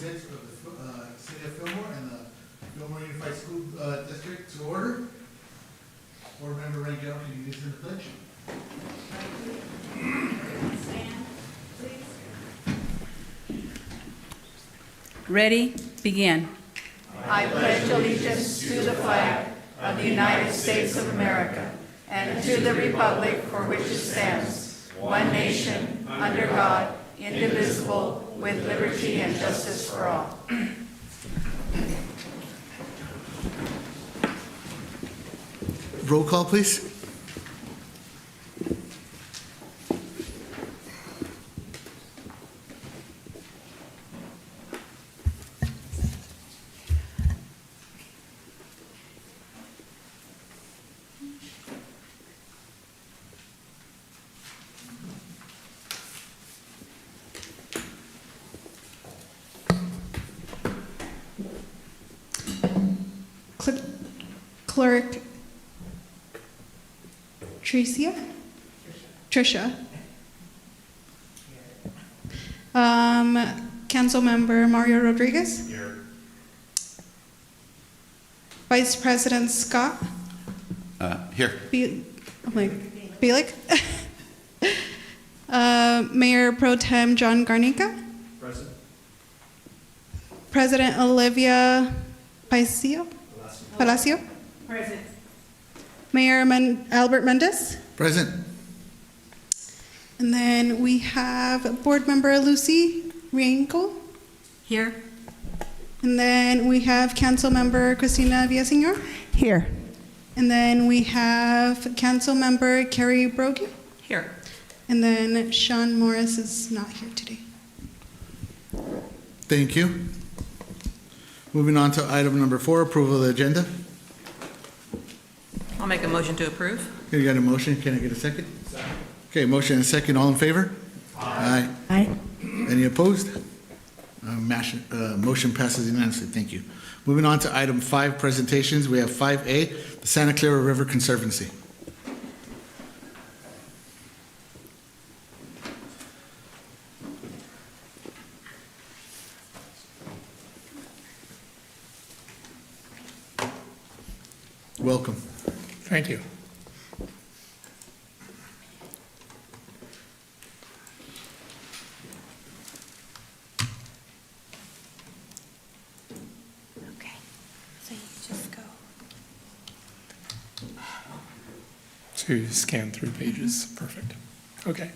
6 of the City of Fillmore and the Fillmore Unified School District to order. Board Member Rangel, can you lead us in the pledge? Stand, please. Ready? Begin. I pledge allegiance to the flag of the United States of America and to the republic for which it stands, one nation, under God, indivisible, with liberty and justice for all. Roll call, please. Clerk Tricia. Council Member Mario Rodriguez. Here. Vice President Scott. Here. Bielik. Mayor Pro Tem John Garnica. Present. President Olivia Palacio. Present. Mayor Albert Mendez. Present. And then we have Board Member Lucy Rienko. Here. And then we have Council Member Cristina Villaseñor. Here. And then we have Council Member Carrie Brogy. Here. And then Sean Morris is not here today. Thank you. Moving on to item number 4, approval of the agenda. I'll make a motion to approve. Okay, you got a motion? Can I get a second? Second. Okay, motion and second. All in favor? Aye. Aye. Any opposed? Motion passes unanimously. Thank you. Moving on to item 5, presentations. We have 5A, the Santa Clara River Conservancy. Welcome. Thank you. Okay, so you just go. To scan through pages. Perfect. Okay.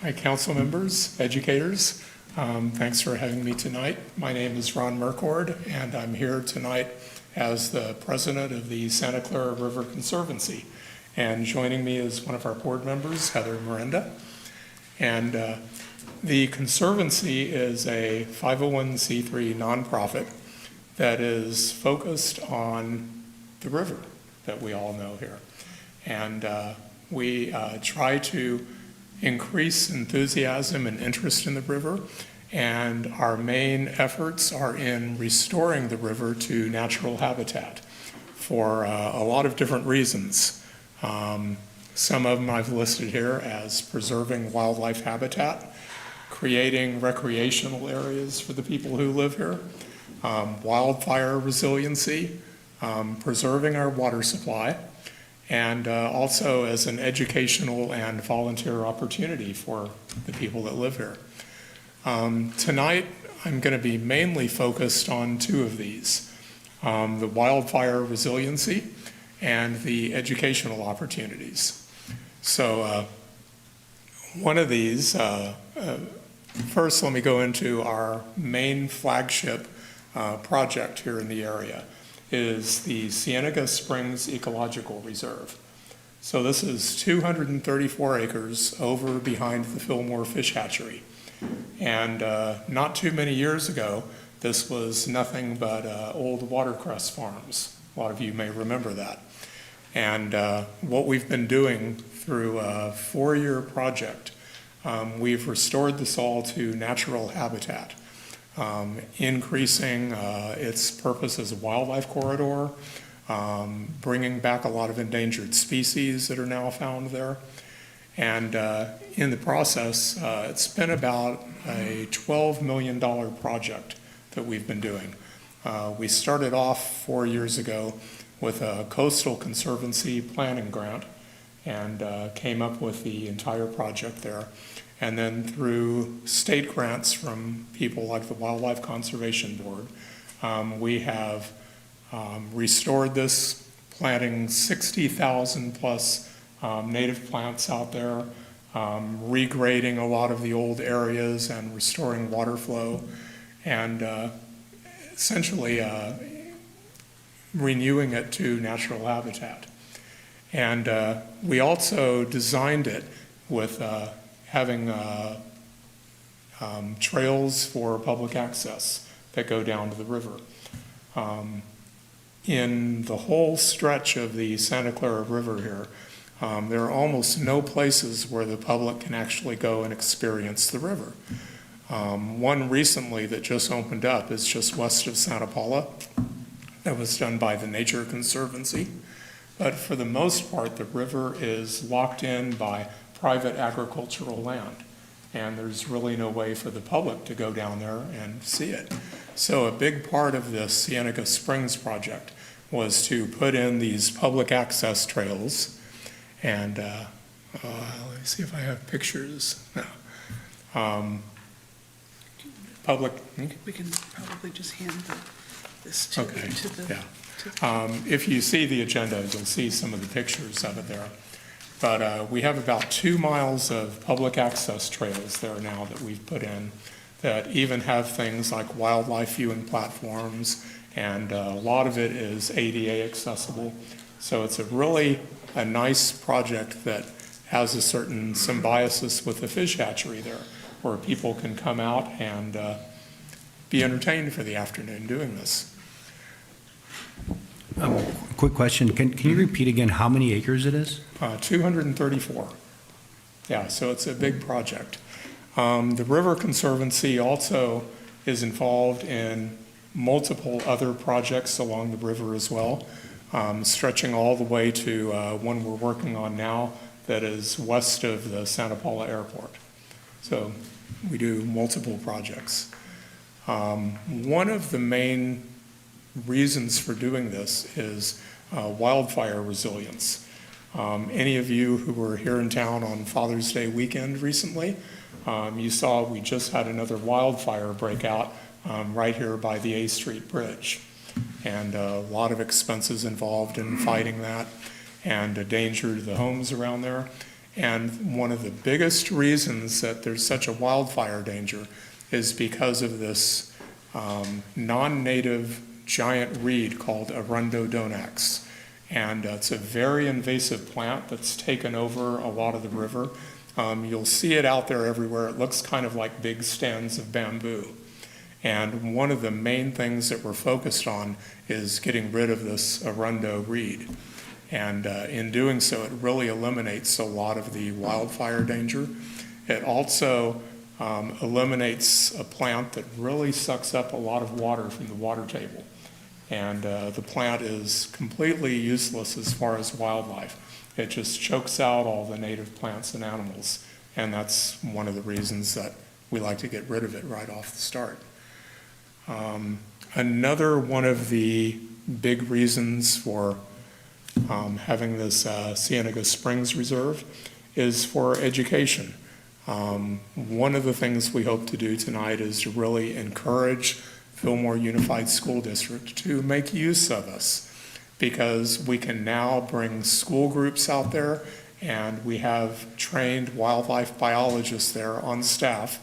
Hi, council members, educators. Thanks for having me tonight. My name is Ron Mercord, and I'm here tonight as the president of the Santa Clara River Conservancy. And joining me is one of our board members, Heather Miranda. And the Conservancy is a 501c3 nonprofit that is focused on the river that we all know here. And we try to increase enthusiasm and interest in the river, and our main efforts are in restoring the river to natural habitat for a lot of different reasons. Some of them I've listed here as preserving wildlife habitat, creating recreational areas for the people who live here, wildfire resiliency, preserving our water supply, and also as an educational and volunteer opportunity for the people that live here. Tonight, I'm going to be mainly focused on 2 of these, the wildfire resiliency and the educational opportunities. So one of these, first let me go into our main flagship project here in the area, is the Cienega Springs Ecological Reserve. So this is 234 acres over behind the Fillmore Fish Hatchery. And not too many years ago, this was nothing but old watercress farms. A lot of you may remember that. And what we've been doing through a 4-year project, we've restored this all to natural habitat. Increasing its purpose as a wildlife corridor, bringing back a lot of endangered species that are now found there, And in the process, it's been about a $12 million project that we've been doing. We started off 4 years ago with a coastal conservancy planning grant and came up with the entire project there. And then through state grants from people like the Wildlife Conservation Board, we have restored this, planting 60,000 plus native plants out there, regrading a lot of the old areas and restoring water flow, and essentially renewing it to natural habitat. And we also designed it with having trails for public access that go down to the river. In the whole stretch of the Santa Clara River here, there are almost no places where the public can actually go and experience the river. One recently that just opened up is just west of Santa Paula. That was done by the Nature Conservancy. But for the most part, the river is locked in by private agricultural land. And there's really no way for the public to go down there and see it. So a big part of this Cienega Springs project was to put in these public access trails. And let me see if I have pictures. No. Public. We can probably just hand this to Okay. the. Yeah. If you see the agenda, you'll see some of the pictures of it there. But we have about 2 miles of public access trails there now that we've put in that even have things like wildlife viewing platforms, and a lot of it is ADA accessible. So it's a nice project that has a certain symbiosis with the fish hatchery there, where people can come out and be entertained for the afternoon doing this. Quick question, can you repeat again how many acres it is? 234. Yeah, so it's a big project. The River Conservancy also is involved in multiple other projects along the river as well, stretching all the way to one we're working on now that is west of the Santa Paula Airport. So we do multiple projects. One of the main reasons for doing this is wildfire resilience. Any of you who were here in town on Father's Day weekend recently, you saw we just had another wildfire break out right here by the A Street Bridge. And a lot of expenses involved in fighting that, and a danger to the homes around there. And one of the biggest reasons that there's such a wildfire danger is because of this non-native giant reed called Arundodonax. And it's a very invasive plant that's taken over a lot of the river. You'll see it out there everywhere. It looks kind of like big stands of bamboo. And one of the main things that we're focused on is getting rid of this arundo reed. And in doing so, it really eliminates a lot of the wildfire danger. It also eliminates a plant that really sucks up a lot of water from the water table. And the plant is completely useless as far as wildlife. It just chokes out all the native plants and animals. And that's one of the reasons that we like to get rid of it right off the start. Another one of the big reasons for having this Cienega Springs Reserve is for education. One of the things we hope to do tonight is to really encourage Fillmore Unified School District to make use of us, because we can now bring school groups out there, and we have trained wildlife biologists there on staff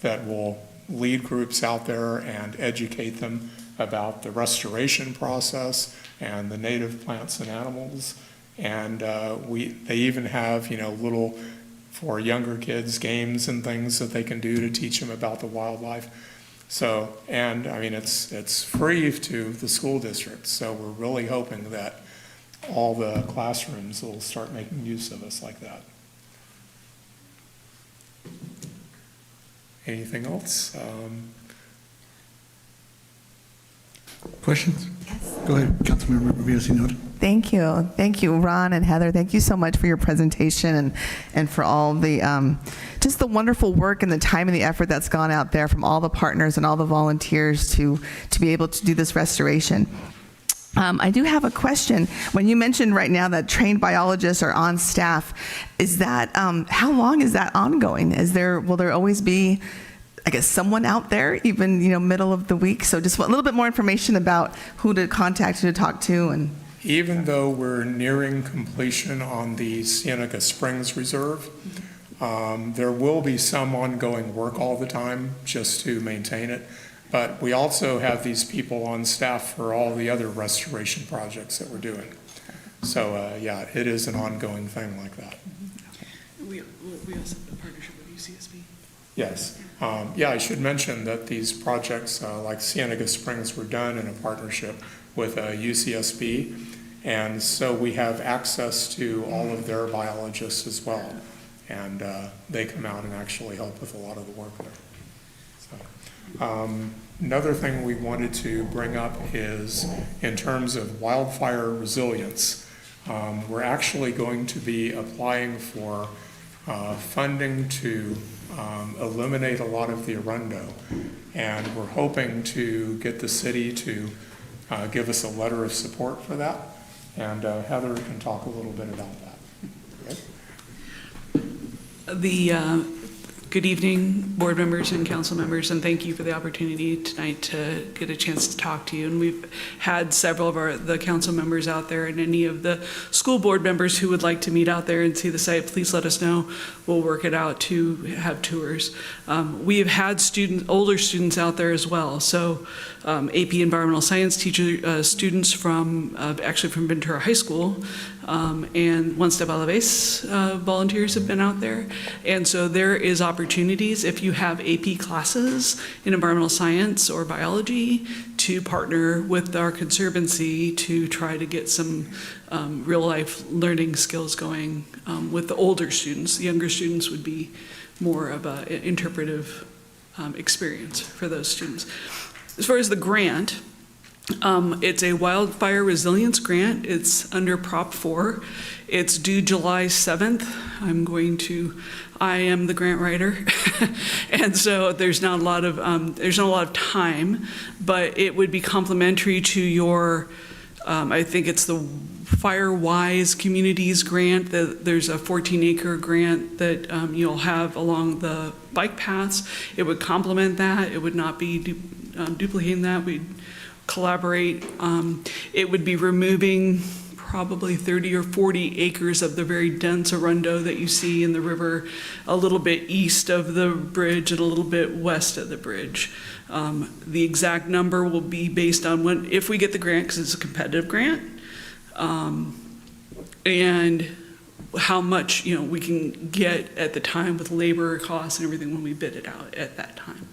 that will lead groups out there and educate them about the restoration process and the native plants and animals. And they even have, little, for younger kids, games and things that they can do to teach them about the wildlife. So, and I mean, it's free to the school district. So we're really hoping that all the classrooms will start making use of us like that. Anything else? Questions? Go ahead, Councilmember Villaseñor. Thank you. Thank you, Ron and Heather. Thank you so much for your presentation and for all the, just the wonderful work and the time and the effort that's gone out there from all the partners and all the volunteers to be able to do this restoration. I do have a question. When you mentioned right now that trained biologists are on staff, is that, how long is that ongoing? Will there always be, I guess, someone out there, even, middle of the week? So just a little bit more information about who to contact, who to talk to, and. Even though we're nearing completion on the Cienega Springs Reserve, there will be some ongoing work all the time just to maintain it. But we also have these people on staff for all the other restoration projects that we're doing. So, yeah, it is an ongoing thing like that. We also have a partnership with UCSB. Yes. Yeah, I should mention that these projects like Cienega Springs were done in a partnership with UCSB. And so we have access to all of their biologists as well. And they come out and actually help with a lot of the work there. So, another thing we wanted to bring up is in terms of wildfire resilience, we're actually going to be applying for funding to eliminate a lot of the arundo. And we're hoping to get the city to give us a letter of support for that. And Heather can talk a little bit about that. Okay. Good evening, board members and council members, and thank you for the opportunity tonight to get a chance to talk to you. And we've had several of the council members out there, and any of the school board members who would like to meet out there and see the site, please let us know. We'll work it out to have tours. We have had older students out there as well. So AP Environmental Science students from Ventura High School, and One Step Elevace volunteers have been out there. And so there is opportunities if you have AP classes in environmental science or biology to partner with our conservancy to try to get some real life learning skills going with the older students. The younger students would be more of an interpretive experience for those students. As far as the grant, it's a wildfire resilience grant. It's under Prop 4. It's due July 7th. I am the grant writer, and so there's not a lot of time, but it would be complementary to your, I think it's the FireWise Communities grant. There's a 14-acre grant that you'll have along the bike paths. It would complement that. It would not be duplicating that. We'd collaborate. It would be removing probably 30 or 40 acres of the very dense arundo that you see in the river, a little bit east of the bridge and a little bit west of the bridge. The exact number will be based on if we get the grant, because it's a competitive grant, and how much we can get at the time with labor costs and everything when we bid it out at that time.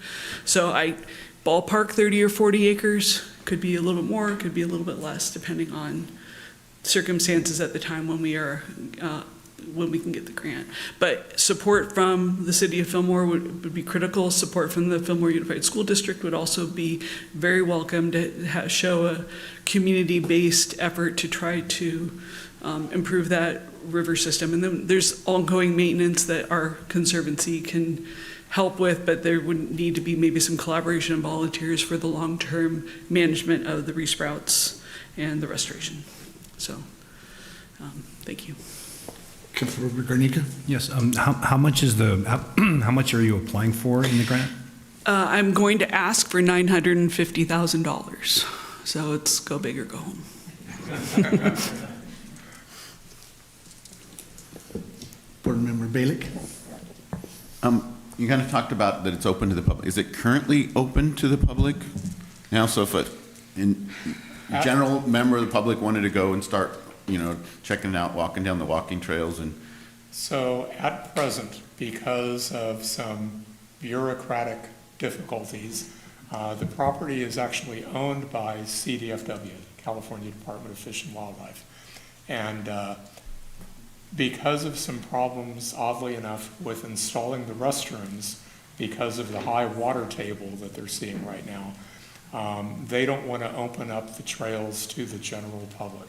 So I ballpark 30 or 40 acres, could be a little bit more, could be a little bit less, depending on circumstances at the time when we can get the grant. But support from the city of Fillmore would be critical. Support from the Fillmore Unified School District would also be very welcome to show a community-based effort to try to improve that river system. And then there's ongoing maintenance that our conservancy can help with, but there would need to be maybe some collaboration and volunteers for the long-term management of the resprouts and the restoration. So, thank you. Councilmember Garnica? Yes, how much is how much are you applying for in the grant? I'm going to ask for $950,000. So it's go big or go home. Board Member Balick? You kind of talked about that it's open to the public. Is it currently open to the public now? So if a general member of the public wanted to go and start, checking it out, walking down the walking trails and... So at present, because of some bureaucratic difficulties, the property is actually owned by CDFW, California Department of Fish and Wildlife. And because of some problems, oddly enough, with installing the restrooms, because of the high water table that they're seeing right now, They don't want to open up the trails to the general public.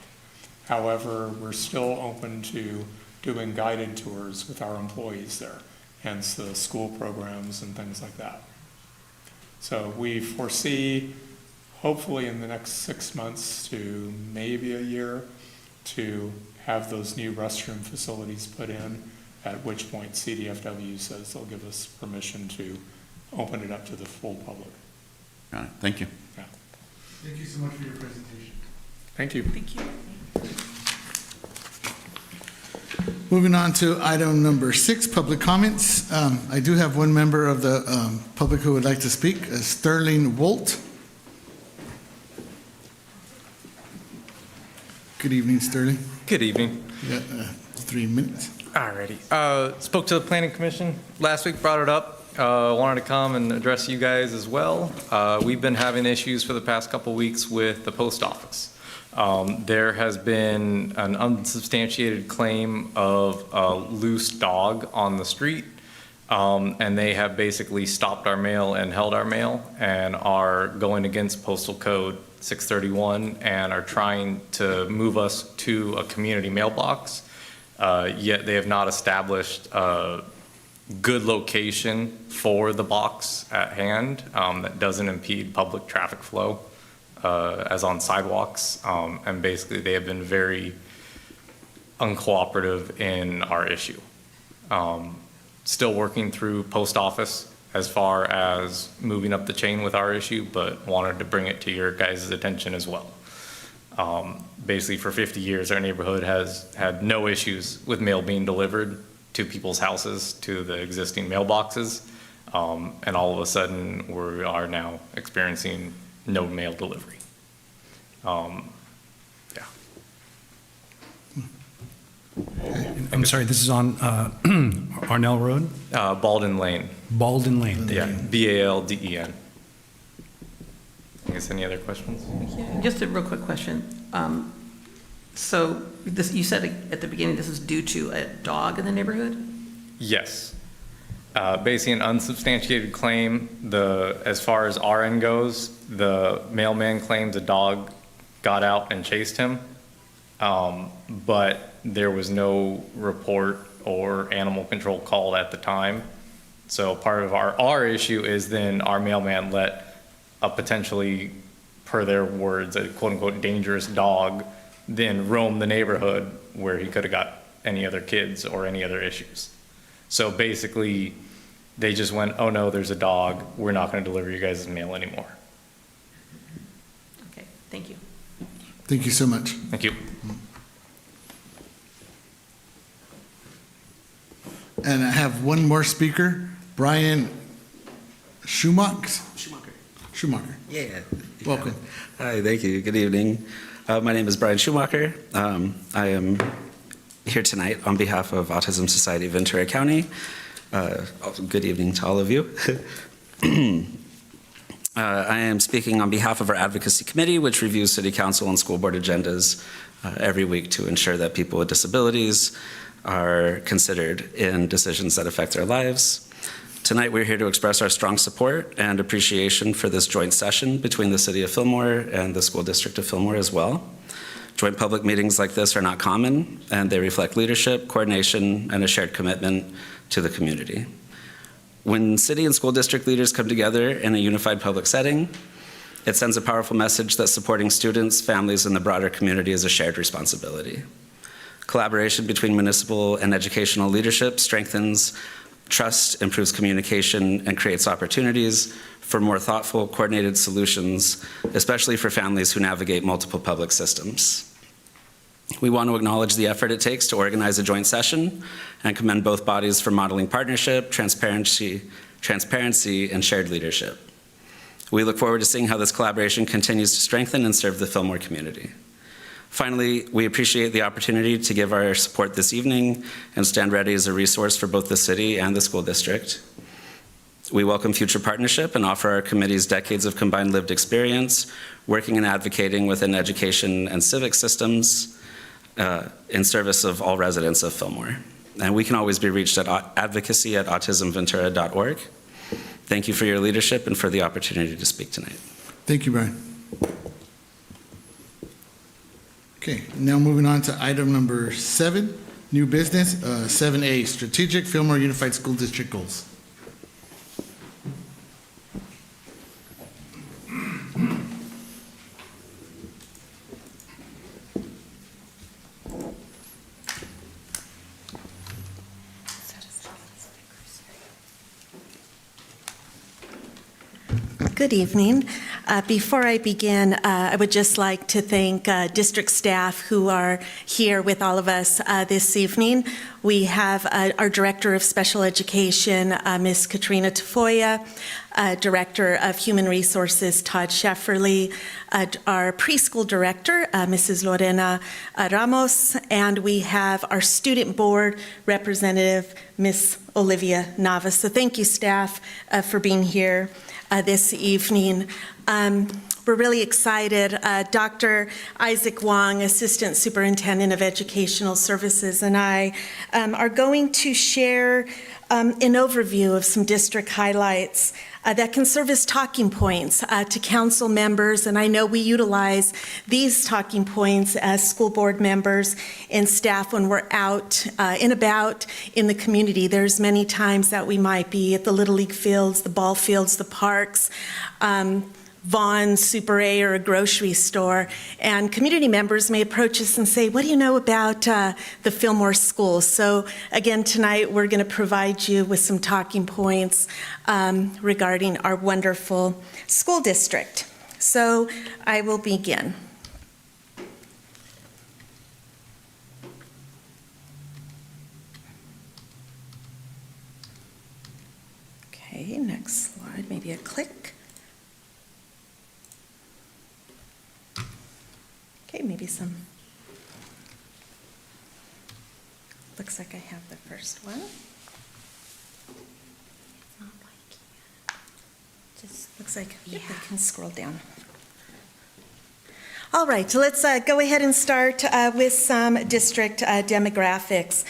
However, we're still open to doing guided tours with our employees there, hence the school programs and things like that. So we foresee, hopefully in the next 6 months to maybe a year, to have those new restroom facilities put in, at which point CDFW says they'll give us permission to open it up to the full public. Got it. Thank you. Yeah. Thank you so much for your presentation. Thank you. Thank you. Moving on to item number 6, public comments. I do have one member of the public who would like to speak, Sterling Wolt. Good evening, Sterling. Good evening. You got 3 minutes. Alrighty. Spoke to the Planning Commission last week, brought it up. Wanted to come and address you guys as well. We've been having issues for the past couple weeks with the post office. There has been an unsubstantiated claim of a loose dog on the street, and they have basically stopped our mail and held our mail and are going against Postal Code 631 and are trying to move us to a community mailbox, yet they have not established a good location for the box at hand that doesn't impede public traffic flow as on sidewalks, and basically they have been very uncooperative in our issue. Still working through post office as far as moving up the chain with our issue, but wanted to bring it to your guys' attention as well. Basically for 50 years, our neighborhood has had no issues with mail being delivered to people's houses, to the existing mailboxes, and all of a sudden we are now experiencing no mail delivery. Yeah. I'm sorry, this is on Arnell Road? Baldwin Lane. Baldwin Lane. Yeah, B-A-L-D-E-N. I guess any other questions? Just a real quick question. So this, you said at the beginning this is due to a dog in the neighborhood? Yes. Basically an unsubstantiated claim. As far as our end goes, the mailman claims a dog got out and chased him, but there was no report or animal control called at the time. So part of our issue is then our mailman let a potentially, per their words, a quote unquote dangerous dog then roam the neighborhood where he could have got any other kids or any other issues. So basically they just went, oh no, there's a dog, we're not going to deliver you guys' mail anymore. Okay, thank you. Thank you so much. Thank you. And I have one more speaker, Brian Schumacher. Schumacher. Yeah. Welcome. Hi, thank you. Good evening. My name is Brian Schumacher. I am here tonight on behalf of Autism Society of Ventura County. Good evening to all of you. I am speaking on behalf of our advocacy committee, which reviews city council and school board agendas every week to ensure that people with disabilities are considered in decisions that affect their lives. Tonight, we're here to express our strong support and appreciation for this joint session between the City of Fillmore and the School District of Fillmore as well. Joint public meetings like this are not common, and they reflect leadership, coordination, and a shared commitment to the community. When city and school district leaders come together in a unified public setting, it sends a powerful message that supporting students, families, and the broader community is a shared responsibility. Collaboration between municipal and educational leadership strengthens trust, improves communication, and creates opportunities for more thoughtful, coordinated solutions, especially for families who navigate multiple public systems. We want to acknowledge the effort it takes to organize a joint session and commend both bodies for modeling partnership, transparency, and shared leadership. We look forward to seeing how this collaboration continues to strengthen and serve the Fillmore community. Finally, we appreciate the opportunity to give our support this evening and stand ready as a resource for both the city and the school district. We welcome future partnership and offer our committee's decades of combined lived experience working and advocating within education and civic systems in service of all residents of Fillmore. And we can always be reached at advocacy@autismventura.org. Thank you for your leadership and for the opportunity to speak tonight. Thank you, Brian. Okay, now moving on to item number 7, new business, 7A, strategic Fillmore Unified School District goals. Good evening. Before I begin, I would just like to thank district staff who are here with all of us this evening. We have our Director of Special Education, Ms. Katrina Tafoya, Director of Human Resources, Todd Shefferly, our Preschool Director, Mrs. Lorena Ramos, and we have our Student Board Representative, Ms. Olivia Navas. So thank you, staff, for being here this evening. We're really excited. Dr. Isaac Wong, Assistant Superintendent of Educational Services, and I are going to share an overview of some district highlights that can serve as talking points to council members, and I know we utilize these talking points as school board members and staff when we're out and about in the community. There's many times that we might be at the Little League fields, the ball fields, the parks, Vaughn's, Super A, or a grocery store, and community members may approach us and say, what do you know about the Fillmore schools? So again, tonight we're going to provide you with some talking points regarding our wonderful school district. So I will begin. Okay, next slide, maybe a click. Okay, maybe some. Looks like I have the first one. It's not liking it. Just looks like we can scroll down. All right, so let's go ahead and start with some district demographics.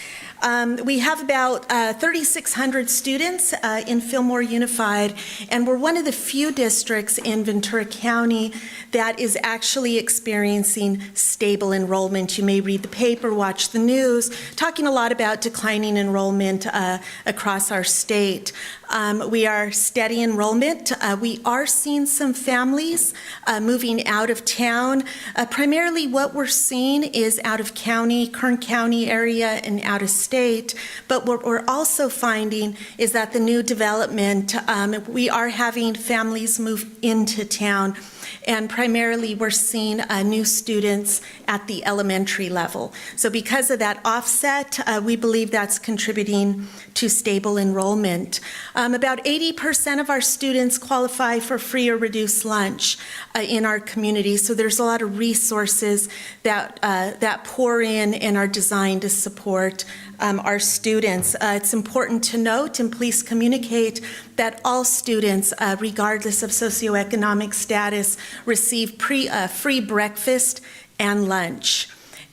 We have about 3,600 students in Fillmore Unified, and we're one of the few districts in Ventura County that is actually experiencing stable enrollment. You may read the paper, watch the news, talking a lot about declining enrollment across our state. We are steady enrollment. We are seeing some families moving out of town. Primarily what we're seeing is out of county, Kern County area, and out of state. But what we're also finding is that the new development, we are having families move into town. And primarily we're seeing new students at the elementary level. So because of that offset, we believe that's contributing to stable enrollment. About 80% of our students qualify for free or reduced lunch in our community. So there's a lot of resources that pour in and are designed to support our students. It's important to note, and please communicate, that all students, regardless of socioeconomic status, receive free breakfast and lunch.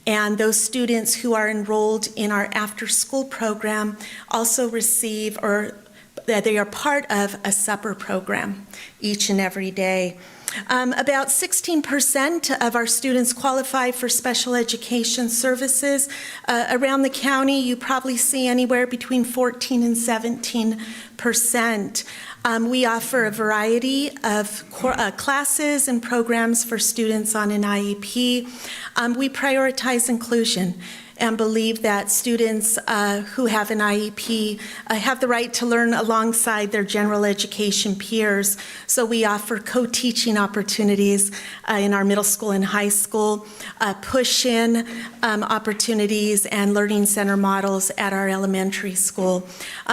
And those students who are enrolled in our after-school program also receive, or they are part of, a supper program each and every day. About 16% of our students qualify for special education services. Around the county, you probably see anywhere between 14 and 17%. We offer a variety of classes and programs for students on an IEP. We prioritize inclusion and believe that students who have an IEP have the right to learn alongside their general education peers. So we offer co-teaching opportunities in our middle school and high school, push-in opportunities, and learning center models at our elementary school.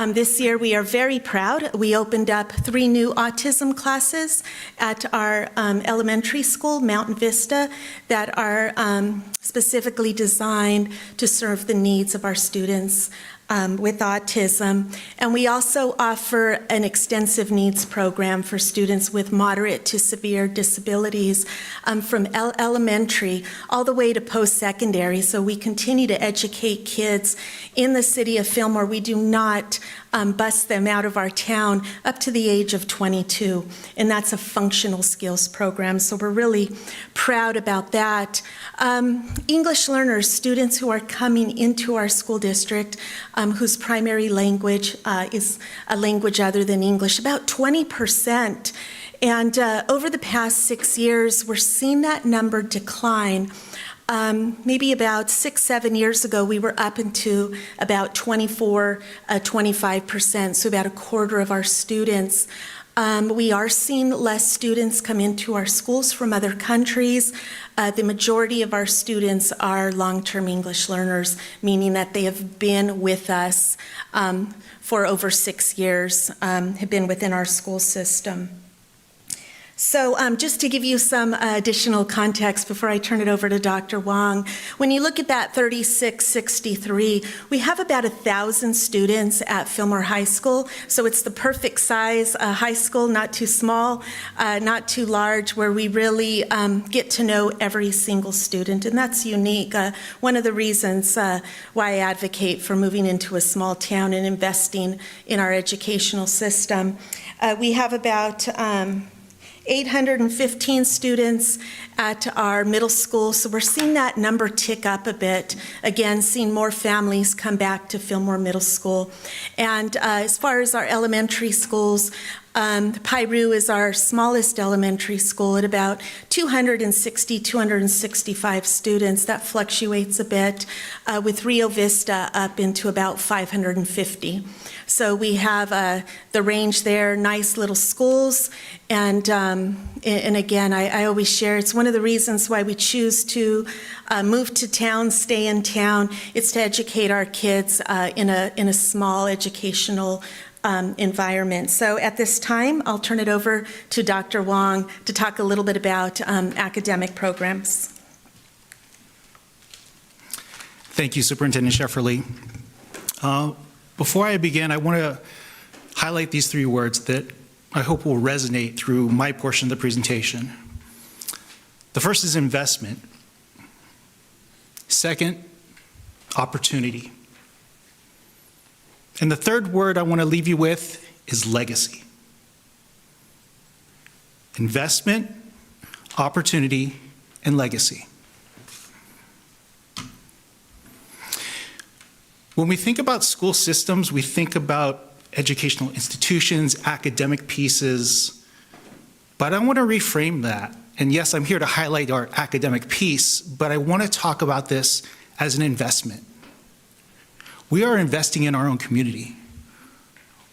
This year we are very proud. We opened up 3 new autism classes at our elementary school, Mountain Vista, that are specifically designed to serve the needs of our students with autism. And we also offer an extensive needs program for students with moderate to severe disabilities from elementary all the way to post-secondary. So we continue to educate kids in the city of Fillmore. We do not bus them out of our town up to the age of 22, and that's a functional skills program, so we're really proud about that. English learners, students who are coming into our school district whose primary language is a language other than English, about 20%. And over the past 6 years, we're seeing that number decline. Maybe about 6-7 years ago, we were up into about 25%, so about a quarter of our students. We are seeing less students come into our schools from other countries. The majority of our students are long-term English learners, meaning that they have been with us for over 6 years, have been within our school system. So just to give you some additional context before I turn it over to Dr. Wong, when you look at that 3663, we have about 1,000 students at Fillmore High School, so it's the perfect size high school, not too small, not too large, where we really get to know every single student, and that's unique. One of the reasons why I advocate for moving into a small town and investing in our educational system. We have about 815 students at our middle school, so we're seeing that number tick up a bit. Again, seeing more families come back to Fillmore Middle School. And as far as our elementary schools, Piru is our smallest elementary school at about 260, 265 students. That fluctuates a bit, with Rio Vista up into about 550. So we have the range there, nice little schools, and again, I always share, it's one of the reasons why we choose to move to town, stay in town. It's to educate our kids in a small educational environment. So at this time, I'll turn it over to Dr. Wong to talk a little bit about academic programs. Thank you, Superintendent Shefferly. Before I begin, I want to highlight these 3 words that I hope will resonate through my portion of the presentation. The first is investment. Second, opportunity. And the third word I want to leave you with is legacy. Investment, opportunity, and legacy. When we think about school systems, we think about educational institutions, academic pieces, but I want to reframe that. And yes, I'm here to highlight our academic piece, but I want to talk about this as an investment. We are investing in our own community.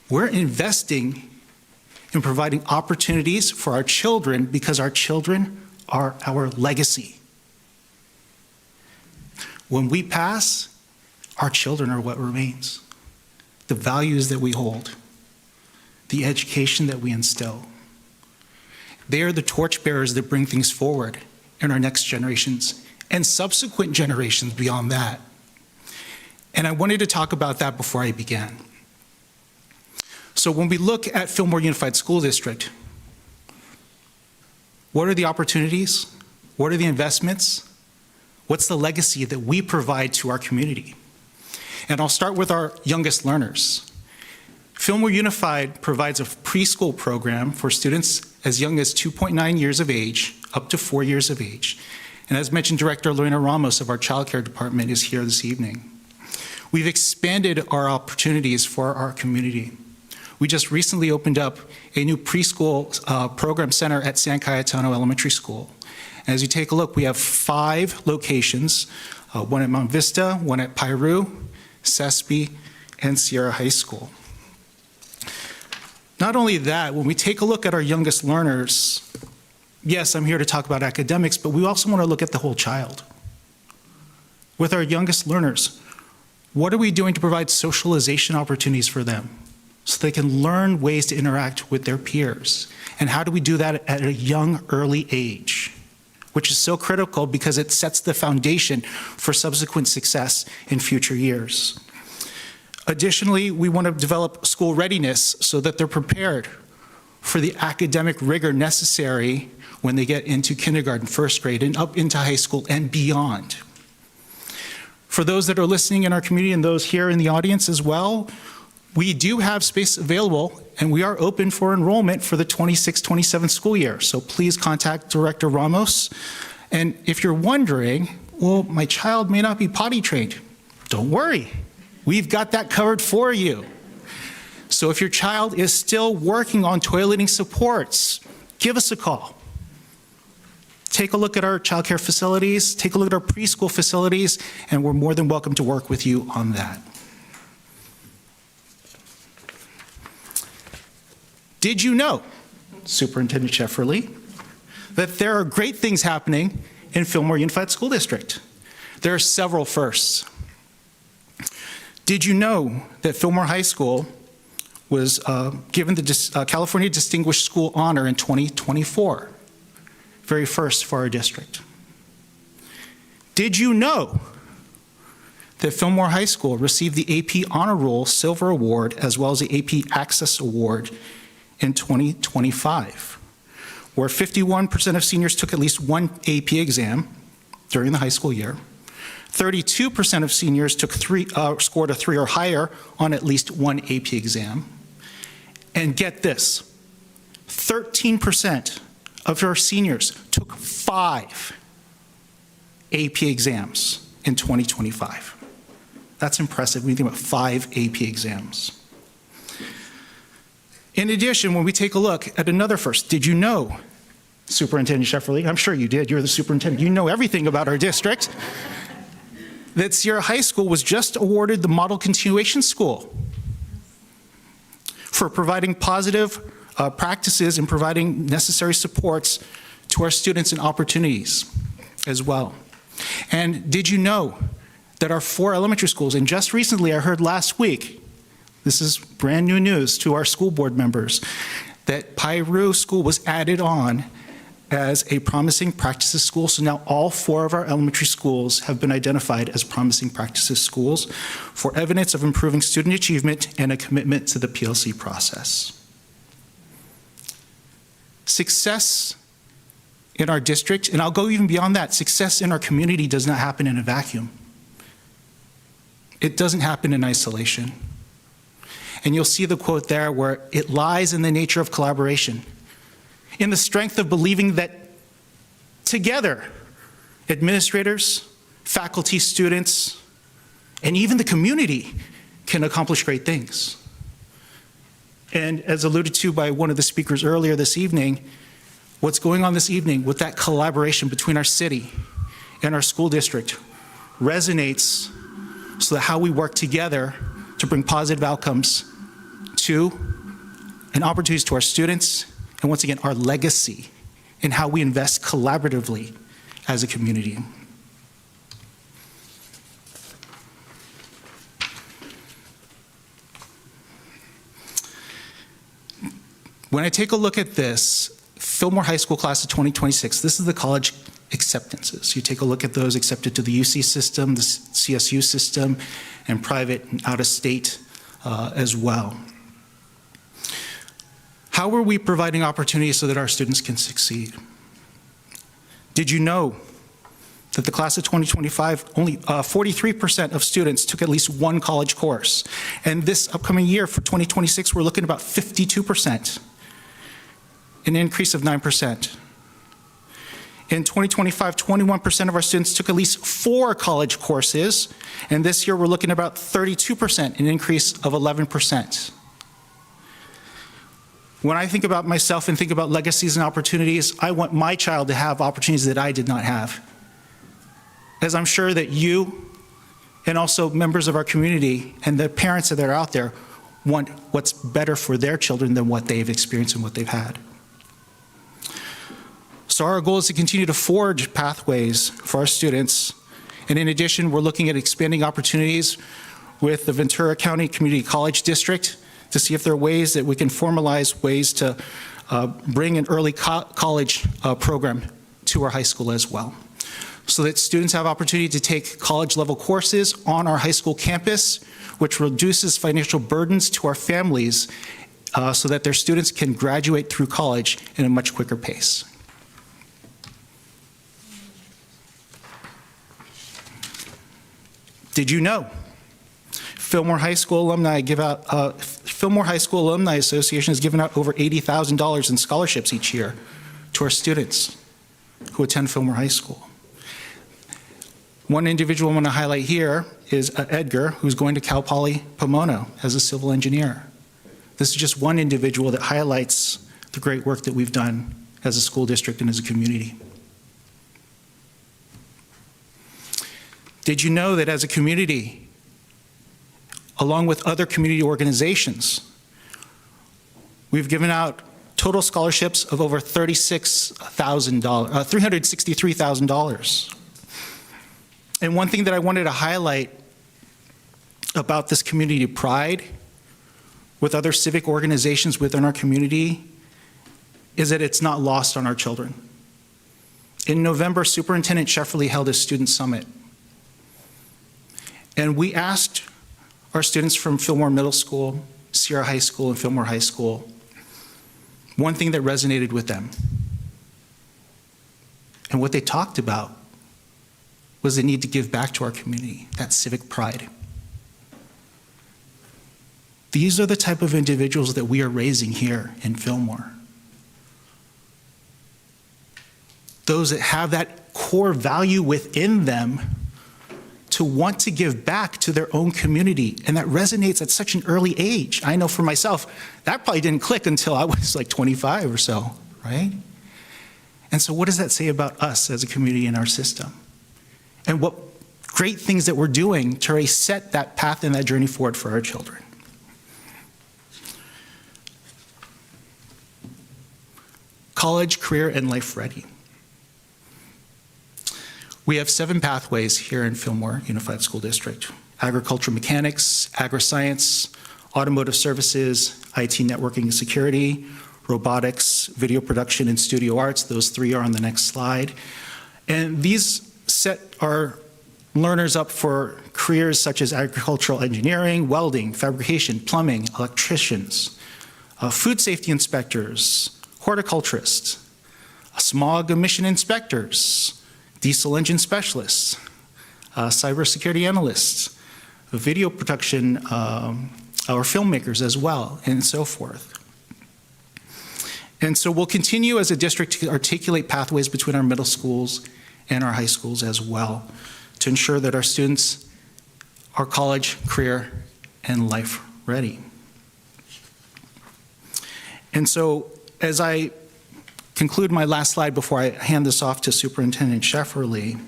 We're investing in providing opportunities for our children because our children are our legacy. When we pass, our children are what remains. The values that we hold, the education that we instill. They are the torchbearers that bring things forward in our next generations and subsequent generations beyond that. And I wanted to talk about that before I began. So when we look at Fillmore Unified School District, what are the opportunities? What are the investments? What's the legacy that we provide to our community? And I'll start with our youngest learners. Fillmore Unified provides a preschool program for students as young as 2.9 years of age, up to 4 years of age. And as mentioned, Director Lorena Ramos of our Child Care Department is here this evening. We've expanded our opportunities for our community. We just recently opened up a new preschool program center at San Cayetano Elementary School. As you take a look, we have 5 locations, one at Mount Vista, one at Piru, Sespe, and Sierra High School. Not only that, when we take a look at our youngest learners, yes, I'm here to talk about academics, but we also want to look at the whole child. With our youngest learners, what are we doing to provide socialization opportunities for them so they can learn ways to interact with their peers? And how do we do that at a young, early age? Which is so critical because it sets the foundation for subsequent success in future years. Additionally, we want to develop school readiness so that they're prepared for the academic rigor necessary when they get into kindergarten, first grade, and up into high school and beyond. For those that are listening in our community and those here in the audience as well, We do have space available, and we are open for enrollment for the 26-27 school year. So please contact Director Ramos. And if you're wondering, well, my child may not be potty trained, don't worry. We've got that covered for you. So if your child is still working on toileting supports, give us a call. Take a look at our childcare facilities, take a look at our preschool facilities, and we're more than welcome to work with you on that. Did you know, Superintendent Shefferly, that there are great things happening in Fillmore Unified School District? There are several firsts. Did you know that Fillmore High School was given the California Distinguished School Honor in 2024? Very first for our district. Did you know that Fillmore High School received the AP Honor Roll Silver Award as well as the AP Access Award in 2025, where 51% of seniors took at least one AP exam during the high school year, 32% of seniors scored a 3 or higher on at least one AP exam, and get this, 13% of our seniors took 5 AP exams in 2025. That's impressive when you think about 5 AP exams. In addition, when we take a look at another first, did you know, Superintendent Shefferly, I'm sure you did, you're the superintendent, you know everything about our district, that Sierra High School was just awarded the Model Continuation School for providing positive practices and providing necessary supports to our students and opportunities as well. And did you know that our 4 elementary schools, and just recently I heard last week, this is brand new news to our school board members, that Piru School was added on as a promising practices school. So now all 4 of our elementary schools have been identified as promising practices schools for evidence of improving student achievement and a commitment to the PLC process. Success in our district, and I'll go even beyond that, success in our community does not happen in a vacuum. It doesn't happen in isolation. And you'll see the quote there where it lies in the nature of collaboration, in the strength of believing that together, administrators, faculty, students, and even the community can accomplish great things. And as alluded to by one of the speakers earlier this evening, what's going on this evening with that collaboration between our city and our school district resonates so that how we work together to bring positive outcomes to and opportunities to our students, and once again, our legacy in how we invest collaboratively as a community. When I take a look at this, Fillmore High School class of 2026, this is the college acceptances. You take a look at those accepted to the UC system, the CSU system, and private and out-of-state as well. How are we providing opportunities so that our students can succeed? Did you know that the class of 2025, only 43% of students took at least one college course? And this upcoming year for 2026, we're looking at about 52%, an increase of 9%. In 2025, 21% of our students took at least 4 college courses, and this year we're looking at about 32%, an increase of 11%. When I think about myself and think about legacies and opportunities, I want my child to have opportunities that I did not have. As I'm sure that you and also members of our community and the parents that are out there want what's better for their children than what they've experienced and what they've had. So our goal is to continue to forge pathways for our students. And in addition, we're looking at expanding opportunities with the Ventura County Community College District to see if there are ways that we can formalize ways to bring an early college program to our high school as well, so that students have opportunity to take college-level courses on our high school campus, which reduces financial burdens to our families so that their students can graduate through college in a much quicker pace. Did you know Fillmore High School Alumni Fillmore High School Alumni Association has given out over $80,000 in scholarships each year to our students who attend Fillmore High School. One individual I want to highlight here is Edgar, who's going to Cal Poly Pomona as a civil engineer. This is just one individual that highlights the great work that we've done as a school district and as a community. Did you know that as a community, along with other community organizations, we've given out total scholarships of over $363,000. And one thing that I wanted to highlight about this community pride with other civic organizations within our community is that it's not lost on our children. In November, Superintendent Shefferly held a student summit. And we asked our students from Fillmore Middle School, Sierra High School, and Fillmore High School one thing that resonated with them. And what they talked about was the need to give back to our community, that civic pride. These are the type of individuals that we are raising here in Fillmore. Those that have that core value within them to want to give back to their own community, and that resonates at such an early age. I know for myself, that probably didn't click until I was like 25 or so, right? And so what does that say about us as a community in our system? And what great things that we're doing to set that path and that journey forward for our children. College, career, and life ready. We have 7 pathways here in Fillmore Unified School District: agriculture mechanics, agri-science, automotive services, IT networking and security, robotics, video production, and studio arts. Those 3 are on the next slide. And these set our learners up for careers such as agricultural engineering, welding, fabrication, plumbing, electricians, food safety inspectors, horticulturists, smog emission inspectors, diesel engine specialists, cybersecurity analysts, video production, or filmmakers as well, and so forth. And so we'll continue as a district to articulate pathways between our middle schools and our high schools as well, to ensure that our students are college, career, and life ready. And so as I conclude my last slide before I hand this off to Superintendent Shefferly,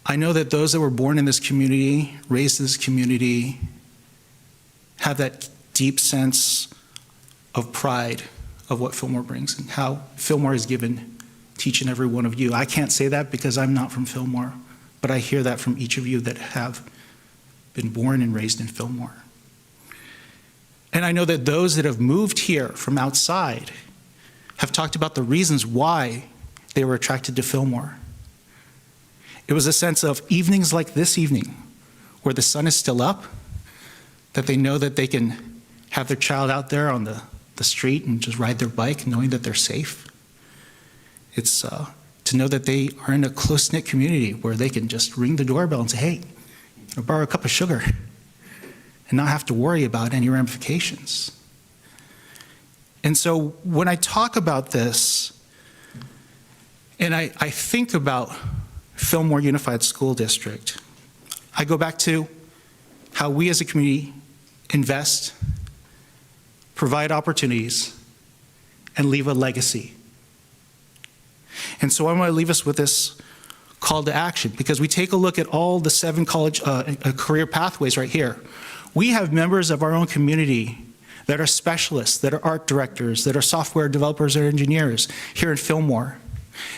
I know that those that were born in this community, raised in this community, have that deep sense of pride of what Fillmore brings and how Fillmore has given to each and every one of you. I can't say that because I'm not from Fillmore, but I hear that from each of you that have been born and raised in Fillmore. And I know that those that have moved here from outside have talked about the reasons why they were attracted to Fillmore. It was a sense of evenings like this evening, where the sun is still up, that they know that they can have their child out there on the street and just ride their bike knowing that they're safe. It's to know that they are in a close-knit community where they can just ring the doorbell and say, hey, I'll borrow a cup of sugar, and not have to worry about any ramifications. And so when I talk about this, and I think about Fillmore Unified School District, I go back to how we as a community invest, provide opportunities, and leave a legacy. And so I want to leave us with this call to action, because we take a look at all the 7 college career pathways right here. We have members of our own community that are specialists, that are art directors, that are software developers or engineers here in Fillmore.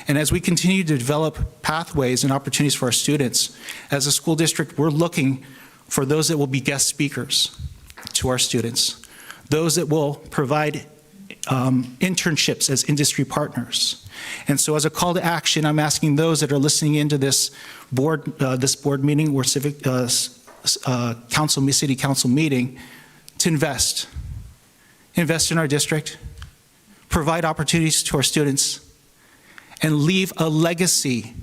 And as we continue to develop pathways and opportunities for our students, as a school district, we're looking for those that will be guest speakers to our students, those that will provide internships as industry partners. And so as a call to action, I'm asking those that are listening into this board meeting or city council meeting to invest in our district, provide opportunities to our students, and leave a legacy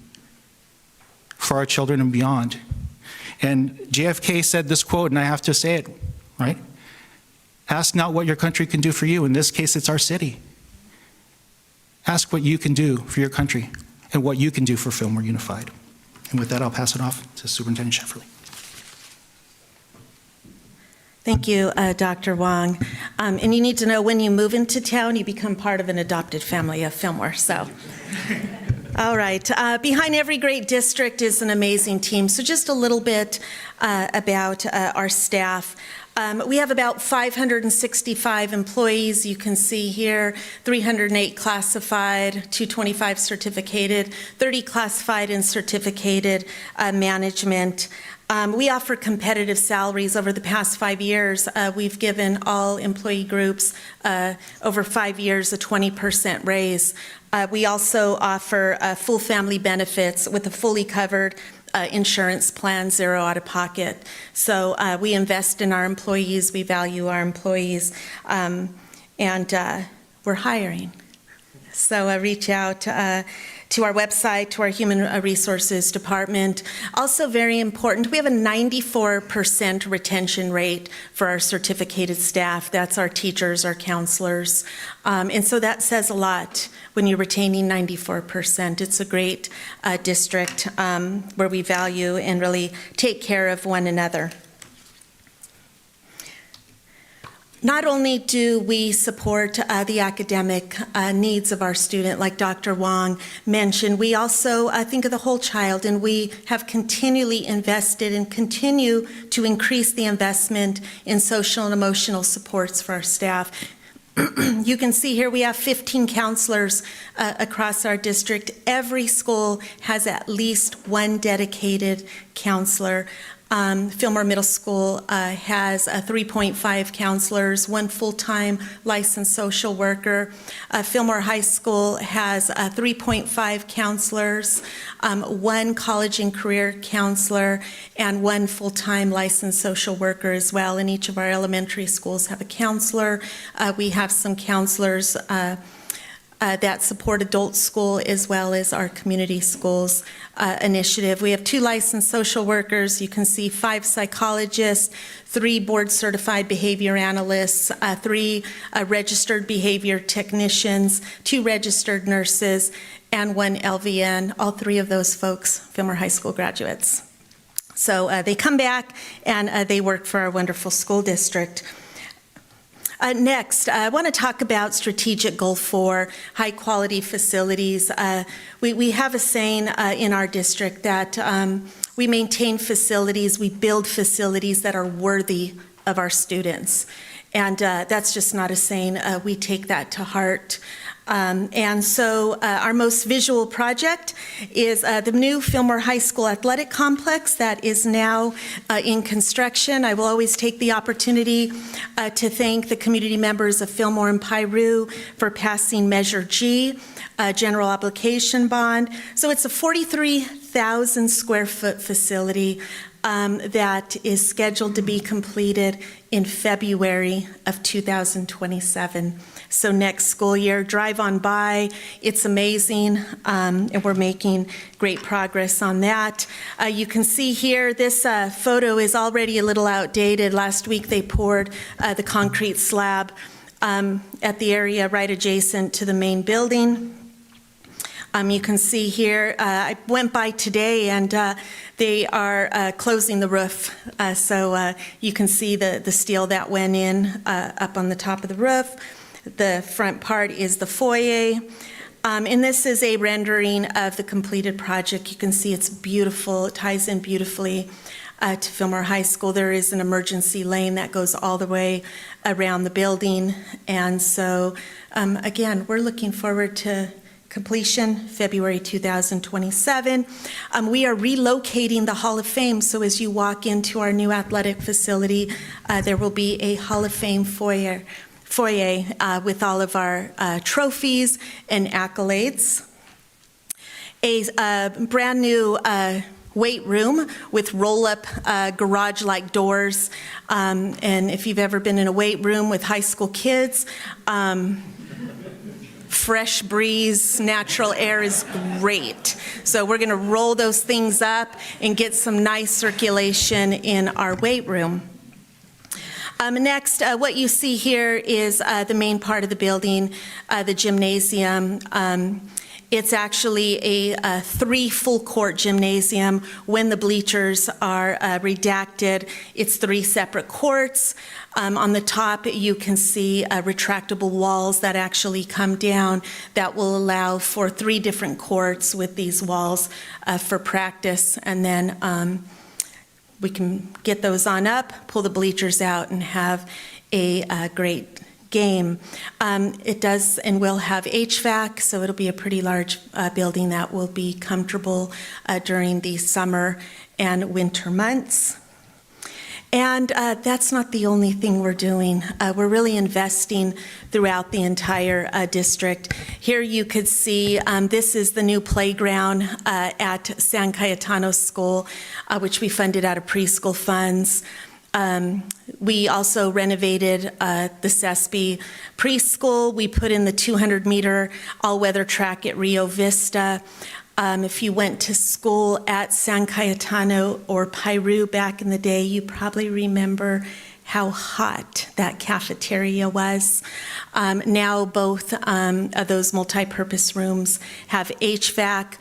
for our children and beyond. And JFK said this quote, and I have to say it, right? Ask not what your country can do for you. In this case, it's our city. Ask what you can do for your country and what you can do for Fillmore Unified. And with that, I'll pass it off to Superintendent Shefferly. Thank you, Dr. Wong. And you need to know when you move into town, you become part of an adopted family of Fillmore. So, all right. Behind every great district is an amazing team. So just a little bit about our staff. We have about 565 employees. You can see here, 308 classified, 225 certificated, 30 classified and certificated management. We offer competitive salaries. Over the past 5 years. We've given all employee groups over 5 years a 20% raise. We also offer full family benefits with a fully covered insurance plan, zero out of pocket. So we invest in our employees, we value our employees, and we're hiring. So reach out to our website, to our Human Resources Department. Also very important, we have a 94% retention rate for our certificated staff. That's our teachers, our counselors. And so that says a lot when you're retaining 94%. It's a great district where we value and really take care of one another. Not only do we support the academic needs of our student, like Dr. Wong mentioned, we also think of the whole child, and we have continually invested and continue to increase the investment in social and emotional supports for our staff. You can see here we have 15 counselors across our district. Every school has at least one dedicated counselor. Fillmore Middle School has 3.5 counselors, one full-time licensed social worker. Fillmore High School has 3.5 counselors, one college and career counselor, and one full-time licensed social worker as well. And each of our elementary schools have a counselor. We have some counselors that support adult school as well as our community schools initiative. We have 2 licensed social workers. You can see 5 psychologists, 3 board-certified behavior analysts, 3 registered behavior technicians, 2 registered nurses, and 1 LVN. All 3 of those folks, Fillmore High School graduates. So they come back and they work for our wonderful school district. Next, I want to talk about strategic goal 4, high quality facilities. We have a saying in our district that we maintain facilities, we build facilities that are worthy of our students. And that's just not a saying, we take that to heart. And so our most visual project is the new Fillmore High School Athletic Complex that is now in construction. I will always take the opportunity to thank the community members of Fillmore and Piru for passing Measure G, general obligation bond. So it's a 43,000 square foot facility that is scheduled to be completed in February of 2027. So next school year, drive on by. It's amazing, and we're making great progress on that. You can see here, this photo is already a little outdated. Last week they poured the concrete slab at the area right adjacent to the main building. You can see here, I went by today and they are closing the roof. So you can see the steel that went in up on the top of the roof. The front part is the foyer. And this is a rendering of the completed project. You can see it's beautiful. It ties in beautifully to Fillmore High School. There is an emergency lane that goes all the way around the building. And so, again, we're looking forward to completion, February 2027. We are relocating the Hall of Fame, so as you walk into our new athletic facility, there will be a Hall of Fame foyer with all of our trophies and accolades. A brand new weight room with roll-up garage-like doors. And if you've ever been in a weight room with high school kids, fresh breeze, natural air is great. So we're going to roll those things up and get some nice circulation in our weight room. Next, what you see here is the main part of the building, the gymnasium. It's actually a 3 full-court gymnasium. When the bleachers are redacted, it's 3 separate courts. On the top, you can see retractable walls that actually come down that will allow for 3 different courts with these walls for practice. And then we can get those on up, pull the bleachers out, and have a great game. It does and will have HVAC, so it'll be a pretty large building that will be comfortable during the summer and winter months. And that's not the only thing we're doing. We're really investing throughout the entire district. Here you could see this is the new playground at San Cayetano School, which we funded out of preschool funds. We also renovated the CESP preschool. We put in the 200-meter all-weather track at Rio Vista. If you went to school at San Cayetano or Piru back in the day, you probably remember how hot that cafeteria was. Now both of those multi-purpose rooms have HVAC.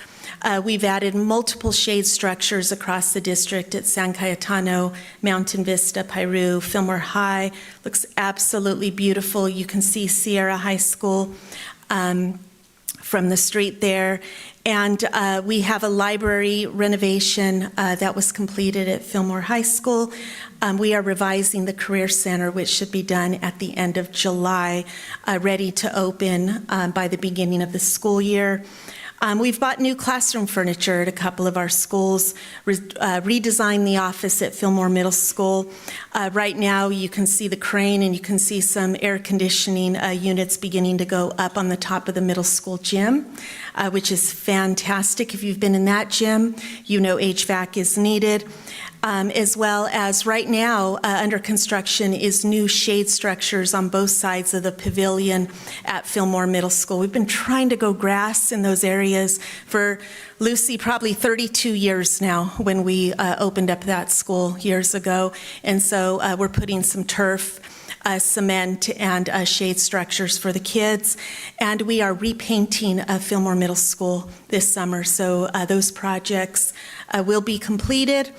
We've added multiple shade structures across the district at San Cayetano, Mountain Vista, Piru, Fillmore High. Looks absolutely beautiful. You can see Sierra High School from the street there. And we have a library renovation that was completed at Fillmore High School. We are revising the Career Center, which should be done at the end of July, ready to open by the beginning of the school year. We've bought new classroom furniture at a couple of our schools, redesigned the office at Fillmore Middle School. Right now you can see the crane and you can see some air conditioning units beginning to go up on the top of the middle school gym, which is fantastic. If you've been in that gym, you know HVAC is needed. As well as right now under construction is new shade structures on both sides of the pavilion at Fillmore Middle School. We've been trying to go grass in those areas for, Lucy, probably 32 years now when we opened up that school years ago. And so we're putting some turf, cement, and shade structures for the kids. And we are repainting Fillmore Middle School this summer. So those projects will be completed.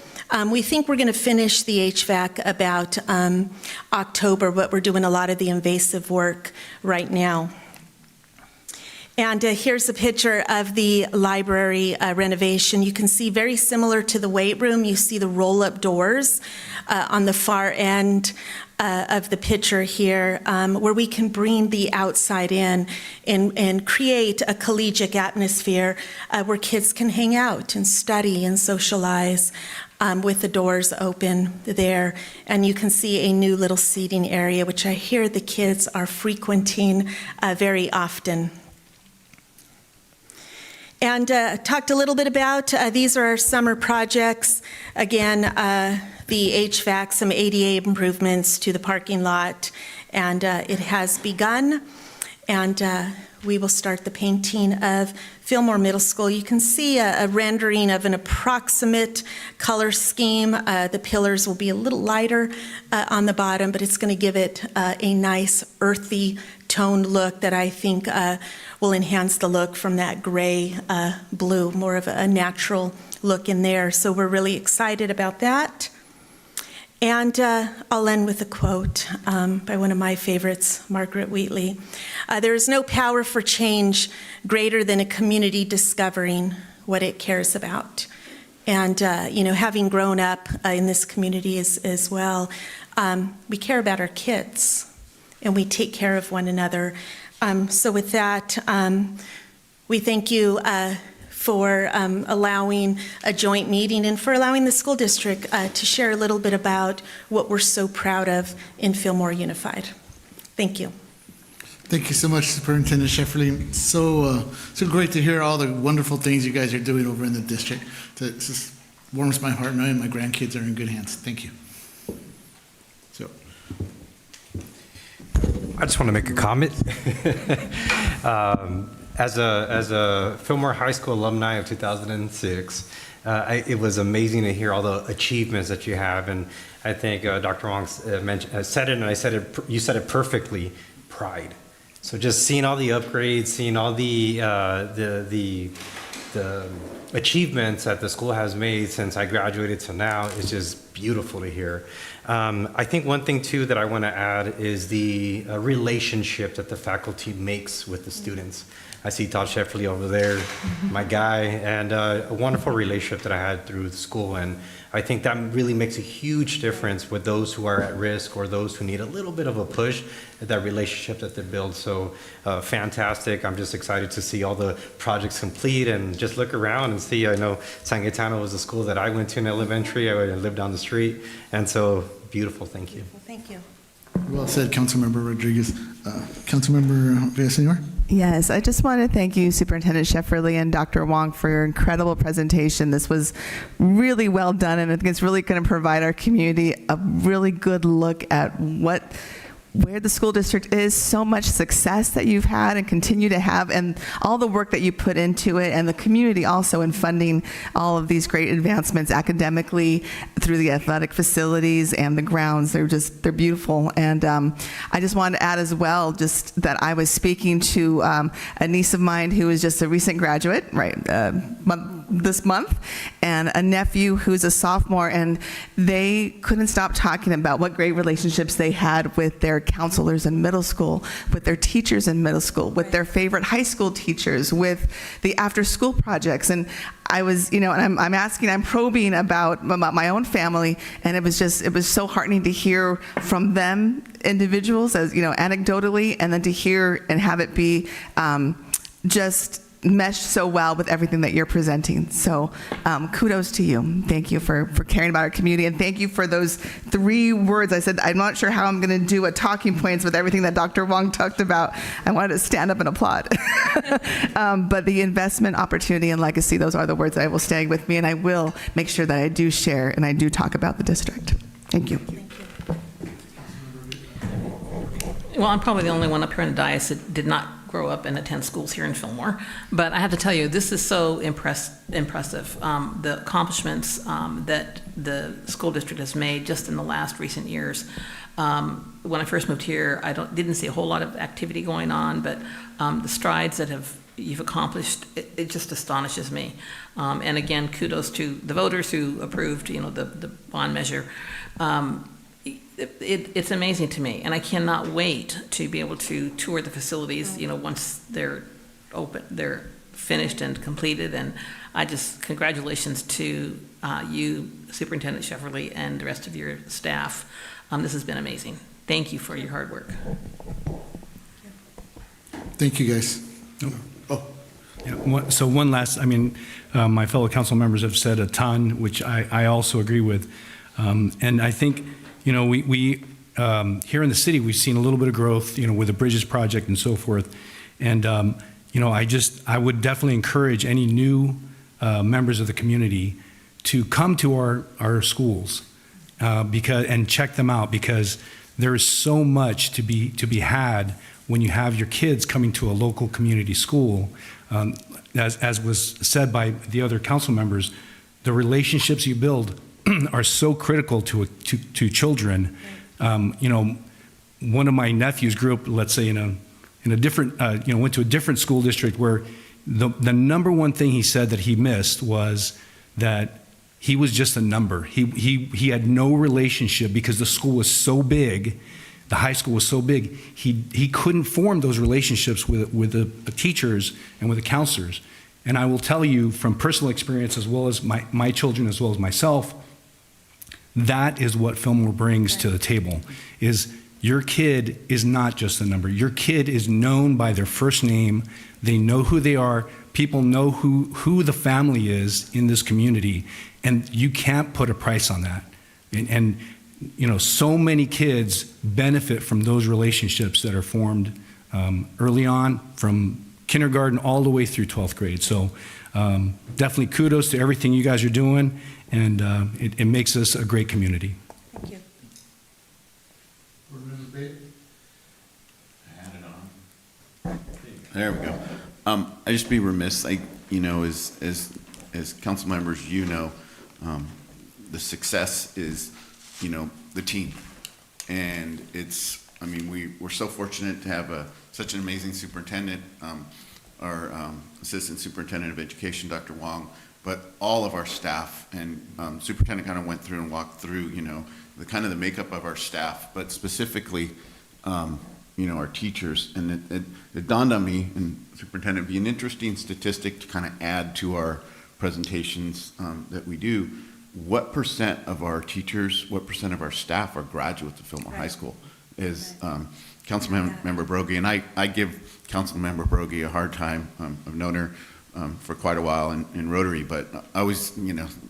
We think we're going to finish the HVAC about October, but we're doing a lot of the invasive work right now. And here's a picture of the library renovation. You can see very similar to the weight room. You see the roll-up doors on the far end of the picture here, where we can bring the outside in and create a collegiate atmosphere where kids can hang out and study and socialize with the doors open there. And you can see a new little seating area, which I hear the kids are frequenting very often. And talked a little bit about, these are our summer projects. Again, the HVAC, some ADA improvements to the parking lot, and it has begun. And we will start the painting of Fillmore Middle School. You can see a rendering of an approximate color scheme. The pillars will be a little lighter on the bottom, but it's going to give it a nice earthy toned look that I think will enhance the look from that gray blue, more of a natural look in there. So we're really excited about that. And I'll end with a quote by one of my favorites, Margaret Wheatley. There is no power for change greater than a community discovering what it cares about. And, having grown up in this community as well, we care about our kids and we take care of one another. So with that, we thank you for allowing a joint meeting and for allowing the school district to share a little bit about what we're so proud of in Fillmore Unified. Thank you. Thank you so much, Superintendent Shefferly. So great to hear all the wonderful things you guys are doing over in the district. It just warms my heart knowing my grandkids are in good hands. Thank you. So. I just want to make a comment. As a Fillmore High School alumni of 2006, it was amazing to hear all the achievements that you have, and I think Dr. Wong said it, and you said it perfectly. Pride. So just seeing all the upgrades, seeing all the achievements that the school has made since I graduated to now is just beautiful to hear. I think one thing too that I want to add is the relationship that the faculty makes with the students. I see Todd Shefferly over there, my guy, and a wonderful relationship that I had through the school. And I think that really makes a huge difference with those who are at risk or those who need a little bit of a push, that relationship that they build. So fantastic. I'm just excited to see all the projects complete and just look around and see. I know San Gaetano was a school that I went to in elementary. I lived down the street. And so beautiful. Thank you. Thank you. Well said, Councilmember Rodriguez. Councilmember Villaseñor? Yes, I just want to thank you, Superintendent Shefferly and Dr. Wong, for your incredible presentation. This was really well done, and I think it's really going to provide our community a really good look at where the school district is, so much success that you've had and continue to have, and all the work that you put into it, and the community also in funding all of these great advancements academically through the athletic facilities and the grounds. They're beautiful. And I just wanted to add as well, just that I was speaking to a niece of mine who is just a recent graduate, right, this month, and a nephew who's a sophomore, and they couldn't stop talking about what great relationships they had with their counselors in middle school, with their teachers in middle school, with their favorite high school teachers, with the after-school projects. And I was, and I'm probing about my own family, and it was so heartening to hear from them individuals, as anecdotally, and then to hear and have it be just meshed so well with everything that you're presenting. So kudos to you. Thank you for caring about our community, and thank you for those 3 words. I said, I'm not sure how I'm going to do a talking points with everything that Dr. Wong talked about. I wanted to stand up and applaud. But the investment, opportunity, and legacy, those are the words that I will stay with me, and I will make sure that I do share and I do talk about the district. Thank you. Well, I'm probably the only one up here in the dais that did not grow up and attend schools here in Fillmore. But I have to tell you, this is so impressive. The accomplishments that the school district has made just in the last recent years. When I first moved here, didn't see a whole lot of activity going on, but the strides that you've accomplished, it just astonishes me. And again, kudos to the voters who approved, the bond measure. It's amazing to me, and I cannot wait to be able to tour the facilities, once they're open, they're finished and completed. And congratulations to you, Superintendent Shefferly, and the rest of your staff. This has been amazing. Thank you for your hard work. Thank you, guys. Yeah, so one last, my fellow council members have said a ton, which I also agree with. And I think, we here in the city, we've seen a little bit of growth, with the Bridges project and so forth. And, I would definitely encourage any new members of the community to come to our schools and check them out, because there is so much to be had when you have your kids coming to a local community school. As was said by the other council members, the relationships you build are so critical to children. One of my nephews grew up, let's say, in a different, went to a different school district, where the number one thing he said that he missed was that he was just a number. He had no relationship, because the school was so big, the high school was so big, he couldn't form those relationships with the teachers and with the counselors. And I will tell you from personal experience, as well as my children, as well as myself, that is what Fillmore brings to the table. Is your kid is not just a number. Your kid is known by their first name. They know who they are. People know who the family is in this community, and you can't put a price on that. And so many kids benefit from those relationships that are formed early on, from kindergarten all the way through 12th grade. So definitely kudos to everything you guys are doing, and it makes us a great community. Thank you. There we go. I just be remiss, as council members, the success is, the team. And we're so fortunate to have such an amazing superintendent, our Assistant Superintendent of Education, Dr. Wong, but all of our staff, and Superintendent kind of went through and walked through, the makeup of our staff, but specifically, our teachers. And it dawned on me, and Superintendent, it'd be an interesting statistic to kind of add to our presentations that we do. What percent of our teachers, what percent of our staff are graduates of Fillmore High School? Is Councilmember Broggie, and I give Councilmember Broggie a hard time. I've known her for quite a while in Rotary, but I always,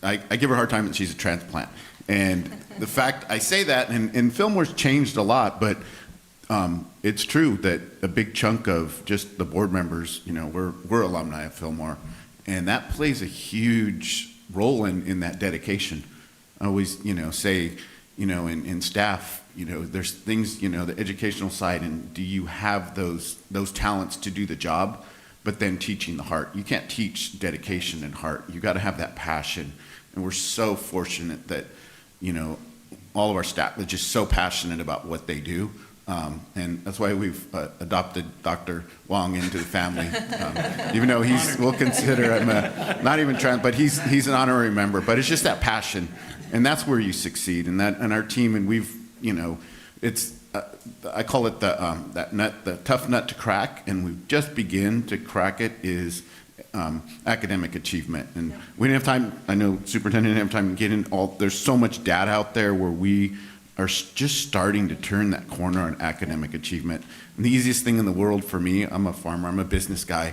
I give her a hard time that she's a transplant. And the fact I say that, and Fillmore's changed a lot, but it's true that a big chunk of just the board members, we're alumni of Fillmore, and that plays a huge role in that dedication. I always, say, in staff, there's things, the educational side, and do you have those talents to do the job, but then teaching the heart. You can't teach dedication and heart. You got to have that passion, and we're so fortunate that, all of our staff are just so passionate about what they do. And that's why we've adopted Dr. Wong into the family, even though we'll consider him not even trans, but he's an honorary member. But it's just that passion, and that's where you succeed. And our team, and we've, it's I call it the tough nut to crack, and we've just begin to crack it. Is academic achievement, and we didn't have time. I know Superintendent didn't have time to get in all. There's so much data out there where we are just starting to turn that corner on academic achievement. And the easiest thing in the world for me, I'm a farmer, I'm a business guy,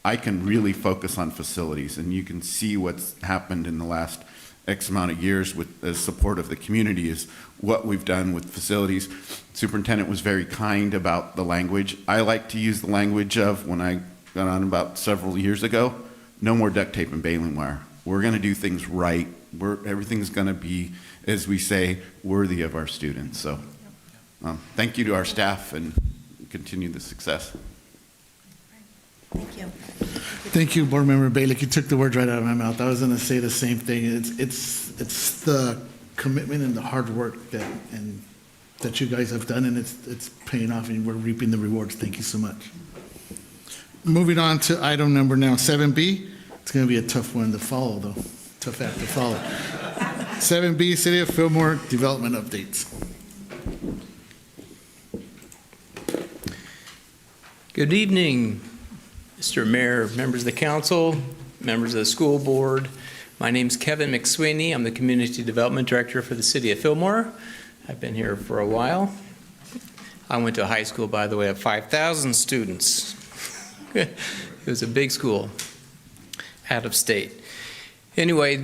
I can really focus on facilities, and you can see what's happened in the last X amount of years with the support of the community is what we've done with facilities. Superintendent was very kind about the language. I like to use the language of, when I got on about several years ago, no more duct tape and baling wire. We're gonna do things right. Everything's gonna be, as we say, worthy of our students. So thank you to our staff, and continue the success. Thank you. Thank you, Board Member Bailey. You took the words right out of my mouth. I was going to say the same thing. It's the commitment and the hard work that you guys have done, and it's paying off, and we're reaping the rewards. Thank you so much. Moving on to item number now 7B. It's going to be a tough one to follow, though. Tough act to follow. 7B, City of Fillmore development updates. Good evening, Mr. Mayor, members of the council, members of the school board. My name's Kevin McSweeney. I'm the Community Development Director for the City of Fillmore. I've been here for a while. I went to a high school, by the way, of 5,000 students. It was a big school, out of state. Anyway,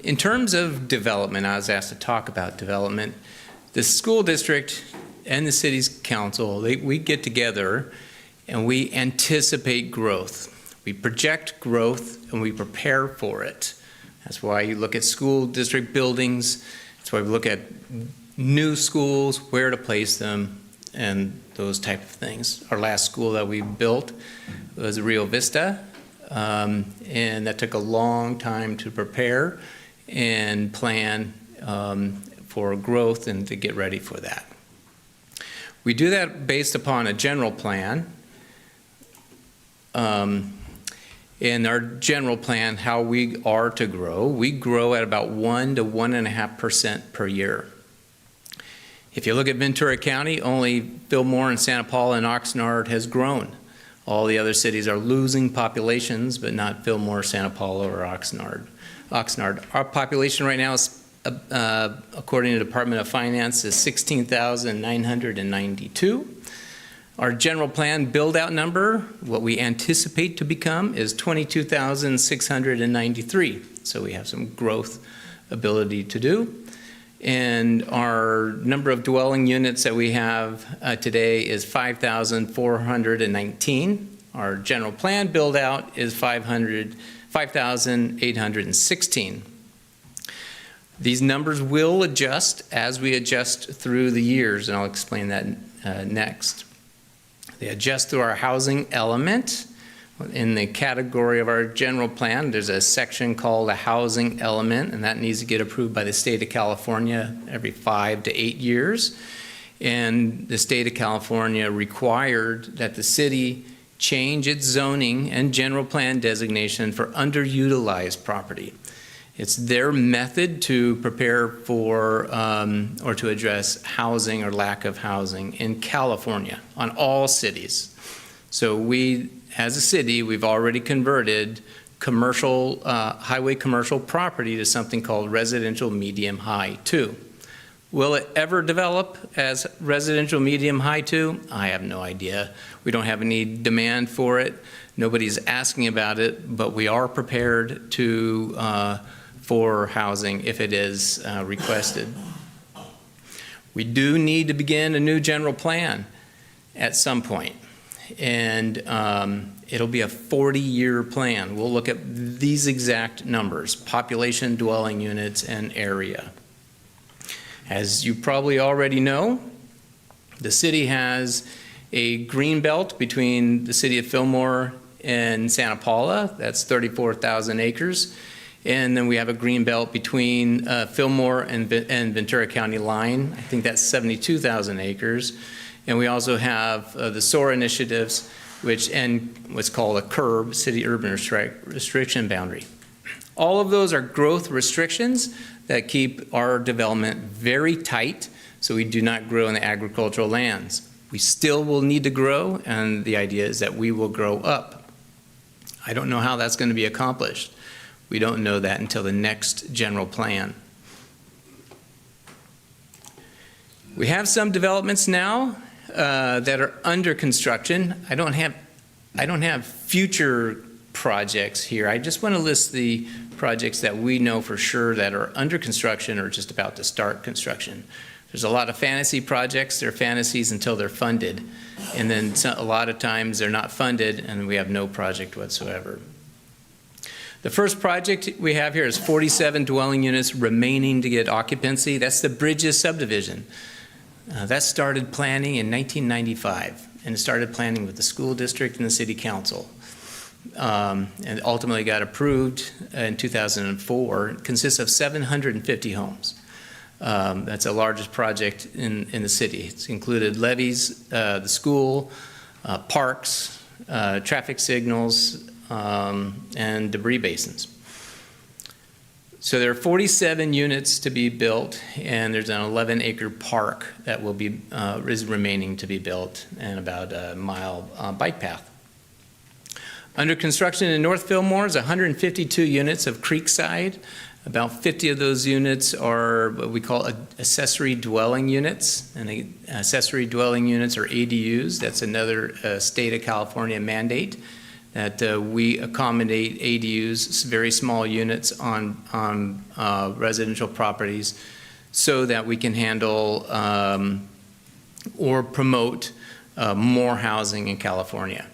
in terms of development, I was asked to talk about development. The school district and the city's council, we get together and we anticipate growth. We project growth and we prepare for it. That's why you look at school district buildings. That's why we look at new schools, where to place them, and those type of things. Our last school that we built was Rio Vista, and that took a long time to prepare and plan for growth and to get ready for that. We do that based upon a general plan. In our general plan, how we are to grow, we grow at about 1 to 1.5% per year. If you look at Ventura County, only Fillmore and Santa Paula and Oxnard has grown. All the other cities are losing populations, but not Fillmore, Santa Paula, or Oxnard. Our population right now is, according to the Department of Finance, is 16,992. Our general plan build-out number, what we anticipate to become, is 22,693. So we have some growth ability to do. And our number of dwelling units that we have today is 5,419. Our general plan build-out is 5,816. These numbers will adjust as we adjust through the years, and I'll explain that next. They adjust to our housing element. In the category of our general plan, there's a section called a housing element, and that needs to get approved by the state of California every 5 to 8 years. And the state of California required that the city change its zoning and general plan designation for underutilized property. It's their method to prepare for or to address housing or lack of housing in California on all cities. So we, as a city, we've already converted commercial, highway commercial property to something called residential medium high 2. Will it ever develop as residential medium high 2? I have no idea. We don't have any demand for it. Nobody's asking about it, but we are prepared to for housing if it is requested. We do need to begin a new general plan at some point. And it'll be a 40-year plan. We'll look at these exact numbers: population, dwelling units, and area. As you probably already know, the city has a green belt between the city of Fillmore and Santa Paula. That's 34,000 acres. And then we have a green belt between Fillmore and Ventura County line. I think that's 72,000 acres. And we also have the SOAR initiatives, and what's called a CURB, City Urban Restriction Boundary. All of those are growth restrictions that keep our development very tight so we do not grow in the agricultural lands. We still will need to grow, and the idea is that we will grow up. I don't know how that's going to be accomplished. We don't know that until the next general plan. We have some developments now that are under construction. I don't have future projects here. I just want to list the projects that we know for sure that are under construction or just about to start construction. There's a lot of fantasy projects. They're fantasies until they're funded. And then a lot of times they're not funded and we have no project whatsoever. The first project we have here is 47 dwelling units remaining to get occupancy. That's the Bridges subdivision. That started planning in 1995, and it started planning with the school district and the city council. And ultimately got approved in 2004. It consists of 750 homes. That's the largest project in the city. It's included levees, the school, parks, traffic signals, and debris basins. So there are 47 units to be built, and there's an 11-acre park that will be is remaining to be built, and about a mile bike path. Under construction in North Fillmore is 152 units of Creekside. About 50 of those units are what we call accessory dwelling units, and accessory dwelling units are ADUs. That's another state of California mandate, that we accommodate ADUs, very small units on residential properties, so that we can handle or promote more housing in California.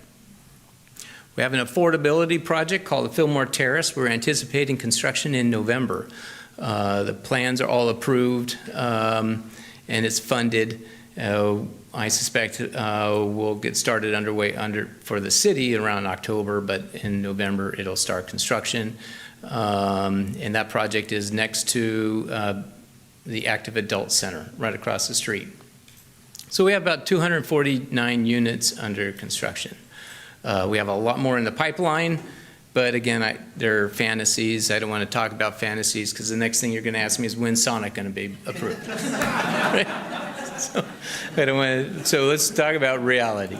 We have an affordability project called the Fillmore Terrace. We're anticipating construction in November. The plans are all approved and it's funded. I suspect we'll get started underway for the city around October, but in November it'll start construction. And that project is next to the Active Adult Center right across the street. So we have about 249 units under construction. We have a lot more in the pipeline, but again, they're fantasies. I don't want to talk about fantasies because the next thing you're going to ask me is when's Sonic going to be approved? Right? So let's talk about reality.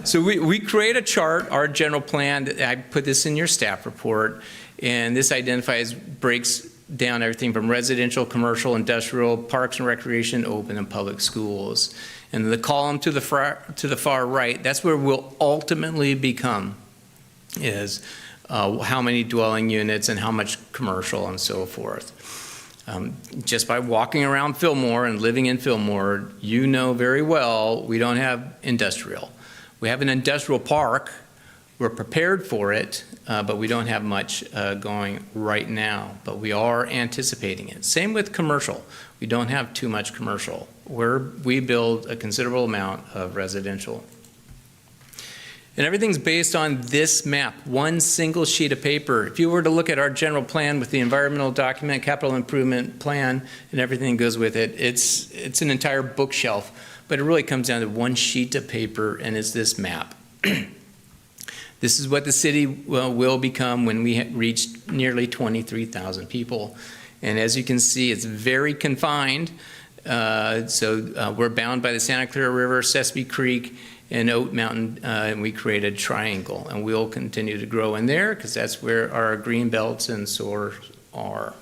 So we create a chart, our general plan. I put this in your staff report, and this breaks down everything from residential, commercial, industrial, parks and recreation, open, and public schools. And the column to the far right, that's where we'll ultimately become, is how many dwelling units and how much commercial and so forth. Just by walking around Fillmore and living in Fillmore, you know very well we don't have industrial. We have an industrial park. We're prepared for it, but we don't have much going right now, but we are anticipating it. Same with commercial. We don't have too much commercial. We build a considerable amount of residential. And everything's based on this map, one single sheet of paper. If you were to look at our general plan with the environmental document, capital improvement plan, and everything that goes with it, it's an entire bookshelf. But it really comes down to one sheet of paper, and it's this map. This is what the city will become when we reach nearly 23,000 people. And as you can see, it's very confined. We're bound by the Santa Clara River, Sesame Creek, and Oat Mountain, and we created a triangle. And we'll continue to grow in there because that's where our green belts and SOAR are.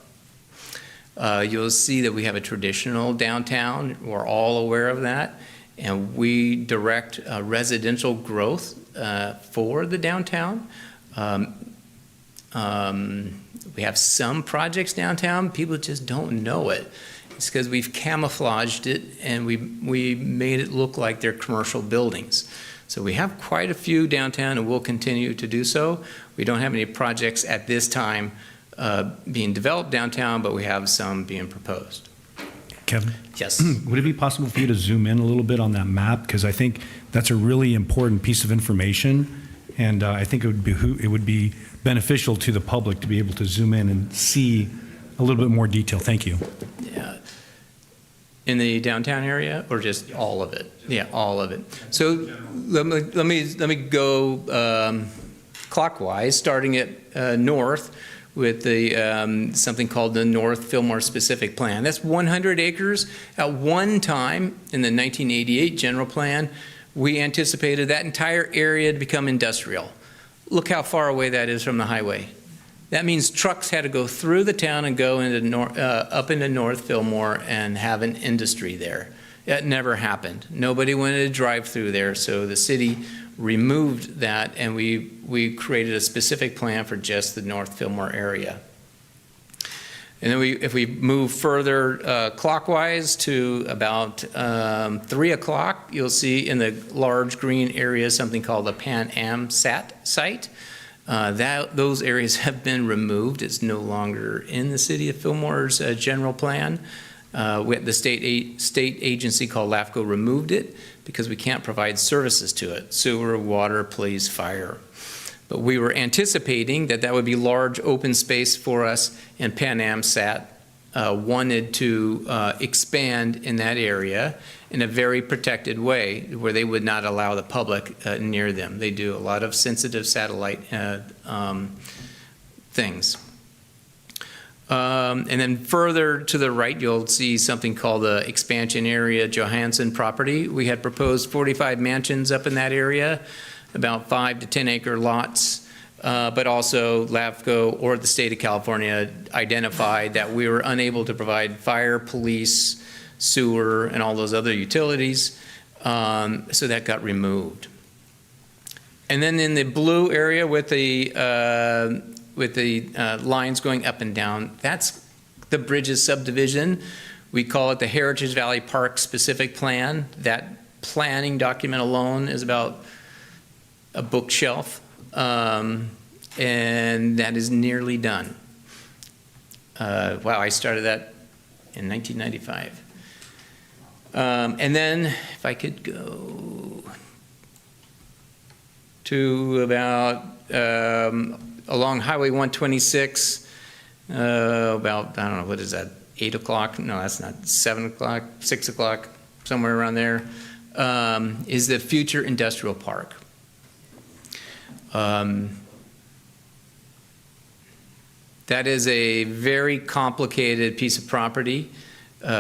You'll see that we have a traditional downtown. We're all aware of that. And we direct residential growth for the downtown. We have some projects downtown. People just don't know it. It's because we've camouflaged it and we made it look like they're commercial buildings. So we have quite a few downtown and we'll continue to do so. We don't have any projects at this time being developed downtown, but we have some being proposed. Kevin? Yes. Would it be possible for you to zoom in a little bit on that map? Because I think that's a really important piece of information, and I think it would be beneficial to the public to be able to zoom in and see a little bit more detail. Thank you. Yeah. In the downtown area, or just all of it? Yeah, all of it. So let me go clockwise, starting at north, with the something called the North Fillmore Specific Plan. That's 100 acres. At one time, in the 1988 general plan, we anticipated that entire area to become industrial. Look how far away that is from the highway. That means trucks had to go through the town and go into up into North Fillmore and have an industry there. That never happened. Nobody wanted to drive through there, so the city removed that, and we created a specific plan for just the North Fillmore area. And then if we move further clockwise to about 3 o'clock, you'll see in the large green area something called the Pan Am site. Those areas have been removed. It's no longer in the city of Fillmore's general plan. The state agency called LAFCO removed it because we can't provide services to it: sewer, water, police, fire. But we were anticipating that would be large open space for us, and Pan Am wanted to expand in that area in a very protected way where they would not allow the public near them. They do a lot of sensitive satellite things. And then further to the right, you'll see something called the expansion area Johansson property. We had proposed 45 mansions up in that area, about 5 to 10 acre lots, but also LAFCO or the state of California identified that we were unable to provide fire, police, sewer, and all those other utilities, so that got removed. And then in the blue area with the lines going up and down, that's the Bridges subdivision. We call it the Heritage Valley Park Specific Plan. That planning document alone is about a bookshelf, and that is nearly done. Wow, I started that in 1995. And then if I could go to about along Highway 126, about, I don't know, what is that, 8 o'clock? No, that's not, 7 o'clock, 6 o'clock, somewhere around there, is the future industrial park. That is a very complicated piece of property.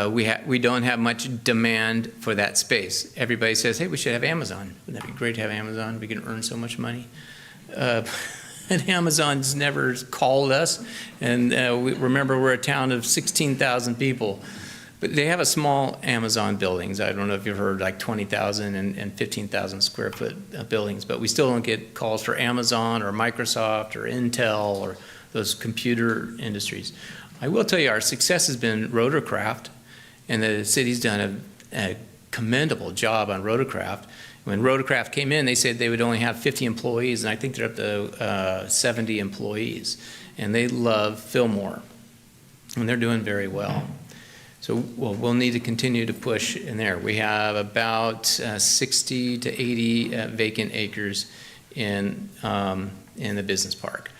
We don't have much demand for that space. Everybody says, hey, we should have Amazon. Wouldn't that be great to have Amazon? We can earn so much money. And Amazon's never called us. And remember, we're a town of 16,000 people. But they have a small Amazon buildings. I don't know if you've heard, like 20,000 and 15,000 square foot buildings. But we still don't get calls for Amazon or Microsoft or Intel or those computer industries. I will tell you, our success has been rotorcraft, and the city's done a commendable job on rotorcraft. When rotorcraft came in, they said they would only have 50 employees, and I think they're up to 70 employees. And they love Fillmore, and they're doing very well. So we'll need to continue to push in there. We have about 60 to 80 vacant acres in the business park.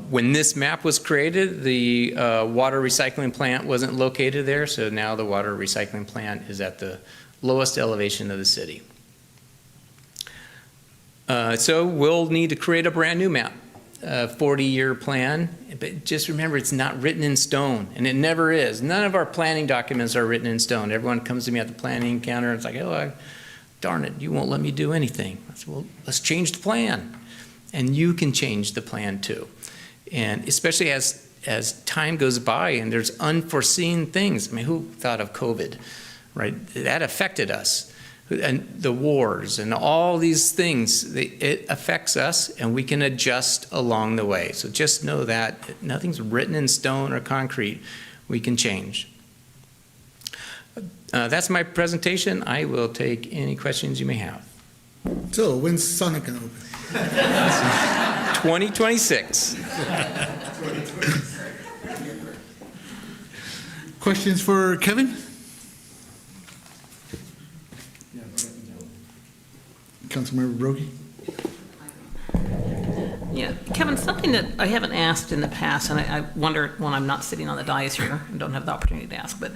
When this map was created, the water recycling plant wasn't located there, so now the water recycling plant is at the lowest elevation of the city. So we'll need to create a brand new map, a 40-year plan, but just remember it's not written in stone, and it never is. None of our planning documents are written in stone. Everyone comes to me at the planning counter and it's like, oh, darn it, you won't let me do anything. I said, well, let's change the plan. And you can change the plan too. And especially as time goes by and there's unforeseen things. I mean, who thought of COVID, right? That affected us. And the wars and all these things, it affects us, and we can adjust along the way. So just know that nothing's written in stone or concrete. We can change. That's my presentation. I will take any questions you may have. So, when's Sonic going to open? 2026. Questions for Kevin? Councilmember Brogy? Yeah, Kevin, something that I haven't asked in the past, and I wonder when I'm not sitting on the dais here and don't have the opportunity to ask, but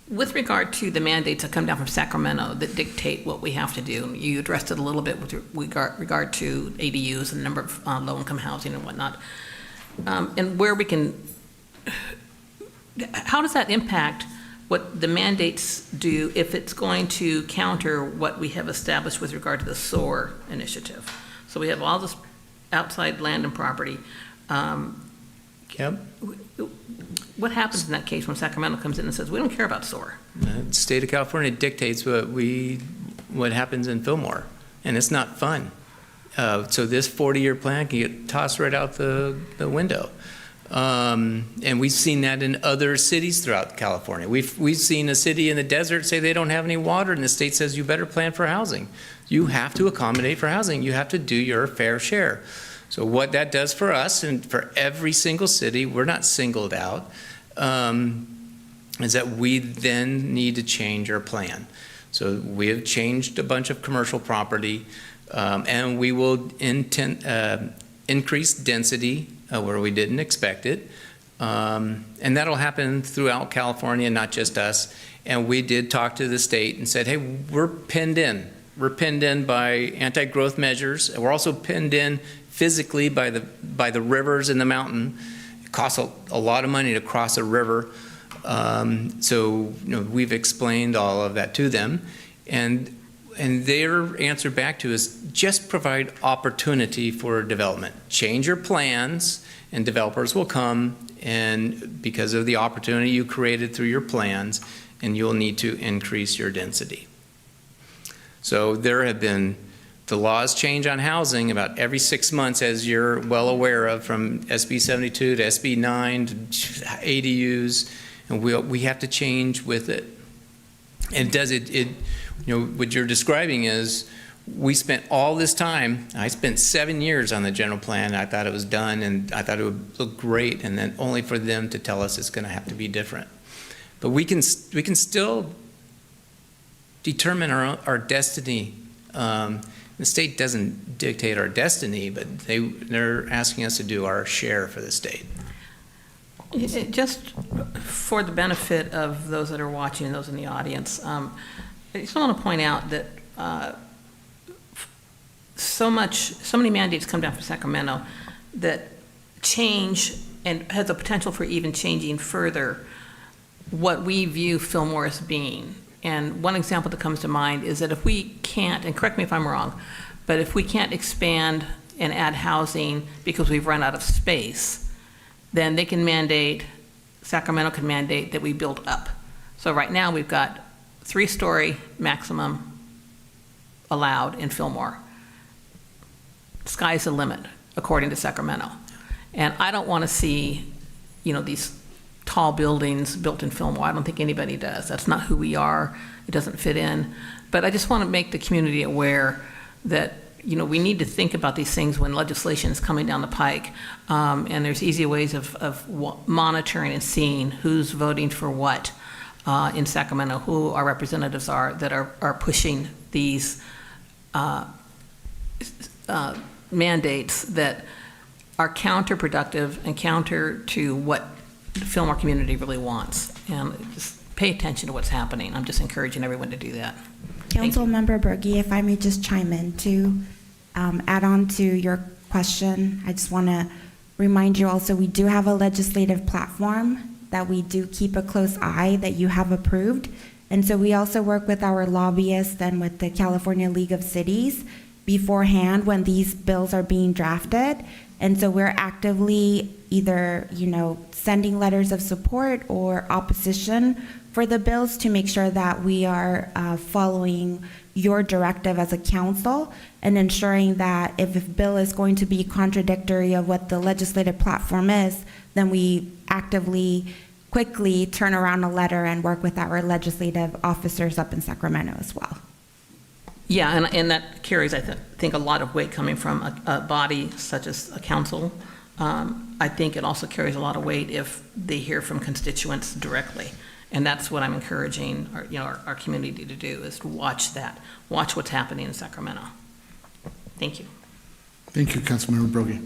with regard to the mandates that come down from Sacramento that dictate what we have to do, you addressed it a little bit with regard to ADUs and the number of low-income housing and whatnot, and where we can, how does that impact what the mandates do if it's going to counter what we have established with regard to the SOAR initiative? So we have all this outside land and property. Yep. What happens in that case when Sacramento comes in and says, we don't care about SOAR? The state of California dictates what happens in Fillmore, and it's not fun. So this 40-year plan can get tossed right out the window. And we've seen that in other cities throughout California. We've seen a city in the desert say they don't have any water, and the state says you better plan for housing. You have to accommodate for housing. You have to do your fair share. So what that does for us and for every single city, we're not singled out, is that we then need to change our plan. So we have changed a bunch of commercial property, and we will increase density where we didn't expect it. And that'll happen throughout California, not just us. And we did talk to the state and said, hey, we're pinned in. We're pinned in by anti-growth measures. And we're also pinned in physically by the rivers in the mountain. It costs a lot of money to cross a river. So we've explained all of that to them. And their answer back to us, just provide opportunity for development. Change your plans and developers will come, and because of the opportunity you created through your plans, and you'll need to increase your density. So there have been, the laws change on housing about every 6 months, as you're well aware of, from SB 72 to SB 9 to ADUs, and we have to change with it. And what you're describing is, we spent all this time, I spent 7 years on the general plan. I thought it was done and I thought it would look great, and then only for them to tell us it's going to have to be different. But we can still determine our destiny. The state doesn't dictate our destiny, but they're asking us to do our share for the state. Just for the benefit of those that are watching and those in the audience, I just want to point out that so many mandates come down from Sacramento that change and has the potential for even changing further what we view Fillmore as being. And one example that comes to mind is that if we can't, and correct me if I'm wrong, but if we can't expand and add housing because we've run out of space, then they can mandate, Sacramento can mandate that we build up. So right now we've got 3-story maximum allowed in Fillmore. Sky's the limit, according to Sacramento. And I don't want to see, these tall buildings built in Fillmore. I don't think anybody does. That's not who we are. It doesn't fit in. But I just want to make the community aware that, we need to think about these things when legislation is coming down the pike. And there's easy ways of monitoring and seeing who's voting for what in Sacramento, who our representatives are that are pushing these mandates that are counterproductive and counter to what the Fillmore community really wants. And just pay attention to what's happening. I'm just encouraging everyone to do that. Thank you. Councilmember Berge, if I may just chime in to add on to your question, I just want to remind you also we do have a legislative platform that we do keep a close eye that you have approved. And so we also work with our lobbyists and with the California League of Cities beforehand when these bills are being drafted. And so we're actively either, sending letters of support or opposition for the bills to make sure that we are following your directive as a council and ensuring that if a bill is going to be contradictory of what the legislative platform is, then we actively, quickly turn around a letter and work with our legislative officers up in Sacramento as well. Yeah, and that carries, I think, a lot of weight coming from a body such as a council. I think it also carries a lot of weight if they hear from constituents directly. And that's what I'm encouraging our community to do, is to watch that, watch what's happening in Sacramento. Thank you. Thank you, Councilmember Brogy.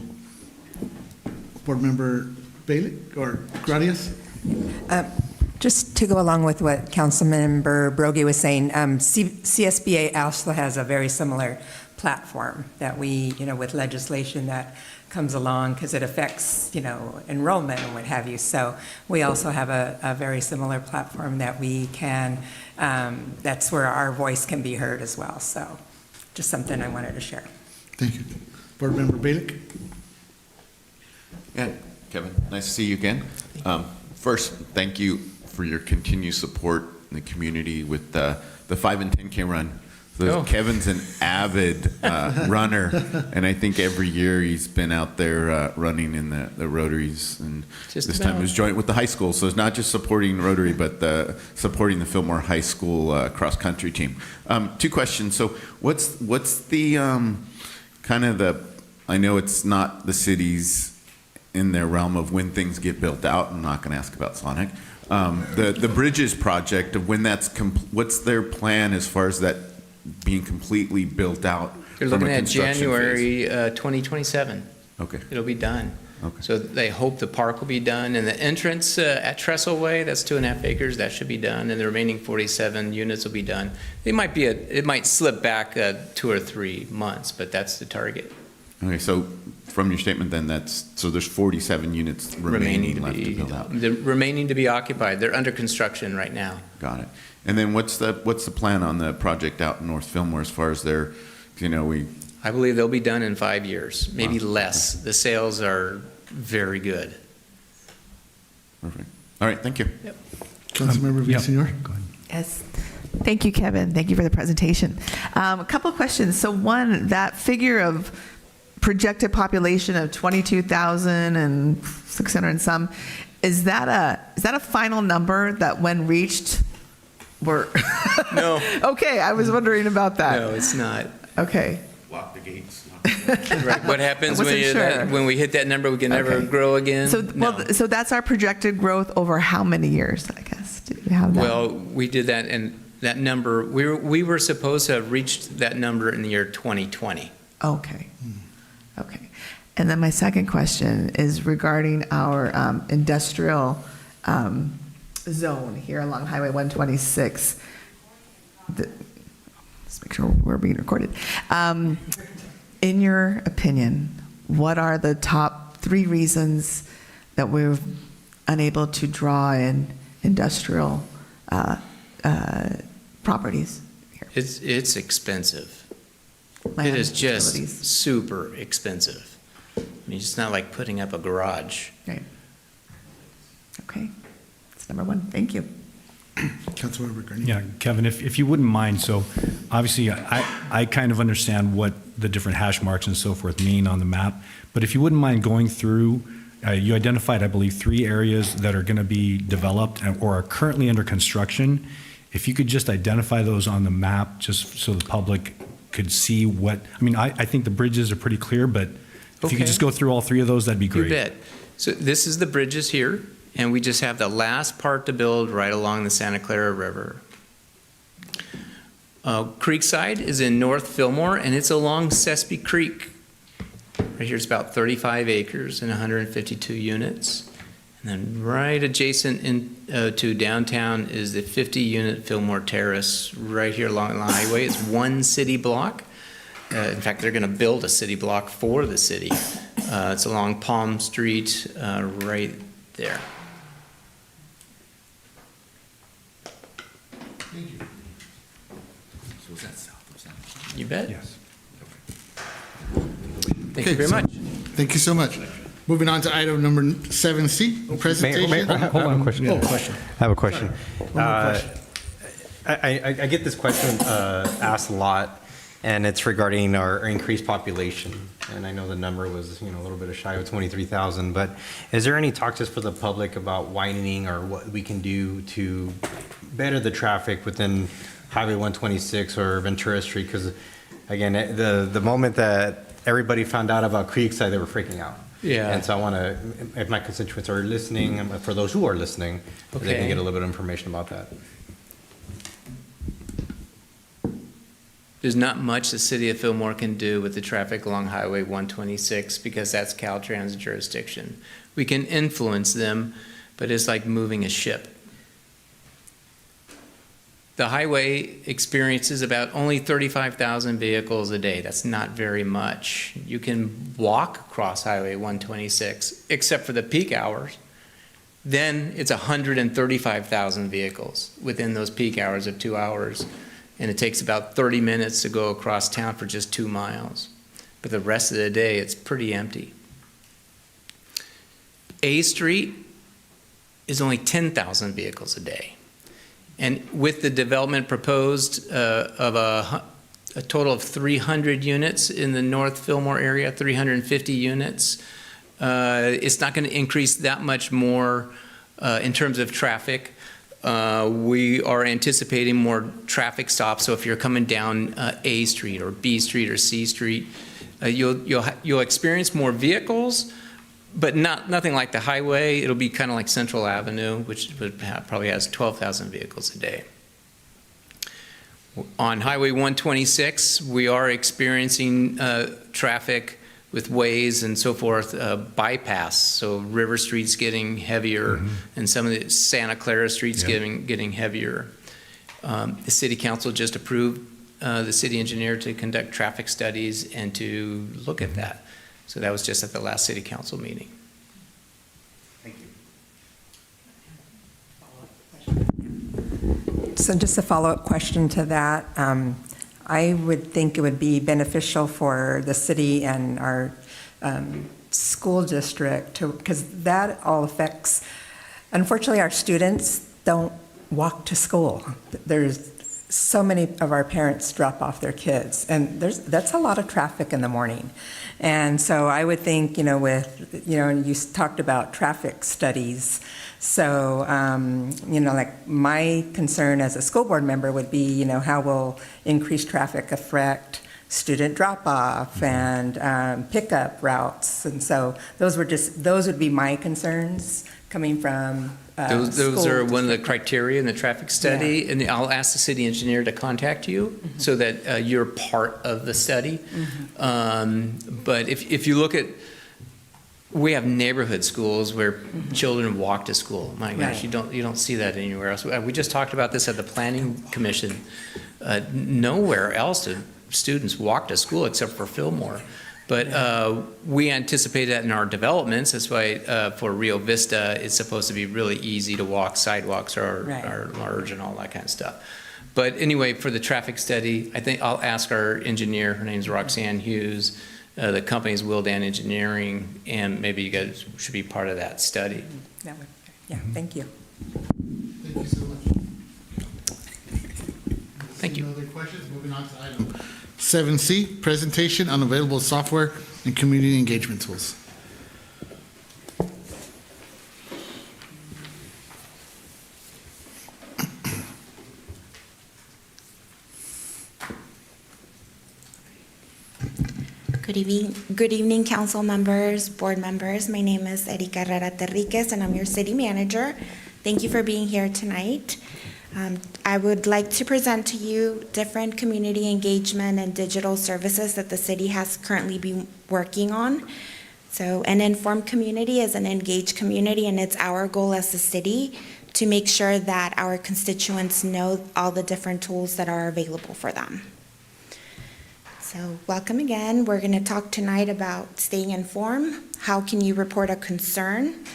Board Member Bailey or Gradius? Just to go along with what Councilmember Brogy was saying, CSBA also has a very similar platform that we, with legislation that comes along because it affects, enrollment and what have you. So we also have a very similar platform that we can, that's where our voice can be heard as well. So just something I wanted to share. Thank you. Board Member Bailey? Yeah, Kevin, nice to see you again. First, thank you for your continued support in the community with the 5 and 10K run. So Kevin's an avid runner, and I think every year he's been out there running in the Rotaries. And this time it was joint with the high school, so it's not just supporting Rotary, but supporting the Fillmore High School cross-country team. 2 questions. So what's the kind of the, I know it's not the city's in their realm of when things get built out. I'm not going to ask about Sonic. The Bridges project, of when that's, what's their plan as far as that being completely built out? You're looking at January 2027. Okay. It'll be done. Okay. So they hope the park will be done, and the entrance at Trestle Way, that's 2.5 acres, that should be done, and the remaining 47 units will be done. It might slip back 2 or 3 months, but that's the target. Okay, so from your statement then, so there's 47 units remaining left to build out. They're remaining to be occupied. They're under construction right now. Got it. And then what's the plan on the project out in North Fillmore as far as their, I believe they'll be done in 5 years, maybe less. The sales are very good. Perfect. All right, thank you. Yep. Councilmember Villaseñor? Go ahead. Yes. Thank you, Kevin. Thank you for the presentation. A couple of questions. So one, that figure of projected population of 22,600 and some, is that a final number that when reached we're No. Okay, I was wondering about that. No, it's not. Okay. Lock the gates. Right. What happens when we hit that number, we can never grow again? So, No. so that's our projected growth over how many years, I guess? Do we have that? Well, we did that, and that number, we were supposed to have reached that number in the year 2020. Okay. Okay. And then my second question is regarding our industrial zone here along Highway 126. Let's make sure we're being recorded. In your opinion, what are the top 3 reasons that we're unable to draw in industrial properties here? It's expensive. Land, It is just utilities. super expensive. I mean, it's not like putting up a garage. Right. Okay. That's number 1. Thank you. Councilmember Gurney? Yeah, Kevin, if you wouldn't mind, so obviously I kind of understand what the different hash marks and so forth mean on the map, but if you wouldn't mind going through, you identified, I believe, 3 areas that are going to be developed or are currently under construction. If you could just identify those on the map, just so the public could see what, I mean, I think the bridges are pretty clear, but if you could just go through all 3 of those, that'd be great. You bet. So this is the bridges here, and we just have the last part to build right along the Santa Clara River. Creekside is in North Fillmore, and it's along Sespe Creek. Right here, it's about 35 acres and 152 units. And then right adjacent to downtown is the 50-unit Fillmore Terrace right here along the highway. It's one city block. In fact, they're going to build a city block for the city. It's along Palm Street right there. Thank you. So is that south or south? You bet. Yes. Thank you very much. Thank you so much. Moving on to item number 7C, presentation. Hold on a question. Oh, question. I have a question. One more question. I get this question asked a lot, and it's regarding our increased population. And I know the number was, a little bit shy of 23,000, but is there any talk just for the public about widening or what we can do to better the traffic within Highway 126 or Ventura Street? Because again, the moment that everybody found out about Creekside, they were freaking out. Yeah. And so I want to, if my constituents are listening, for those who are listening, they can Okay. get a little bit of information about that. There's not much the city of Fillmore can do with the traffic along Highway 126 because that's Caltrans jurisdiction. We can influence them, but it's like moving a ship. The highway experiences about only 35,000 vehicles a day. That's not very much. You can walk across Highway 126, except for the peak hours. Then it's 135,000 vehicles within those peak hours of 2 hours. And it takes about 30 minutes to go across town for just 2 miles. But the rest of the day, it's pretty empty. A Street is only 10,000 vehicles a day. And with the development proposed of a total of 300 units in the North Fillmore area, 350 units, it's not going to increase that much more in terms of traffic. We are anticipating more traffic stops. So if you're coming down A Street or B Street or C Street, you'll experience more vehicles, but nothing like the highway. It'll be kind of like Central Avenue, which probably has 12,000 vehicles a day. On Highway 126, we are experiencing traffic with ways and so forth, bypass. So River Street's getting heavier, and some of the Santa Clara Street's getting heavier. The City Council just approved the city engineer to conduct traffic studies and to look at that. So that was just at the last City Council meeting. Thank you. So just a follow-up question to that. I would think it would be beneficial for the city and our school district because that all affects, unfortunately, our students don't walk to school. There's so many of our parents drop off their kids, and that's a lot of traffic in the morning. And so I would think, you talked about traffic studies. So, like my concern as a school board member would be, how will increased traffic affect student drop-off and pickup routes? And so those would be my concerns coming from Those are one of the criteria in the traffic study, and I'll ask the city engineer to contact you so that you're part of the study. But if you look at, we have neighborhood schools where children walk to school. My gosh, you don't see that anywhere else. We just talked about this at the Planning Commission. Nowhere else do students walk to school except for Fillmore. But we anticipate that in our developments. That's why for Rio Vista, it's supposed to be really easy to walk. Sidewalks are large and all that kind of stuff. But anyway, for the traffic study, I think I'll ask our engineer. Her name's Roxanne Hughes. The company's Wildan Engineering, and maybe you guys should be part of that study. Thank you. Thank you so much. Thank you. No other questions? Moving on to item 7C, presentation on available software and community engagement tools. Good evening, council members, board members. My name is Erika Herrera Terriquez, and I'm your city manager. Thank you for being here tonight. I would like to present to you different community engagement and digital services that the city has currently been working on. So an informed community is an engaged community, and it's our goal as a city to make sure that our constituents know all the different tools that are available for them. So welcome again. We're going to talk tonight about staying informed. How can you report a concern,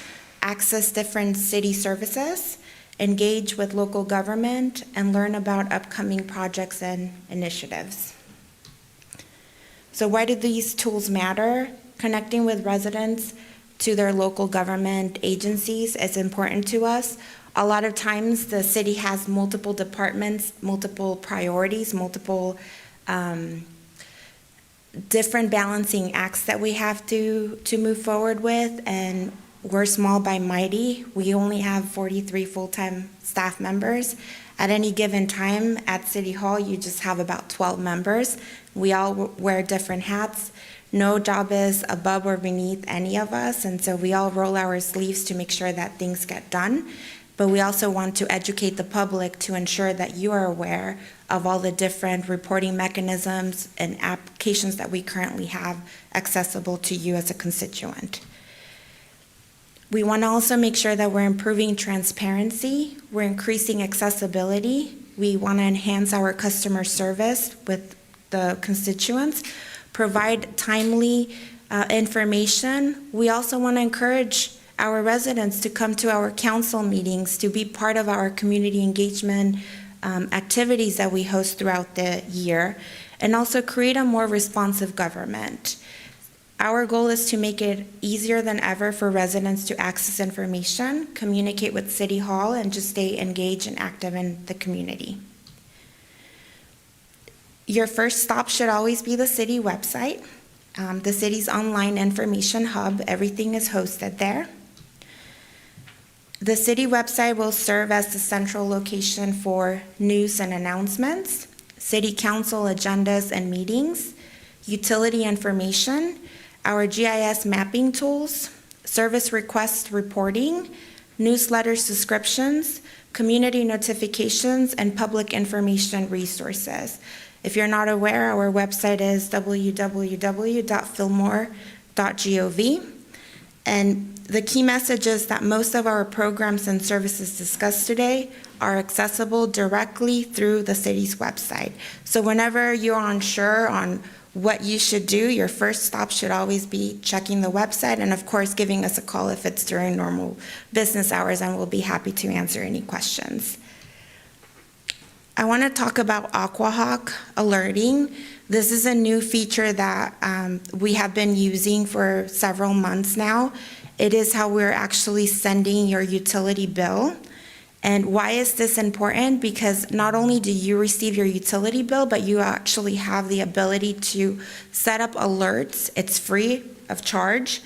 access different city services, engage with local government, and learn about upcoming projects and initiatives. So why do these tools matter? Connecting with residents to their local government agencies is important to us. A lot of times the city has multiple departments, multiple priorities, multiple different balancing acts that we have to move forward with, and we're small by mighty. We only have 43 full-time staff members. At any given time at City Hall, you just have about 12 members. We all wear different hats. No job is above or beneath any of us, and so we all roll our sleeves to make sure that things get done. But we also want to educate the public to ensure that you are aware of all the different reporting mechanisms and applications that we currently have accessible to you as a constituent. We want to also make sure that we're improving transparency, we're increasing accessibility, we want to enhance our customer service with the constituents, provide timely information. We also want to encourage our residents to come to our council meetings, to be part of our community engagement activities that we host throughout the year, and also create a more responsive government. Our goal is to make it easier than ever for residents to access information, communicate with City Hall, and just stay engaged and active in the community. Your first stop should always be the city website, the city's online information hub. Everything is hosted there. The city website will serve as the central location for news and announcements, city council agendas and meetings, utility information, our GIS mapping tools, service request reporting, newsletter subscriptions, community notifications, and public information resources. If you're not aware, our website is www.fillmore.gov. And the key message is that most of our programs and services discussed today are accessible directly through the city's website. So whenever you're unsure on what you should do, your first stop should always be checking the website, and of course giving us a call if it's during normal business hours, and we'll be happy to answer any questions. I want to talk about AquaHawk alerting. This is a new feature that we have been using for several months now. It is how we're actually sending your utility bill. And why is this important? Because not only do you receive your utility bill, but you actually have the ability to set up alerts. It's free of charge.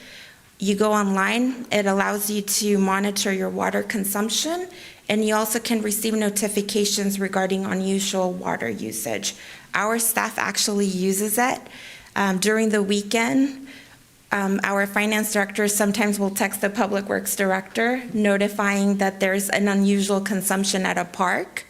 You go online, it allows you to monitor your water consumption, and you also can receive notifications regarding unusual water usage. Our staff actually uses it during the weekend. Our finance director sometimes will text the public works director notifying that there's an unusual consumption at a park.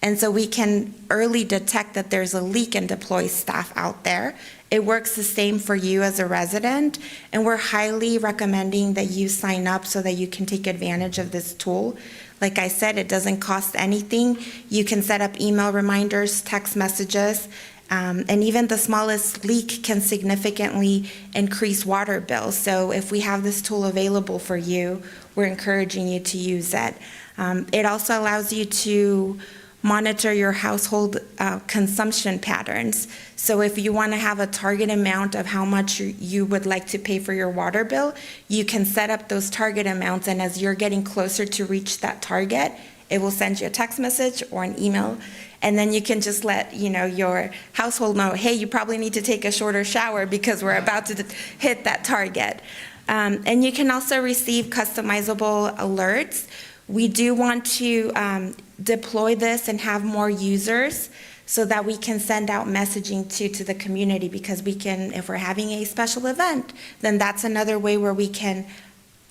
And so we can early detect that there's a leak and deploy staff out there. It works the same for you as a resident, and we're highly recommending that you sign up so that you can take advantage of this tool. Like I said, it doesn't cost anything. You can set up email reminders, text messages, and even the smallest leak can significantly increase water bills. So if we have this tool available for you, we're encouraging you to use it. It also allows you to monitor your household consumption patterns. So if you want to have a target amount of how much you would like to pay for your water bill, you can set up those target amounts, and as you're getting closer to reach that target, it will send you a text message or an email, and then you can just let your household know, hey, you probably need to take a shorter shower because we're about to hit that target. And you can also receive customizable alerts. We do want to deploy this and have more users so that we can send out messaging to the community, because we can, if we're having a special event, then that's another way where we can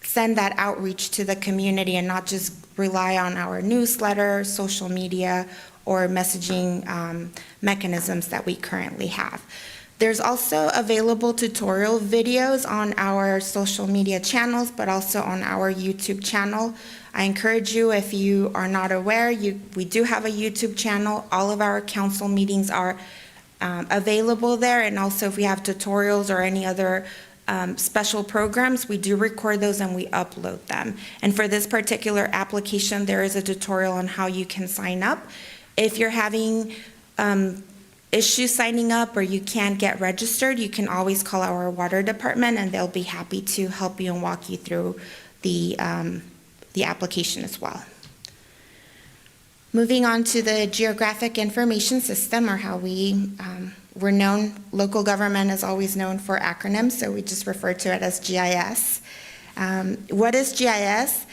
send that outreach to the community and not just rely on our newsletter, social media, or messaging mechanisms that we currently have. There's also available tutorial videos on our social media channels, but also on our YouTube channel. I encourage you, if you are not aware, we do have a YouTube channel. All of our council meetings are available there, and also if we have tutorials or any other special programs, we do record those and we upload them. And for this particular application, there is a tutorial on how you can sign up. If you're having issues signing up or you can't get registered, you can always call our water department and they'll be happy to help you and walk you through the application as well. Moving on to the Geographic Information System, or how we're known, local government is always known for acronyms, so we just refer to it as GIS. What is GIS?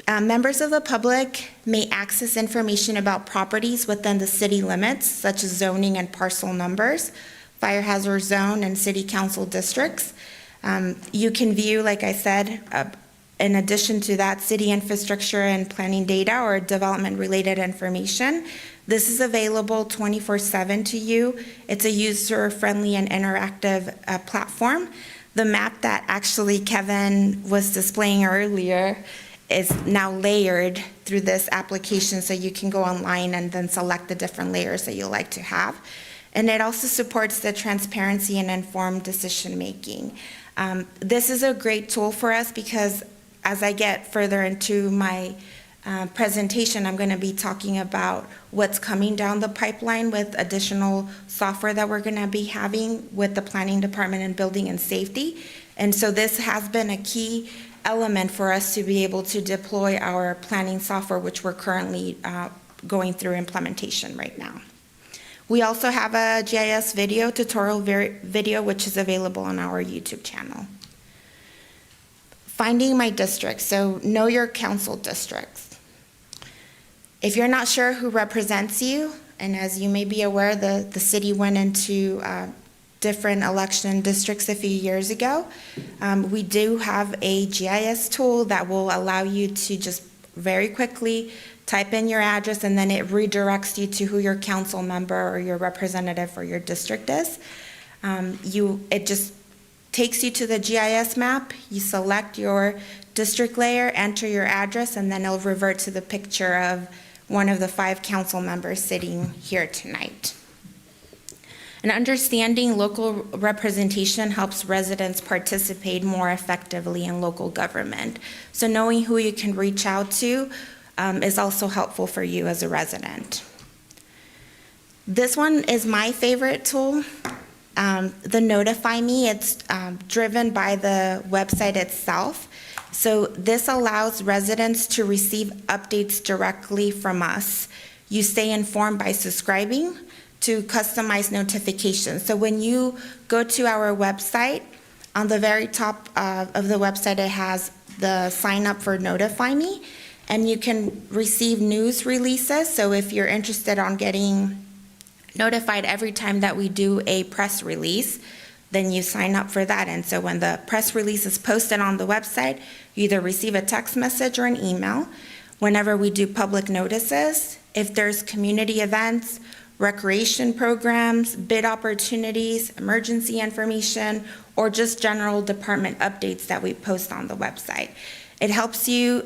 Members of the public may access information about properties within the city limits, such as zoning and parcel numbers, fire hazard zone, and city council districts. You can view, like I said, in addition to that, city infrastructure and planning data or development-related information. This is available 24/7 to you. It's a user-friendly and interactive platform. The map that actually Kevin was displaying earlier is now layered through this application, so you can go online and then select the different layers that you like to have. And it also supports the transparency and informed decision-making. This is a great tool for us because as I get further into my presentation, I'm going to be talking about what's coming down the pipeline with additional software that we're going to be having with the Planning Department and Building and Safety. And so this has been a key element for us to be able to deploy our planning software, which we're currently going through implementation right now. We also have a GIS video, tutorial video, which is available on our YouTube channel. Finding my district, so know your council districts. If you're not sure who represents you, and as you may be aware, the city went into different election districts a few years ago, we do have a GIS tool that will allow you to just very quickly type in your address, and then it redirects you to who your council member or your representative for your district is. It just takes you to the GIS map, you select your district layer, enter your address, and then it'll revert to the picture of one of the 5 council members sitting here tonight. And understanding local representation helps residents participate more effectively in local government. So knowing who you can reach out to is also helpful for you as a resident. This one is my favorite tool. The Notify Me, it's driven by the website itself. So this allows residents to receive updates directly from us. You stay informed by subscribing to customized notifications. So when you go to our website, on the very top of the website, it has the sign up for Notify Me, and you can receive news releases. So if you're interested on getting notified every time that we do a press release, then you sign up for that. And so when the press release is posted on the website, you either receive a text message or an email. Whenever we do public notices, if there's community events, recreation programs, bid opportunities, emergency information, or just general department updates that we post on the website. It helps you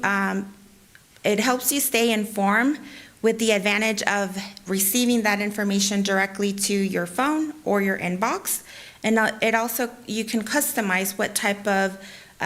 stay informed with the advantage of receiving that information directly to your phone or your inbox. And it also, you can customize what type of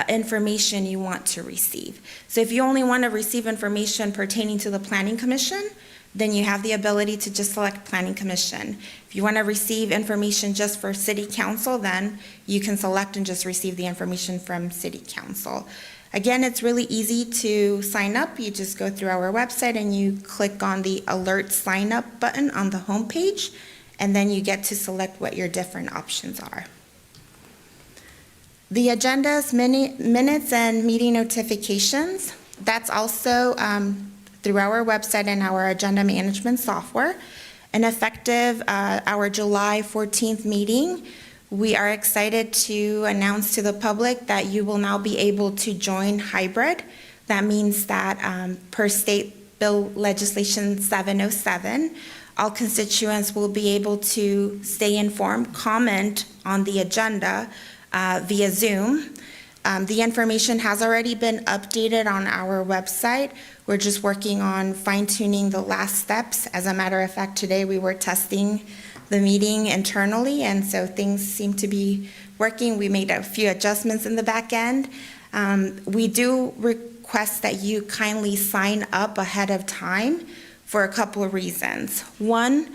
information you want to receive. So if you only want to receive information pertaining to the Planning Commission, then you have the ability to just select Planning Commission. If you want to receive information just for City Council, then you can select and just receive the information from City Council. Again, it's really easy to sign up. You just go through our website and you click on the Alert Sign Up button on the home page, and then you get to select what your different options are. The agendas, minutes, and meeting notifications, that's also through our website and our agenda management software. And effective our July 14th meeting, we are excited to announce to the public that you will now be able to join hybrid. That means that per state bill legislation 707, all constituents will be able to stay informed, comment on the agenda via Zoom. The information has already been updated on our website. We're just working on fine-tuning the last steps. As a matter of fact, today we were testing the meeting internally, and so things seem to be working. We made a few adjustments in the back end. We do request that you kindly sign up ahead of time for a couple of reasons. One,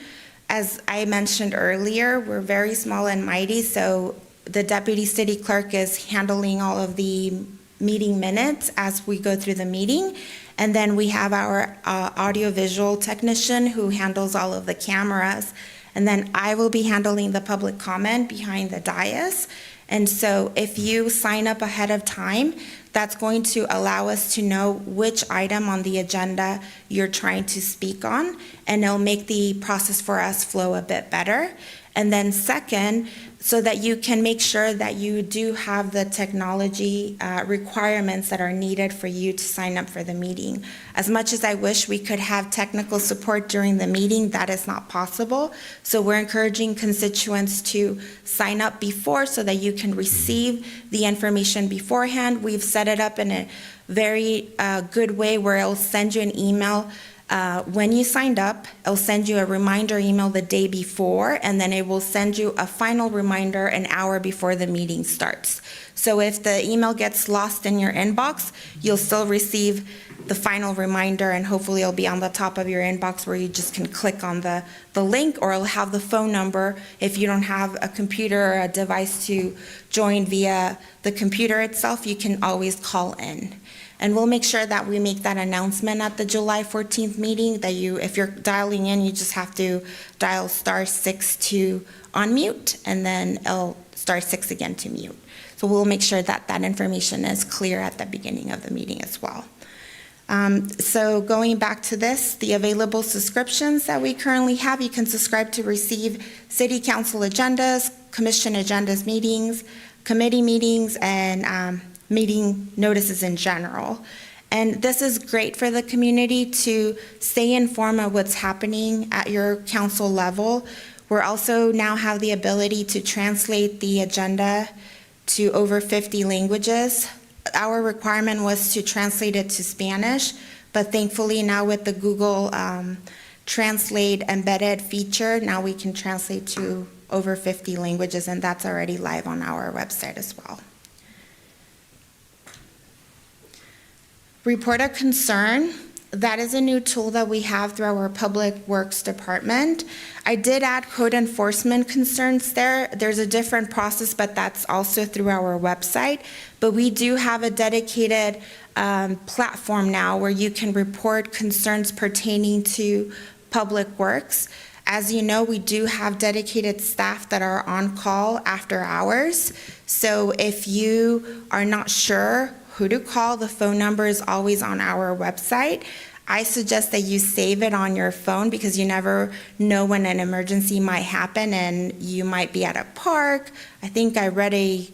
as I mentioned earlier, we're very small and mighty, so the deputy city clerk is handling all of the meeting minutes as we go through the meeting. And then we have our audiovisual technician who handles all of the cameras. And then I will be handling the public comment behind the dais. And so if you sign up ahead of time, that's going to allow us to know which item on the agenda you're trying to speak on, and it'll make the process for us flow a bit better. And then second, so that you can make sure that you do have the technology requirements that are needed for you to sign up for the meeting. As much as I wish we could have technical support during the meeting, that is not possible. So we're encouraging constituents to sign up before so that you can receive the information beforehand. We've set it up in a very good way where it'll send you an email when you signed up. It'll send you a reminder email the day before, and then it will send you a final reminder an hour before the meeting starts. So if the email gets lost in your inbox, you'll still receive the final reminder, and hopefully it'll be on the top of your inbox where you just can click on the link, or it'll have the phone number. If you don't have a computer or a device to join via the computer itself, you can always call in. And we'll make sure that we make that announcement at the July 14th meeting, that if you're dialing in, you just have to dial *6 to unmute, and then it'll *6 again to mute. So we'll make sure that that information is clear at the beginning of the meeting as well. So going back to this, the available subscriptions that we currently have, you can subscribe to receive city council agendas, commission agendas meetings, committee meetings, and meeting notices in general. And this is great for the community to stay informed of what's happening at your council level. We're also now have the ability to translate the agenda to over 50 languages. Our requirement was to translate it to Spanish, but thankfully now with the Google Translate embedded feature, now we can translate to over 50 languages, and that's already live on our website as well. Report a concern. That is a new tool that we have through our Public Works Department. I did add code enforcement concerns there. There's a different process, but that's also through our website. But we do have a dedicated platform now where you can report concerns pertaining to Public Works. As you know, we do have dedicated staff that are on call after hours. So if you are not sure who to call, the phone number is always on our website. I suggest that you save it on your phone because you never know when an emergency might happen and you might be at a park. I think I read a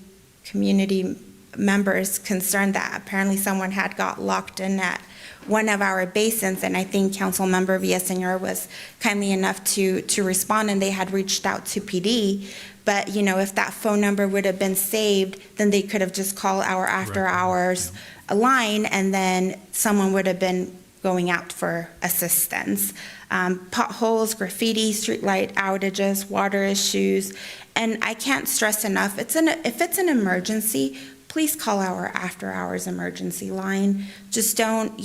community member's concern that apparently someone had got locked in at one of our basins, and I think Council Member Villaseñor was kindly enough to respond, and they had reached out to PD. But, you know, if that phone number would have been saved, then they could have just called our after-hours line, and then someone would have been going out for assistance. Potholes, graffiti, streetlight outages, water issues, and I can't stress enough, if it's an emergency, please call our after-hours emergency line. Just don't,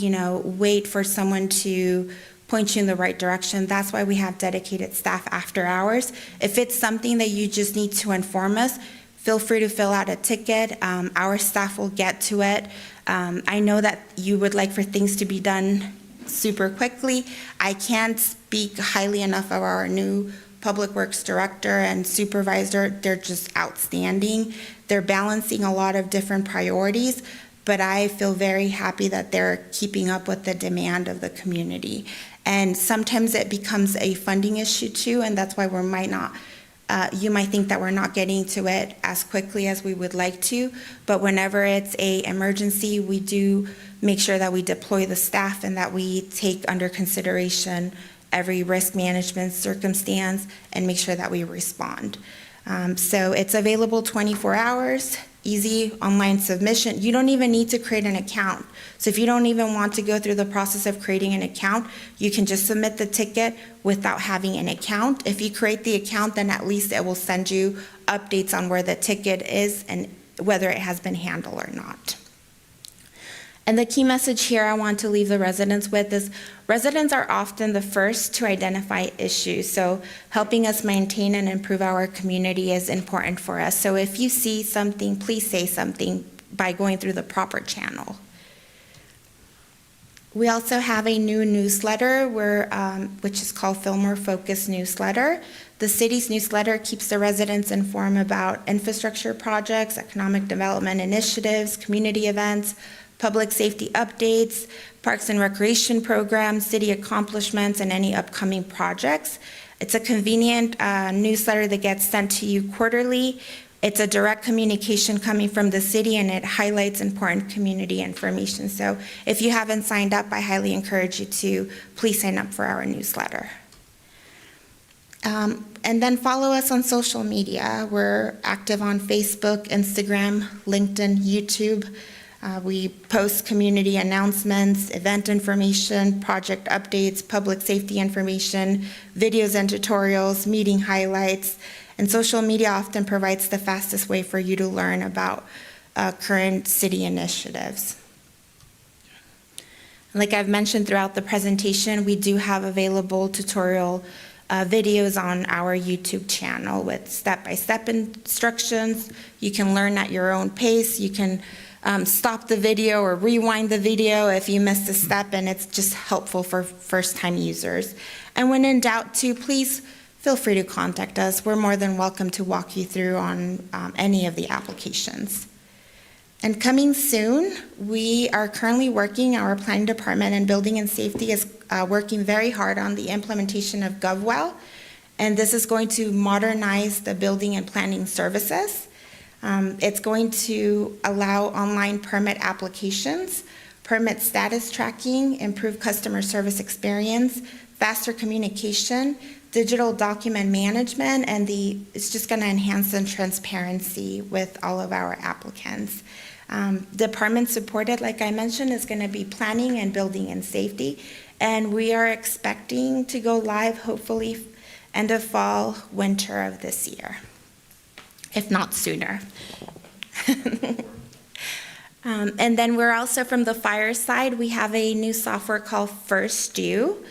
wait for someone to point you in the right direction. That's why we have dedicated staff after hours. If it's something that you just need to inform us, feel free to fill out a ticket. Our staff will get to it. I know that you would like for things to be done super quickly. I can't speak highly enough of our new Public Works Director and Supervisor. They're just outstanding. They're balancing a lot of different priorities, but I feel very happy that they're keeping up with the demand of the community. And sometimes it becomes a funding issue too, and that's why we might not you might think that we're not getting to it as quickly as we would like to, but whenever it's an emergency, we do make sure that we deploy the staff and that we take under consideration every risk management circumstance and make sure that we respond. So it's available 24 hours, easy online submission. You don't even need to create an account. So if you don't even want to go through the process of creating an account, you can just submit the ticket without having an account. If you create the account, then at least it will send you updates on where the ticket is and whether it has been handled or not. And the key message here I want to leave the residents with is residents are often the first to identify issues. So helping us maintain and improve our community is important for us. So if you see something, please say something by going through the proper channel. We also have a new newsletter which is called Fillmore Focus Newsletter. The city's newsletter keeps the residents informed about infrastructure projects, economic development initiatives, community events, public safety updates, parks and recreation programs, city accomplishments, and any upcoming projects. It's a convenient newsletter that gets sent to you quarterly. It's a direct communication coming from the city, and it highlights important community information. So if you haven't signed up, I highly encourage you to please sign up for our newsletter. And then follow us on social media. We're active on Facebook, Instagram, LinkedIn, YouTube. We post community announcements, event information, project updates, public safety information, videos and tutorials, meeting highlights, and social media often provides the fastest way for you to learn about current city initiatives. Like I've mentioned throughout the presentation, we do have available tutorial videos on our YouTube channel with step-by-step instructions. You can learn at your own pace. You can stop the video or rewind the video if you missed a step, and it's just helpful for first-time users. And when in doubt too, please feel free to contact us. We're more than welcome to walk you through on any of the applications. And coming soon, we are currently working, our planning department and building and safety is working very hard on the implementation of GovWell, and this is going to modernize the building and planning services. It's going to allow online permit applications, permit status tracking, improve customer service experience, faster communication, digital document management, and it's just going to enhance the transparency with all of our applicants. Department supported, like I mentioned, is going to be planning and building and safety, and we are expecting to go live hopefully end of fall, winter of this year, if not sooner. And then we're also from the fire side, we have a new software called First Due,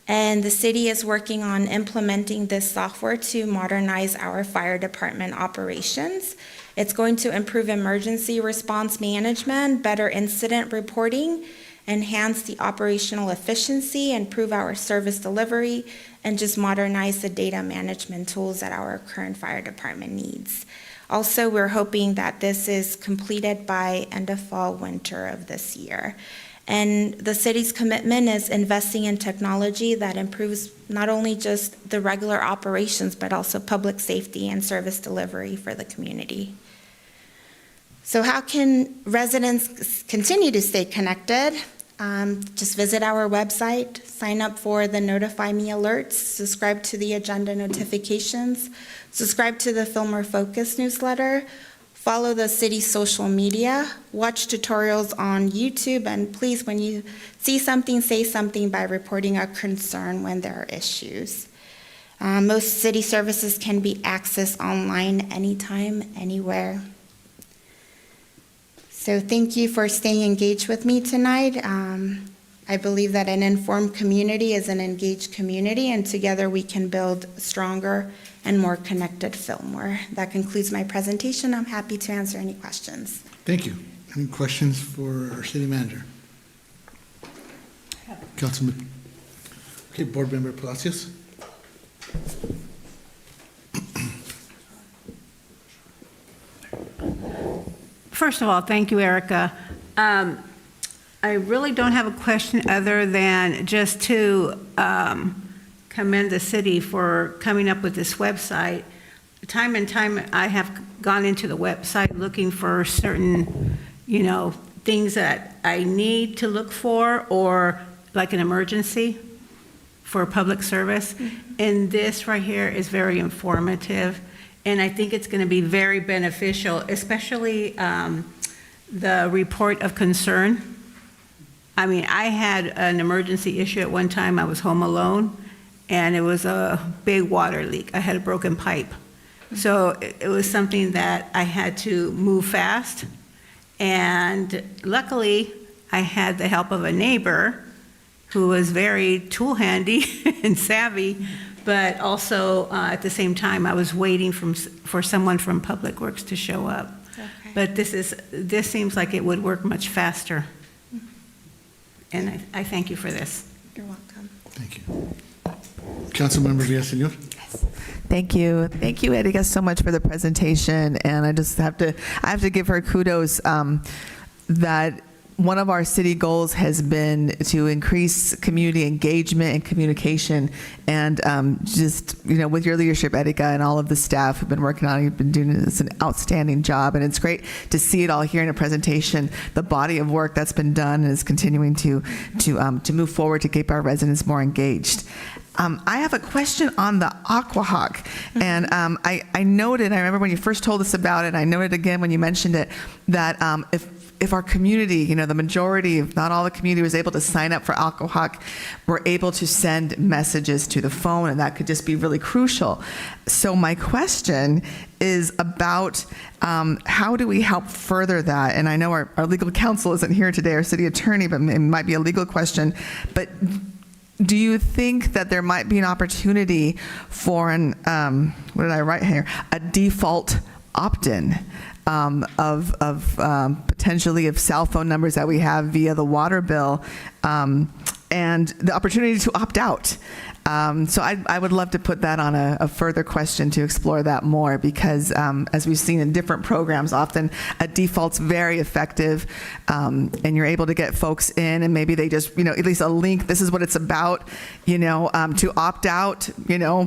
and the city is working on implementing this software to modernize our fire department operations. It's going to improve emergency response management, better incident reporting, enhance the operational efficiency, improve our service delivery, and just modernize the data management tools that our current fire department needs. Also, we're hoping that this is completed by end of fall, winter of this year. And the city's commitment is investing in technology that improves not only just the regular operations, but also public safety and service delivery for the community. So how can residents continue to stay connected? Just visit our website, sign up for the Notify Me alerts, subscribe to the agenda notifications, subscribe to the Fillmore Focus newsletter, follow the city's social media, watch tutorials on YouTube, and please, when you see something, say something by reporting a concern when there are issues. Most city services can be accessed online anytime, anywhere. So thank you for staying engaged with me tonight. I believe that an informed community is an engaged community, and together we can build stronger and more connected Fillmore. That concludes my presentation. I'm happy to answer any questions. Thank you. Any questions for our city manager? Councilman. Okay, Board Member Palacios. First of all, thank you, Erica. I really don't have a question other than just to commend the city for coming up with this website. time and time I have gone into the website looking for certain, things that I need to look for, or like an emergency for public service. And this right here is very informative, and I think it's going to be very beneficial, especially the report of concern. I mean, I had an emergency issue at one time. I was home alone, and it was a big water leak. I had a broken pipe. So it was something that I had to move fast. And luckily, I had the help of a neighbor who was very tool handy and savvy, but also at the same time, I was waiting for someone from Public Works to show up. Okay. But this seems like it would work much faster. And I thank you for this. You're welcome. Thank you. Councilmember Villaseñor? Thank you. Thank you, Erika, so much for the presentation. And I have to give her kudos that one of our city goals has been to increase community engagement and communication. And with your leadership, Erika, and all of the staff who've been working on it, you've been doing this an outstanding job. And it's great to see it all here in a presentation, the body of work that's been done and is continuing to move forward to keep our residents more engaged. I have a question on the Aquahawk, and I noted, I remember when you first told us about it, and I noted again when you mentioned it, that if our community, the majority, if not all the community, was able to sign up for Aquahawk, we're able to send messages to the phone, and that could just be really crucial. So my question is about how do we help further that? And I know our legal counsel isn't here today, our city attorney, but it might be a legal question, but do you think that there might be an opportunity for what did I write here? A default opt-in of potentially of cell phone numbers that we have via the water bill, and the opportunity to opt out. So I would love to put that on a further question to explore that more, because as we've seen in different programs, often a default's very effective, and you're able to get folks in, and maybe they just, at least a link, this is what it's about, to opt out,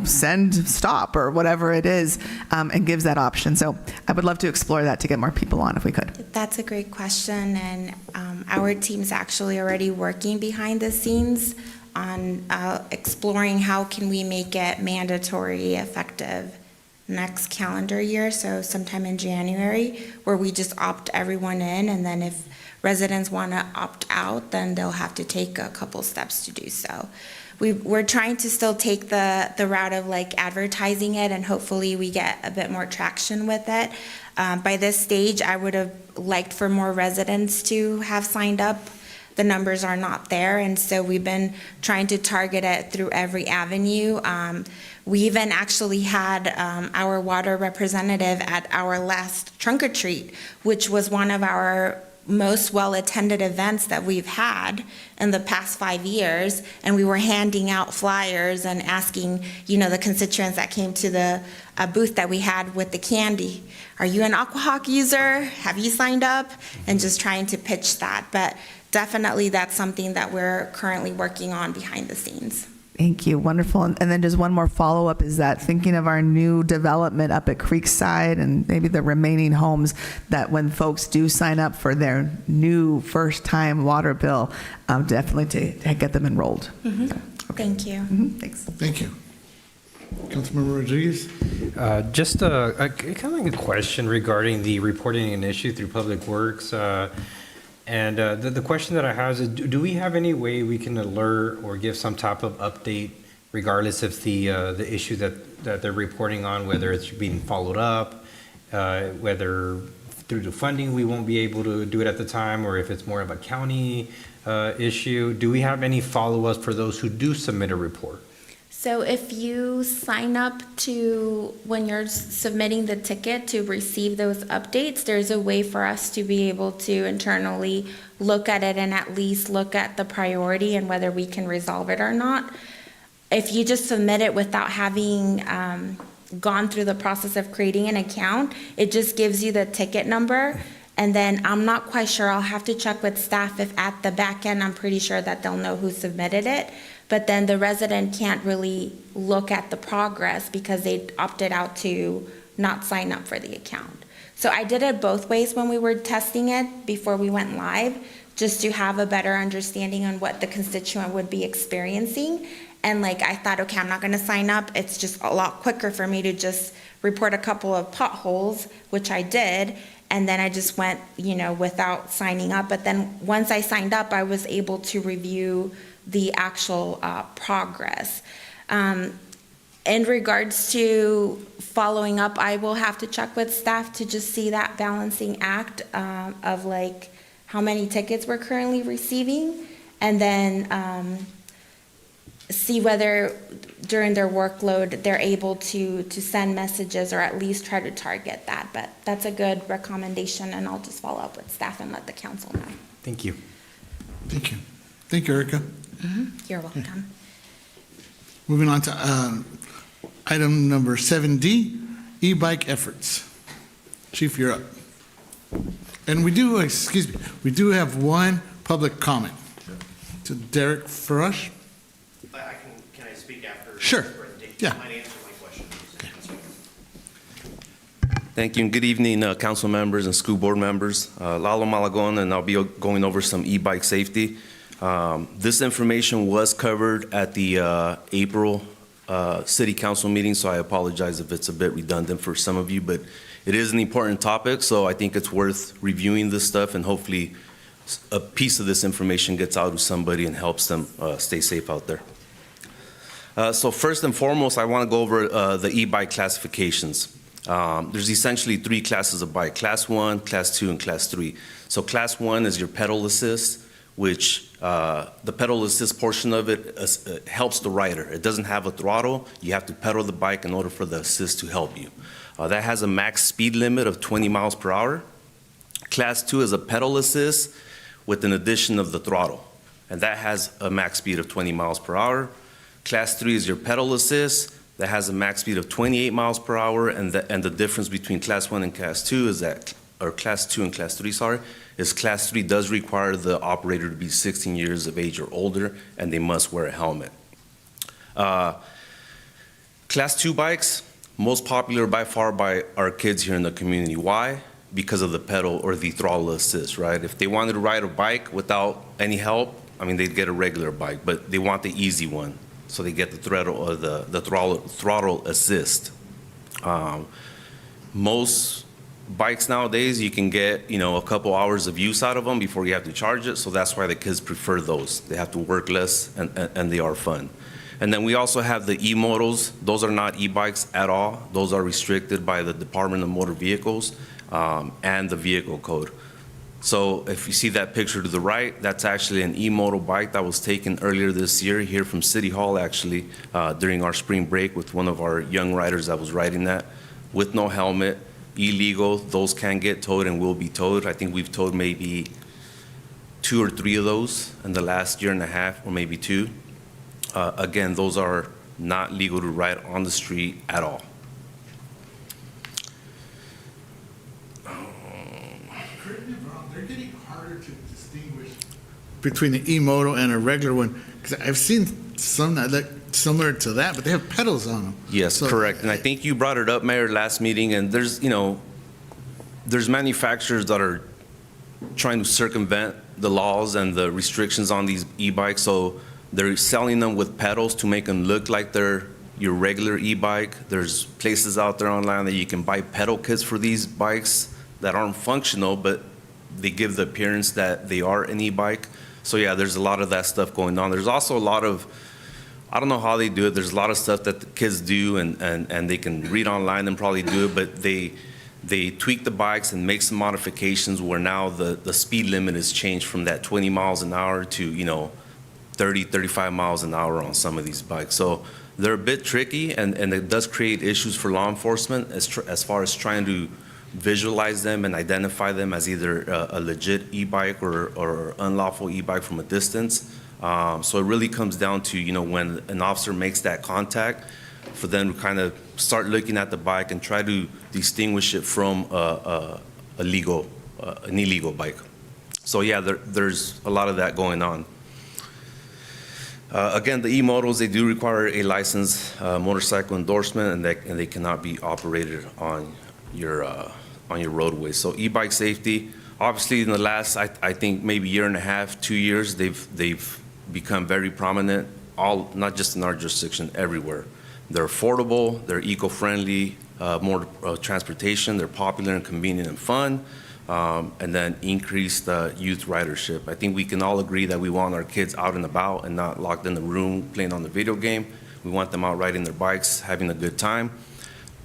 send stop or whatever it is, and gives that option. So I would love to explore that to get more people on if we could. That's a great question, and our team's actually already working behind the scenes on exploring how can we make it mandatory effective next calendar year, so sometime in January, where we just opt everyone in, and then if residents want to opt out, then they'll have to take a couple steps to do so. We're trying to still take the route of advertising it, and hopefully we get a bit more traction with it. By this stage, I would have liked for more residents to have signed up. The numbers are not there, and so we've been trying to target it through every avenue. We even actually had our water representative at our last trunk or treat, which was one of our most well-attended events that we've had in the past 5 years, and we were handing out flyers and asking, the constituents that came to the booth that we had with the candy, are you an Aquahawk user? Have you signed up? And just trying to pitch that. But definitely that's something that we're currently working on behind the scenes. Thank you, wonderful. And then just one more follow-up is that thinking of our new development up at Creekside and maybe the remaining homes, that when folks do sign up for their new first-time water bill, definitely to get them enrolled. Mm-hmm. Okay. Thank you. Mm-hmm. Thanks. Thank you. Councilmember Rodriguez? Just a kind of like a question regarding the reporting an issue through Public Works. And the question that I have is, do we have any way we can alert or give some type of update regardless of the issue that they're reporting on, whether it's being followed up, whether through the funding we won't be able to do it at the time, or if it's more of a county issue? Do we have any follow-ups for those who do submit a report? So if you sign up to, when you're submitting the ticket to receive those updates, there's a way for us to be able to internally look at it and at least look at the priority and whether we can resolve it or not. If you just submit it without having gone through the process of creating an account, it just gives you the ticket number. And then I'm not quite sure, I'll have to check with staff if at the back end, I'm pretty sure that they'll know who submitted it. But then the resident can't really look at the progress because they opted out to not sign up for the account. So I did it both ways when we were testing it before we went live, just to have a better understanding on what the constituent would be experiencing. And like, I thought, okay, I'm not gonna sign up. It's just a lot quicker for me to just report a couple of potholes, which I did. And then I just went, without signing up. But then once I signed up, I was able to review the actual progress. In regards to following up, I will have to check with staff to just see that balancing act of like how many tickets we're currently receiving, and then see whether during their workload they're able to send messages or at least try to target that. But that's a good recommendation, and I'll just follow up with staff and let the council know. Thank you. Thank you. Thank you, Erica. You're welcome. Moving on to item number 7D, e-bike efforts. Chief, you're up. And we do have one public comment. To Derek Farash. Can I speak after? Sure. Yeah. Might answer my question. Thank you, and good evening, council members and school board members. Lalo Malagon, and I'll be going over some e-bike safety. This information was covered at the April city council meeting, so I apologize if it's a bit redundant for some of you, but it is an important topic, so I think it's worth reviewing this stuff, and hopefully a piece of this information gets out to somebody and helps them stay safe out there. So first and foremost, I want to go over the e-bike classifications. There's essentially 3 classes of bike: class 1, class 2, and class 3. So class 1 is your pedal assist, which the pedal assist portion of it helps the rider. It doesn't have a throttle. You have to pedal the bike in order for the assist to help you. That has a max speed limit of 20 miles per hour. Class 2 is a pedal assist with an addition of the throttle, and that has a max speed of 20 miles per hour. Class 3 is your pedal assist. That has a max speed of 28 miles per hour, and the difference between class 1 and class 2 is that, or class 2 and class 3, sorry, is class 3 does require the operator to be 16 years of age or older, and they must wear a helmet. Class 2 bikes, most popular by far by our kids here in the community. Why? Because of the pedal or the throttle assist, right? If they wanted to ride a bike without any help, I mean, they'd get a regular bike, but they want the easy one, so they get the throttle or the throttle assist. Most bikes nowadays, you can get, a couple hours of use out of them before you have to charge it, so that's why the kids prefer those. They have to work less, and they are fun. And then we also have the e-motos. Those are not e-bikes at all. Those are restricted by the Department of Motor Vehicles and the vehicle code. So if you see that picture to the right, that's actually an e-moto bike that was taken earlier this year here from City Hall, actually, during our spring break with one of our young riders that was riding that with no helmet. Illegal. Those can get towed and will be towed. I think we've towed maybe 2 or 3 of those in the last year and a half, or maybe 2. Again, those are not legal to ride on the street at all. Correct me if I'm wrong, they're getting harder to distinguish between the e-moto and a regular one, because I've seen some that look similar to that, but they have pedals on them. Yes, So- correct. And I think you brought it up, Mayor, last meeting, and there's manufacturers that are trying to circumvent the laws and the restrictions on these e-bikes, so they're selling them with pedals to make them look like they're your regular e-bike. There's places out there online that you can buy pedal kits for these bikes that aren't functional, but they give the appearance that they are an e-bike. So yeah, there's a lot of that stuff going on. There's also a lot of, I don't know how they do it. There's a lot of stuff that the kids do, and they can read online and probably do it, but they tweak the bikes and make some modifications where now the speed limit is changed from that 20 miles an hour to, 30, 35 miles an hour on some of these bikes. So they're a bit tricky, and it does create issues for law enforcement as far as trying to visualize them and identify them as either a legit e-bike or unlawful e-bike from a distance. So it really comes down to, when an officer makes that contact, for them to kind of start looking at the bike and try to distinguish it from an illegal bike. So yeah, there's a lot of that going on. Again, the e-modals, they do require a licensed motorcycle endorsement, and they cannot be operated on your roadway. So e-bike safety, obviously in the last, I think maybe year and a half, 2 years, they've become very prominent, not just in our jurisdiction, everywhere. They're affordable, they're eco-friendly, mode of transportation, they're popular and convenient and fun, and then increased youth ridership. I think we can all agree that we want our kids out and about and not locked in the room playing on the video game. We want them out riding their bikes, having a good time.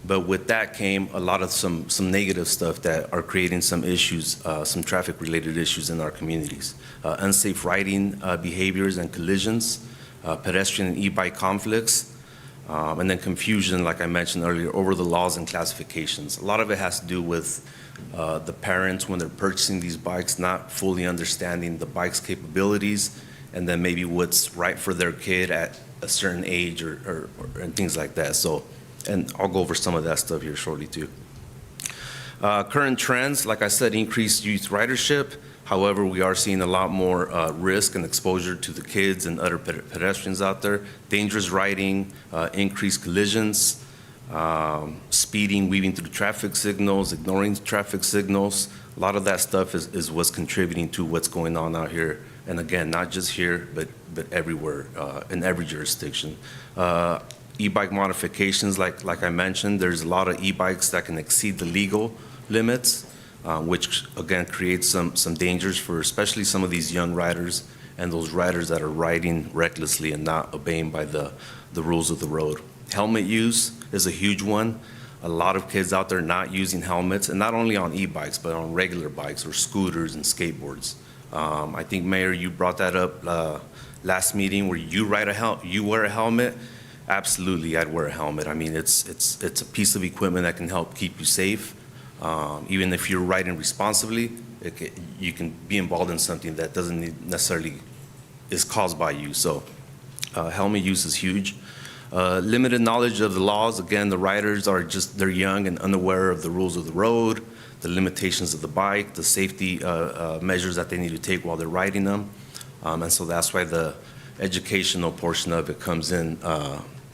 But with that came a lot of some negative stuff that are creating some issues, some traffic-related issues in our communities. Unsafe riding behaviors and collisions, pedestrian and e-bike conflicts, and then confusion, like I mentioned earlier, over the laws and classifications. A lot of it has to do with the parents, when they're purchasing these bikes, not fully understanding the bike's capabilities, and then maybe what's right for their kid at a certain age and things like that. So, and I'll go over some of that stuff here shortly too. Current trends, like I said, increased youth ridership. However, we are seeing a lot more risk and exposure to the kids and other pedestrians out there. Dangerous riding, increased collisions, speeding, weaving through traffic signals, ignoring traffic signals. A lot of that stuff is what's contributing to what's going on out here. And again, not just here, but everywhere, in every jurisdiction. E-bike modifications, like I mentioned, there's a lot of e-bikes that can exceed the legal limits, which again creates some dangers for especially some of these young riders and those riders that are riding recklessly and not obeying by the rules of the road. Helmet use is a huge one. A lot of kids out there not using helmets, and not only on e-bikes, but on regular bikes or scooters and skateboards. I think, Mayor, you brought that up last meeting where you wear a helmet. Absolutely, I'd wear a helmet. I mean, it's a piece of equipment that can help keep you safe. Even if you're riding responsibly, you can be involved in something that doesn't necessarily is caused by you. So helmet use is huge. Limited knowledge of the laws. Again, the riders they're young and unaware of the rules of the road, the limitations of the bike, the safety measures that they need to take while they're riding them. And so that's why the educational portion of it comes in,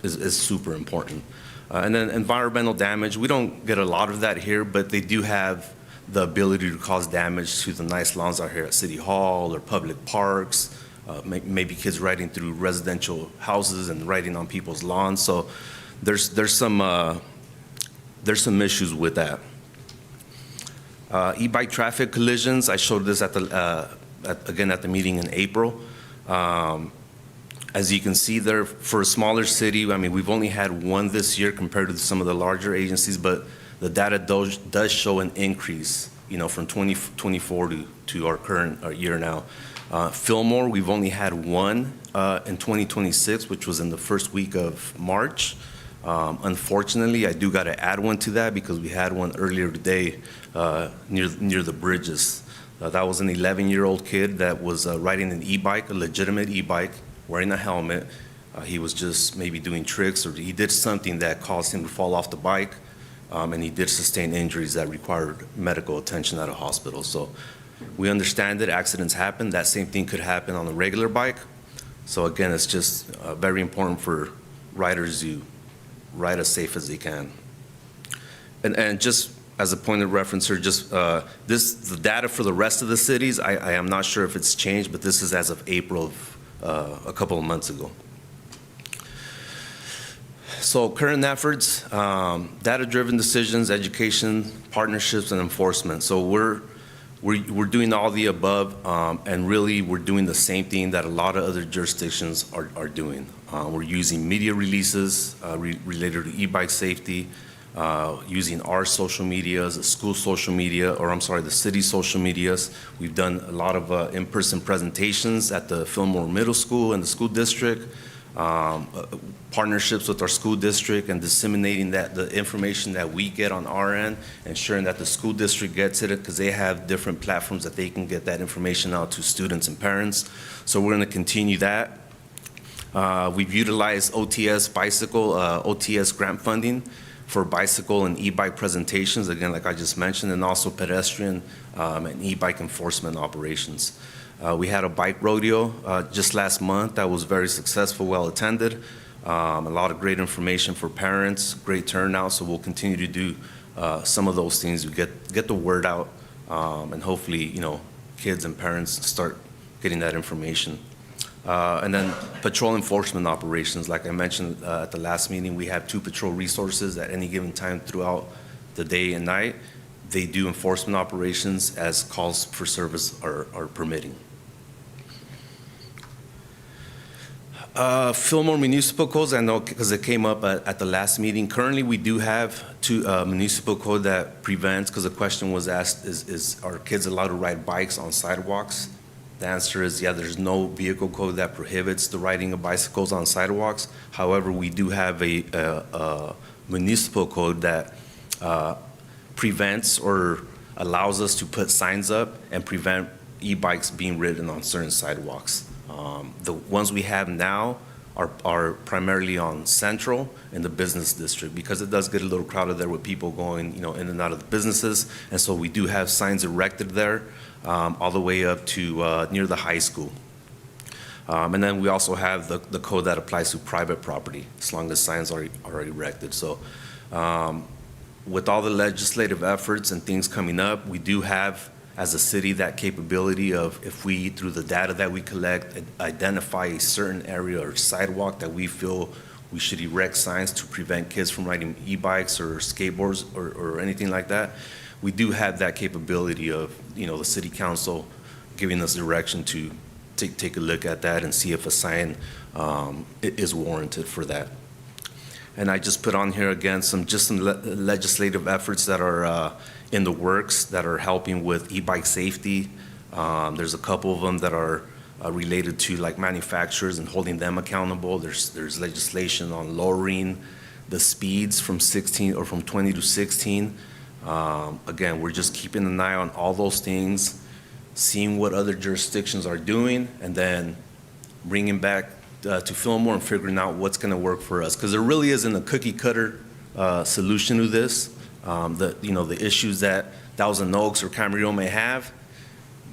is super important. And then environmental damage, we don't get a lot of that here, but they do have the ability to cause damage to the nice lawns out here at City Hall or public parks, maybe kids riding through residential houses and riding on people's lawns. So there's some issues with that. E-bike traffic collisions, I showed this again at the meeting in April. As you can see there, for a smaller city, I mean, we've only had one this year compared to some of the larger agencies, but the data does show an increase, from 2024 to our current year now. Fillmore, we've only had one in 2026, which was in the first week of March. Unfortunately, I do got to add one to that because we had one earlier today near the bridges. That was an 11-year-old kid that was riding an e-bike, a legitimate e-bike, wearing a helmet. He was just maybe doing tricks, or he did something that caused him to fall off the bike, and he did sustain injuries that required medical attention at a hospital. So we understand that accidents happen. That same thing could happen on a regular bike. So again, it's just very important for riders to ride as safe as they can. And just as a point of reference here, just the data for the rest of the cities, I am not sure if it's changed, but this is as of April of a couple of months ago. So current efforts, data-driven decisions, education, partnerships, and enforcement. So we're doing all the above, and really we're doing the same thing that a lot of other jurisdictions are doing. We're using media releases related to e-bike safety, using our social medias, the school social media, or I'm sorry, the city social medias. We've done a lot of in-person presentations at the Fillmore Middle School and the school district, partnerships with our school district and disseminating the information that we get on our end, ensuring that the school district gets it because they have different platforms that they can get that information out to students and parents. So we're going to continue that. We've utilized OTS OTS grant funding for bicycle and e-bike presentations, again, like I just mentioned, and also pedestrian and e-bike enforcement operations. We had a bike rodeo just last month that was very successful, well attended. A lot of great information for parents, great turnout. So we'll continue to do some of those things to get the word out, and hopefully, kids and parents start getting that information. And then patrol enforcement operations, like I mentioned at the last meeting, we have 2 patrol resources at any given time throughout the day and night. They do enforcement operations as calls for service are permitting. Fillmore municipal codes, I know because it came up at the last meeting. Currently, we do have 2 municipal code that prevents, because the question was asked, are kids allowed to ride bikes on sidewalks? The answer is, yeah, there's no vehicle code that prohibits the riding of bicycles on sidewalks. However, we do have a municipal code that prevents or allows us to put signs up and prevent e-bikes being ridden on certain sidewalks. The ones we have now are primarily on Central in the business district, because it does get a little crowded there with people going, in and out of the businesses. And so we do have signs erected there, all the way up to near the high school. And then we also have the code that applies to private property, as long as signs are erected. So with all the legislative efforts and things coming up, we do have, as a city, that capability of, if we, through the data that we collect, identify a certain area or sidewalk that we feel we should erect signs to prevent kids from riding e-bikes or skateboards or anything like that. We do have that capability of, the city council giving us direction to take a look at that and see if a sign is warranted for that. And I just put on here again some legislative efforts that are in the works that are helping with e-bike safety. There's a couple of them that are related to like manufacturers and holding them accountable. There's legislation on lowering the speeds from 20 to 16. Again, we're just keeping an eye on all those things, seeing what other jurisdictions are doing, and then bringing back to Fillmore and figuring out what's going to work for us. Because there really isn't a cookie cutter solution to this. The issues that Thousand Oaks or Camarillo may have,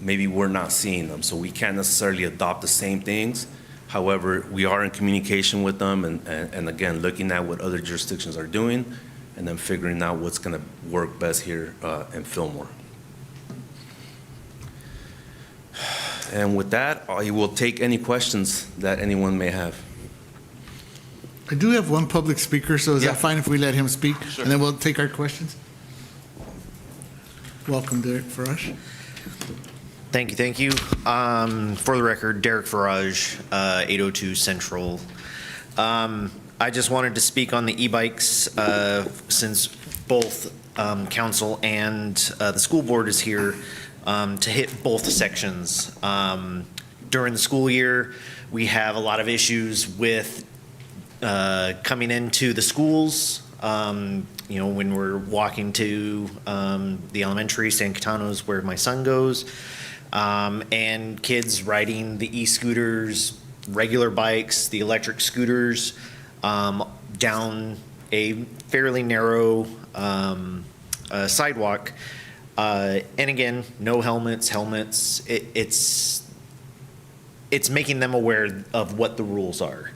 maybe we're not seeing them. So we can't necessarily adopt the same things. However, we are in communication with them and again, looking at what other jurisdictions are doing and then figuring out what's going to work best here in Fillmore. And with that, I will take any questions that anyone may have. I do have one public speaker, so is Yeah. that fine if we let him speak? Sure. And then we'll take our questions? Welcome, Derek Farage. Thank you. For the record, Derek Farage, 802 Central. I just wanted to speak on the e-bikes since both council and the school board is here to hit both sections. During the school year, we have a lot of issues with coming into the schools, when we're walking to the elementary, San Catano's where my son goes, and kids riding the e-scooters, regular bikes, the electric scooters, down a fairly narrow sidewalk. And again, no helmets. It's making them aware of what the rules are.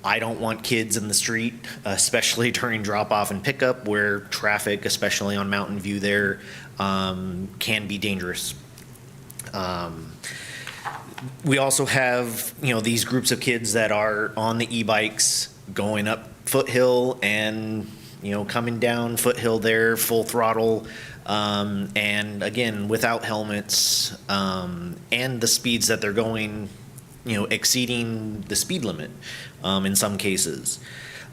I don't want kids in the street, especially during drop-off and pickup, where traffic, especially on Mountain View there, can be dangerous. We also have, these groups of kids that are on the e-bikes going up Foothill and, coming down Foothill there, full throttle, and again, without helmets, and the speeds that they're going, exceeding the speed limit in some cases.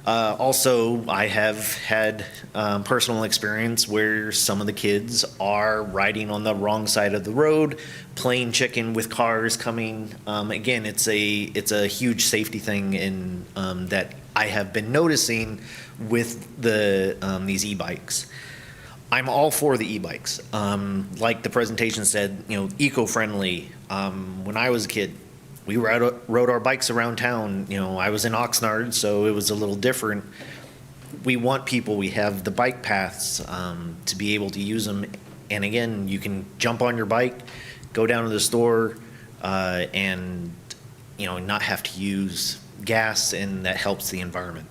Also, I have had personal experience where some of the kids are riding on the wrong side of the road, playing chicken with cars coming. Again, it's a huge safety thing in that I have been noticing with these e-bikes. I'm all for the e-bikes. Like the presentation said, eco-friendly. When I was a kid, we rode our bikes around town. I was in Oxnard, so it was a little different. We want people, we have the bike paths to be able to use them. And again, you can jump on your bike, go down to the store and, not have to use gas, and that helps the environment.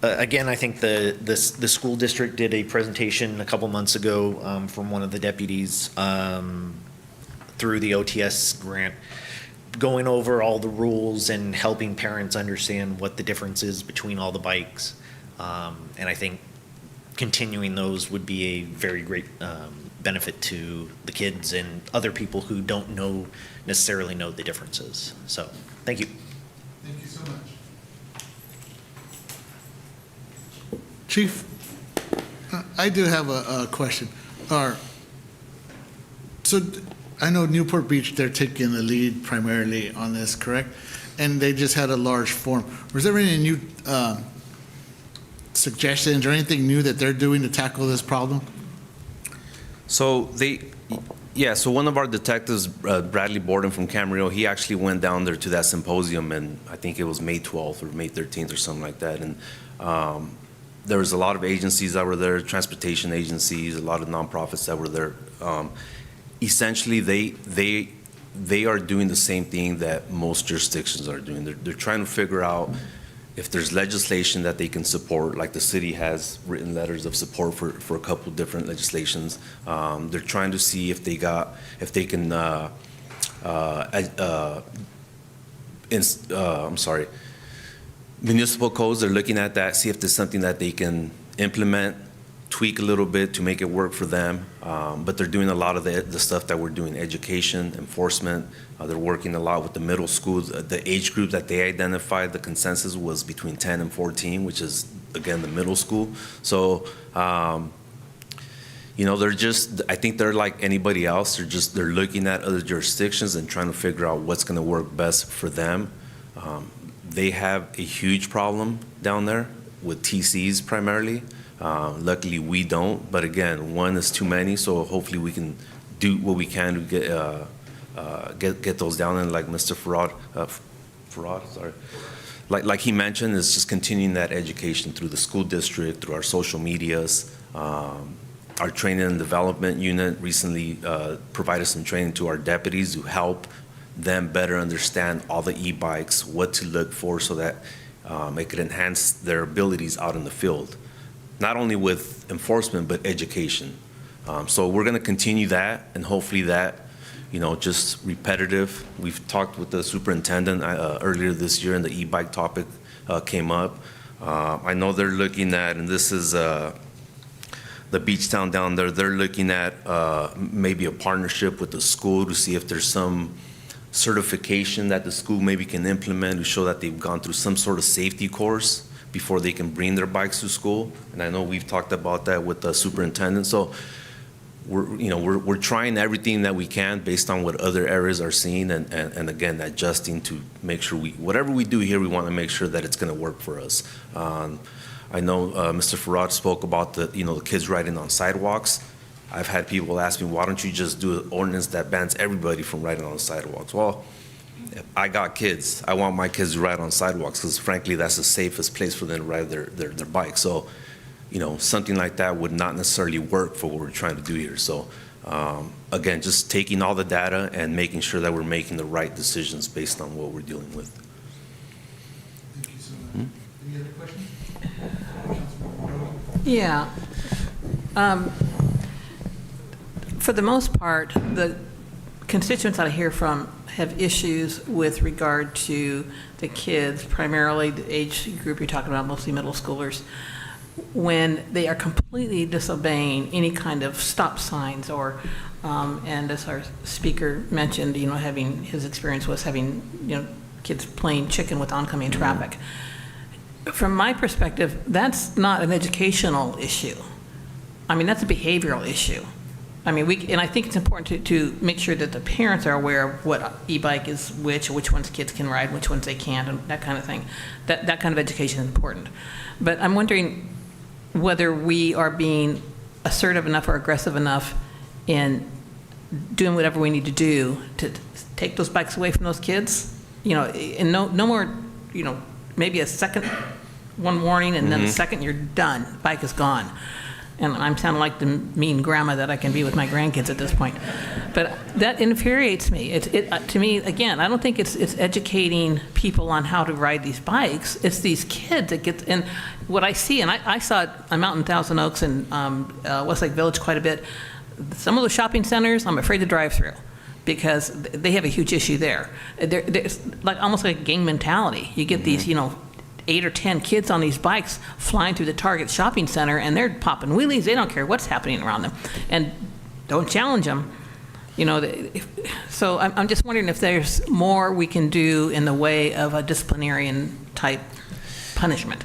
Again, I think the school district did a presentation a couple months ago from one of the deputies through the OTS grant, going over all the rules and helping parents understand what the difference is between all the bikes. And I think continuing those would be a very great benefit to the kids and other people who don't necessarily know the differences. So, thank you. Thank you so much. Chief, I do have a question. So I know Newport Beach, they're taking the lead primarily on this, correct? And they just had a large forum. Was there any new suggestions or anything new that they're doing to tackle this problem? So so one of our detectives, Bradley Borden from Camarillo, he actually went down there to that symposium, and I think it was May 12th or May 13th or something like that. And there was a lot of agencies that were there, transportation agencies, a lot of nonprofits that were there. Essentially, they are doing the same thing that most jurisdictions are doing. They're trying to figure out if there's legislation that they can support, like the city has written letters of support for a couple different legislations. They're trying to see if they can, municipal codes. They're looking at that, see if there's something that they can implement, tweak a little bit to make it work for them. But they're doing a lot of the stuff that we're doing, education, enforcement. They're working a lot with the middle schools. The age group that they identified, the consensus was between 10 and 14, which is, again, the middle school. So, they're just, I think they're like anybody else. They're looking at other jurisdictions and trying to figure out what's going to work best for them. They have a huge problem down there with TCs primarily. Luckily, we don't. But again, one is too many. So hopefully, we can do what we can to get those down. And like Mr. Farad, sorry, like he mentioned, is just continuing that education through the school district, through our social medias. Our training and development unit recently provided some training to our deputies to help them better understand all the e-bikes, what to look for so that it could enhance their abilities out in the field, not only with enforcement, but education. So we're going to continue that, and hopefully that, just repetitive. We've talked with the superintendent earlier this year, and the e-bike topic came up. I know they're looking at, and this is the beach town down there, they're looking at maybe a partnership with the school to see if there's some certification that the school maybe can implement to show that they've gone through some sort of safety course before they can bring their bikes to school. And I know we've talked about that with the superintendent. So we're trying everything that we can based on what other areas are seeing, and again, adjusting to make sure whatever we do here, we want to make sure that it's going to work for us. I know Mr. Farad spoke about the kids riding on sidewalks. I've had people ask me, why don't you just do an ordinance that bans everybody from riding on sidewalks? Well, if I got kids, I want my kids to ride on sidewalks because frankly, that's the safest place for them to ride their bike. So, something like that would not necessarily work for what we're trying to do here. So, again, just taking all the data and making sure that we're making the right decisions based on what we're dealing with. Thank you so much. Any other questions? Yeah. For the most part, the constituents that I hear from have issues with regard to the kids, primarily the age group you're talking about, mostly middle schoolers, when they are completely disobeying any kind of stop signs or, and as our speaker mentioned, having his experience was having, kids playing chicken with oncoming traffic. From my perspective, that's not an educational issue. I mean, that's a behavioral issue. I mean, and I think it's important to make sure that the parents are aware of what e-bike is which ones kids can ride, which ones they can't, and that kind of thing. That kind of education is important. But I'm wondering whether we are being assertive enough or aggressive enough in doing whatever we need to do to take those bikes away from those kids. And no more, maybe a second one warning, and then the second you're done, bike is gone. And I'm sounding like the mean grandma that I can be with my grandkids at this point. But that infuriates me. To me, again, I don't think it's educating people on how to ride these bikes. It's these kids that get, and what I see, and I saw it, I'm out in Thousand Oaks and Westlake Village quite a bit. Some of the shopping centers, I'm afraid to drive through because they have a huge issue there. There's like almost like a gang mentality. You get these, 8 or 10 kids on these bikes flying through the Target shopping center, and they're popping wheelies. They don't care what's happening around them, and don't challenge them. So I'm just wondering if there's more we can do in the way of a disciplinarian type punishment.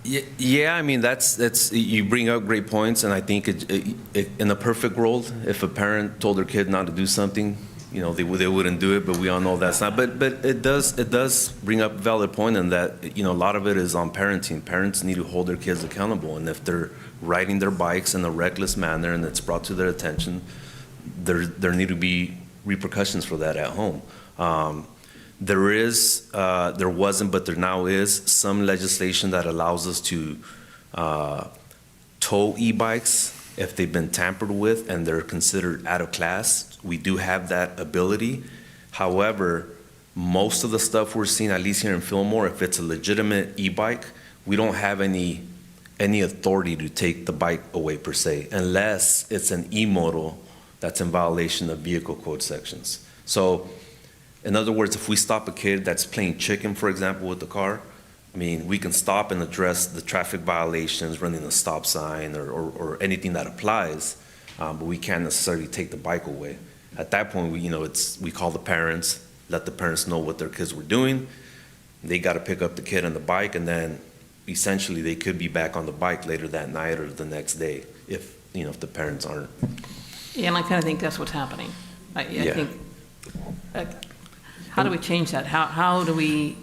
Yeah, I mean, that's you bring up great points, and I think in a perfect world, if a parent told their kid not to do something, they wouldn't do it, but we all know that's not. But it does bring up a valid point in that, a lot of it is on parenting. Parents need to hold their kids accountable, and if they're riding their bikes in a reckless manner and it's brought to their attention, there need to be repercussions for that at home. There wasn't, but there now is some legislation that allows us to tow e-bikes if they've been tampered with and they're considered out of class. We do have that ability. However, most of the stuff we're seeing, at least here in Fillmore, if it's a legitimate e-bike, we don't have any authority to take the bike away per se, unless it's an e-modal that's in violation of vehicle code sections. So, in other words, if we stop a kid that's playing chicken, for example, with the car, we can stop and address the traffic violations, running a stop sign or anything that applies, but we can't necessarily take the bike away. At that point, we call the parents, let the parents know what their kids were doing. They got to pick up the kid on the bike, and then essentially they could be back on the bike later that night or the next day if the parents aren't. Yeah, and I kind of think that's what's happening. I think. How do we change that? How do we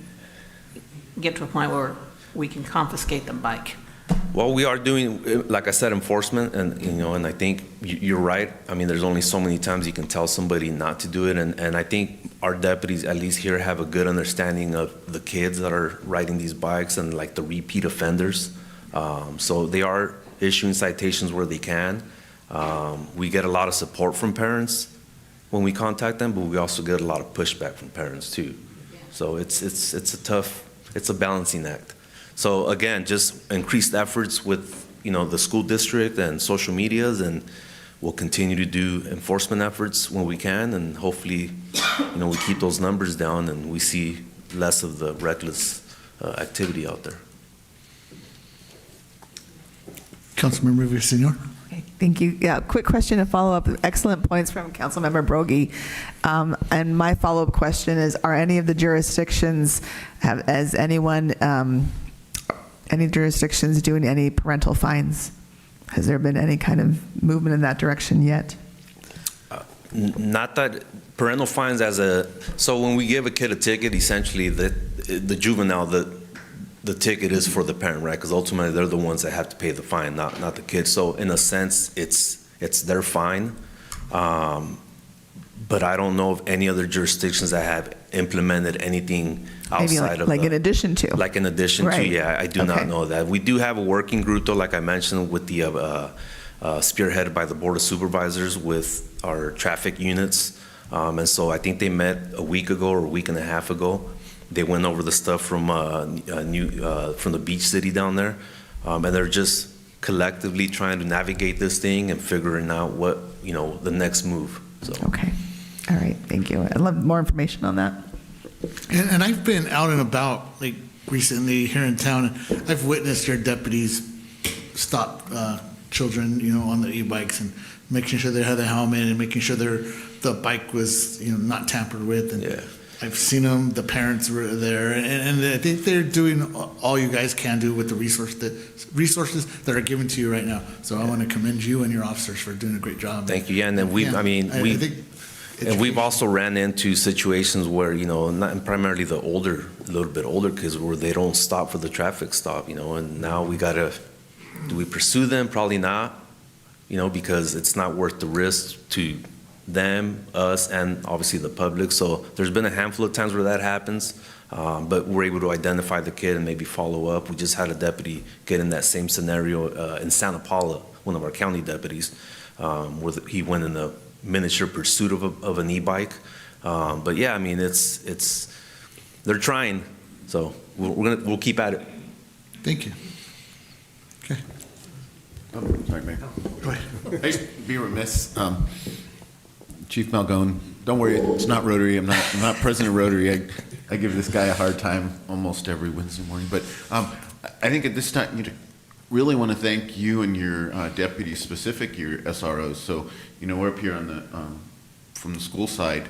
get to a point where we can confiscate the bike? Well, we are doing, like I said, enforcement, and I think you're right. There's only so many times you can tell somebody not to do it, and I think our deputies, at least here, have a good understanding of the kids that are riding these bikes and like the repeat offenders. So they are issuing citations where they can. We get a lot of support from parents when we contact them, but we also get a lot of pushback from parents too. So it's a balancing act. So again, just increased efforts with the school district and social medias, and we'll continue to do enforcement efforts when we can, and hopefully we keep those numbers down and we see less of the reckless activity out there. Councilmember Villasenor. Okay, thank you. Yeah, quick question to follow up. Excellent points from Councilmember Brogy. And my follow-up question is, are any of the jurisdictions, any jurisdictions doing any parental fines? Has there been any kind of movement in that direction yet? Not that parental fines so when we give a kid a ticket, essentially the juvenile, the ticket is for the parent, right? Because ultimately they're the ones that have to pay the fine, not the kid. So in a sense, it's their fine. But I don't know of any other jurisdictions that have implemented anything outside of in addition to. Like in addition to, yeah, I do not know that. We do have a working group, though, like I mentioned, with the spearheaded by the Board of Supervisors with our traffic units. And so I think they met a week ago or a week and a half ago. They went over the stuff from the beach city down there, and they're just collectively trying to navigate this thing and figuring out what the next move. So. Okay, all right, thank you. I'd love more information on that. And I've been out and about recently here in town, and I've witnessed your deputies stop children, on the e-bikes and making sure they have the helmet and making sure the bike was, not tampered with. And yeah. I've seen them, the parents were there, and I think they're doing all you guys can do with the resources that are given to you right now. So I want to commend you and your officers for doing a great job. Thank you. Yeah, and then we've also ran into situations where, not primarily a little bit older kids where they don't stop for the traffic stop, and now do we pursue them? Probably not, because it's not worth the risk to them, us, and obviously the public. So there's been a handful of times where that happens. But we're able to identify the kid and maybe follow up. We just had a deputy get in that same scenario in Santa Paula, one of our county deputies, where he went in a miniature pursuit of an e-bike. But yeah, I mean, they're trying, so we'll keep at it. Thank you. Okay. Oh, sorry, Mayor. Go ahead. I'd be remiss, Chief Malgone, don't worry, it's not Rotary. I'm not president of Rotary. I give this guy a hard time almost every Wednesday morning. But I think at this time, really want to thank you and your deputies, specific your SROs. So, we're up here on the from the school side,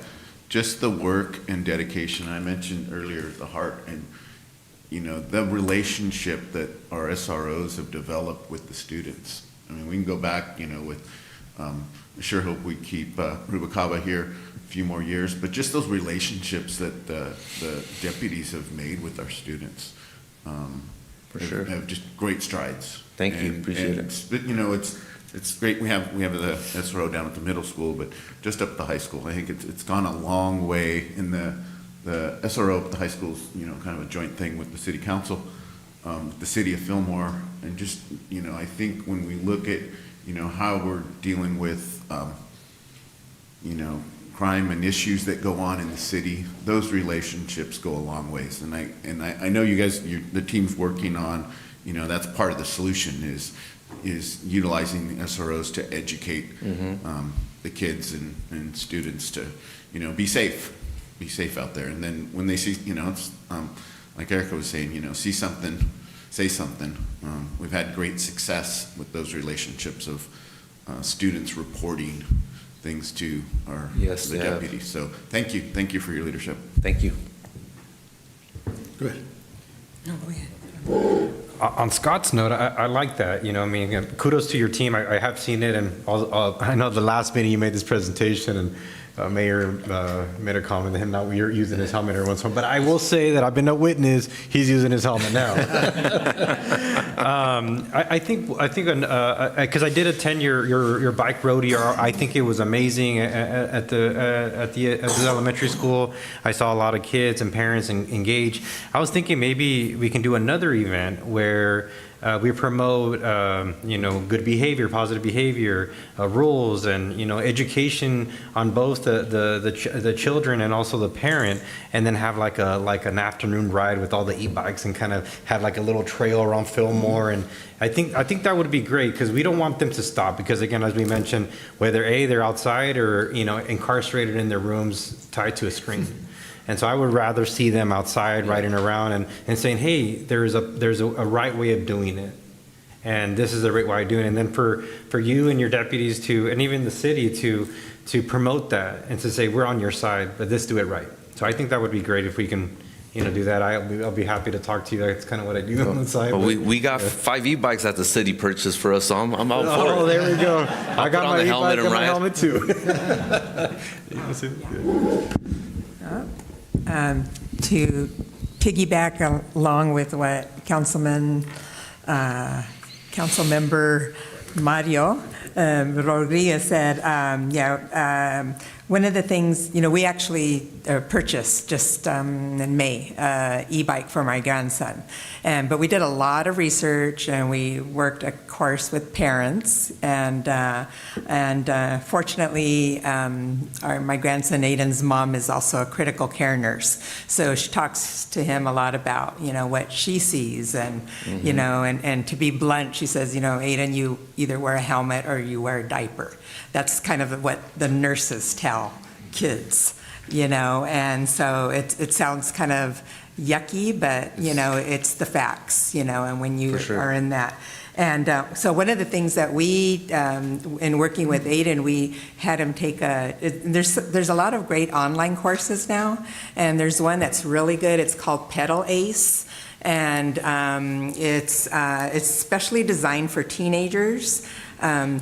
just the work and dedication. I mentioned earlier the heart and the relationship that our SROs have developed with the students. I mean, we can go back, with, I sure hope we keep Rubalcaba here a few more years, but just those relationships that the deputies have made with our students. For sure. Have just great strides. Thank you, appreciate it. It's great. We have the SRO down at the middle school, but just up at the high school, I think it's gone a long way in the SRO at the high school is, kind of a joint thing with the city council, the city of Fillmore, and just, I think when we look at, how we're dealing with, crime and issues that go on in the city, those relationships go a long ways. And I know you guys, the team's working on, that's part of the solution is utilizing the SROs to educate the kids and students to, be safe out there. And then when they see, it's like Erica was saying, see something, say something. We've had great success with those relationships of students reporting things to the deputies. So thank you for your leadership. Thank you. Go ahead. No, go ahead. On Scott's note, I like that. Kudos to your team. I have seen it, and I know the last meeting you made this presentation, and Mayor made a comment to him not using his helmet every once in a while. But I will say that I've been a witness. He's using his helmet now. I think because I did attend your bike rodeo. I think it was amazing at the elementary school. I saw a lot of kids and parents engage. I was thinking maybe we can do another event where we promote, good behavior, positive behavior, rules, and education on both the children and also the parent, and then have like an afternoon ride with all the e-bikes and kind of have like a little trail around Fillmore. And I think that would be great because we don't want them to stop because, again, as we mentioned, whether they're outside or incarcerated in their rooms tied to a screen. And so I would rather see them outside riding around and saying, hey, there's a right way of doing it. And this is the right way of doing it. And then for you and your deputies to, and even the city to promote that and to say, we're on your side, but let's do it right. So I think that would be great if we can, do that. I'll be happy to talk to you. That's kind of what I do on the side. Well, we got 5 e-bikes that the city purchased for us, so I'm out for it. Oh, there we go. I got my e-bike and my ride. helmet too. To piggyback along with what Councilmember Mario Rodriguez said, one of the things, we actually purchased just in May e-bike for my grandson. But we did a lot of research and we worked, of course, with parents. And fortunately, my grandson Aiden's mom is also a critical care nurse. So she talks to him a lot about, what she sees. And, and to be blunt, she says, Aiden, you either wear a helmet or you wear a diaper. That's kind of what the nurses tell kids, and so it sounds kind of yucky, but, it's the facts, and when you are in that. And so one of the things that we, in working with Aiden, we had him take there's a lot of great online courses now, and there's one that's really good. It's called Pedal Ace, and it's specially designed for teenagers.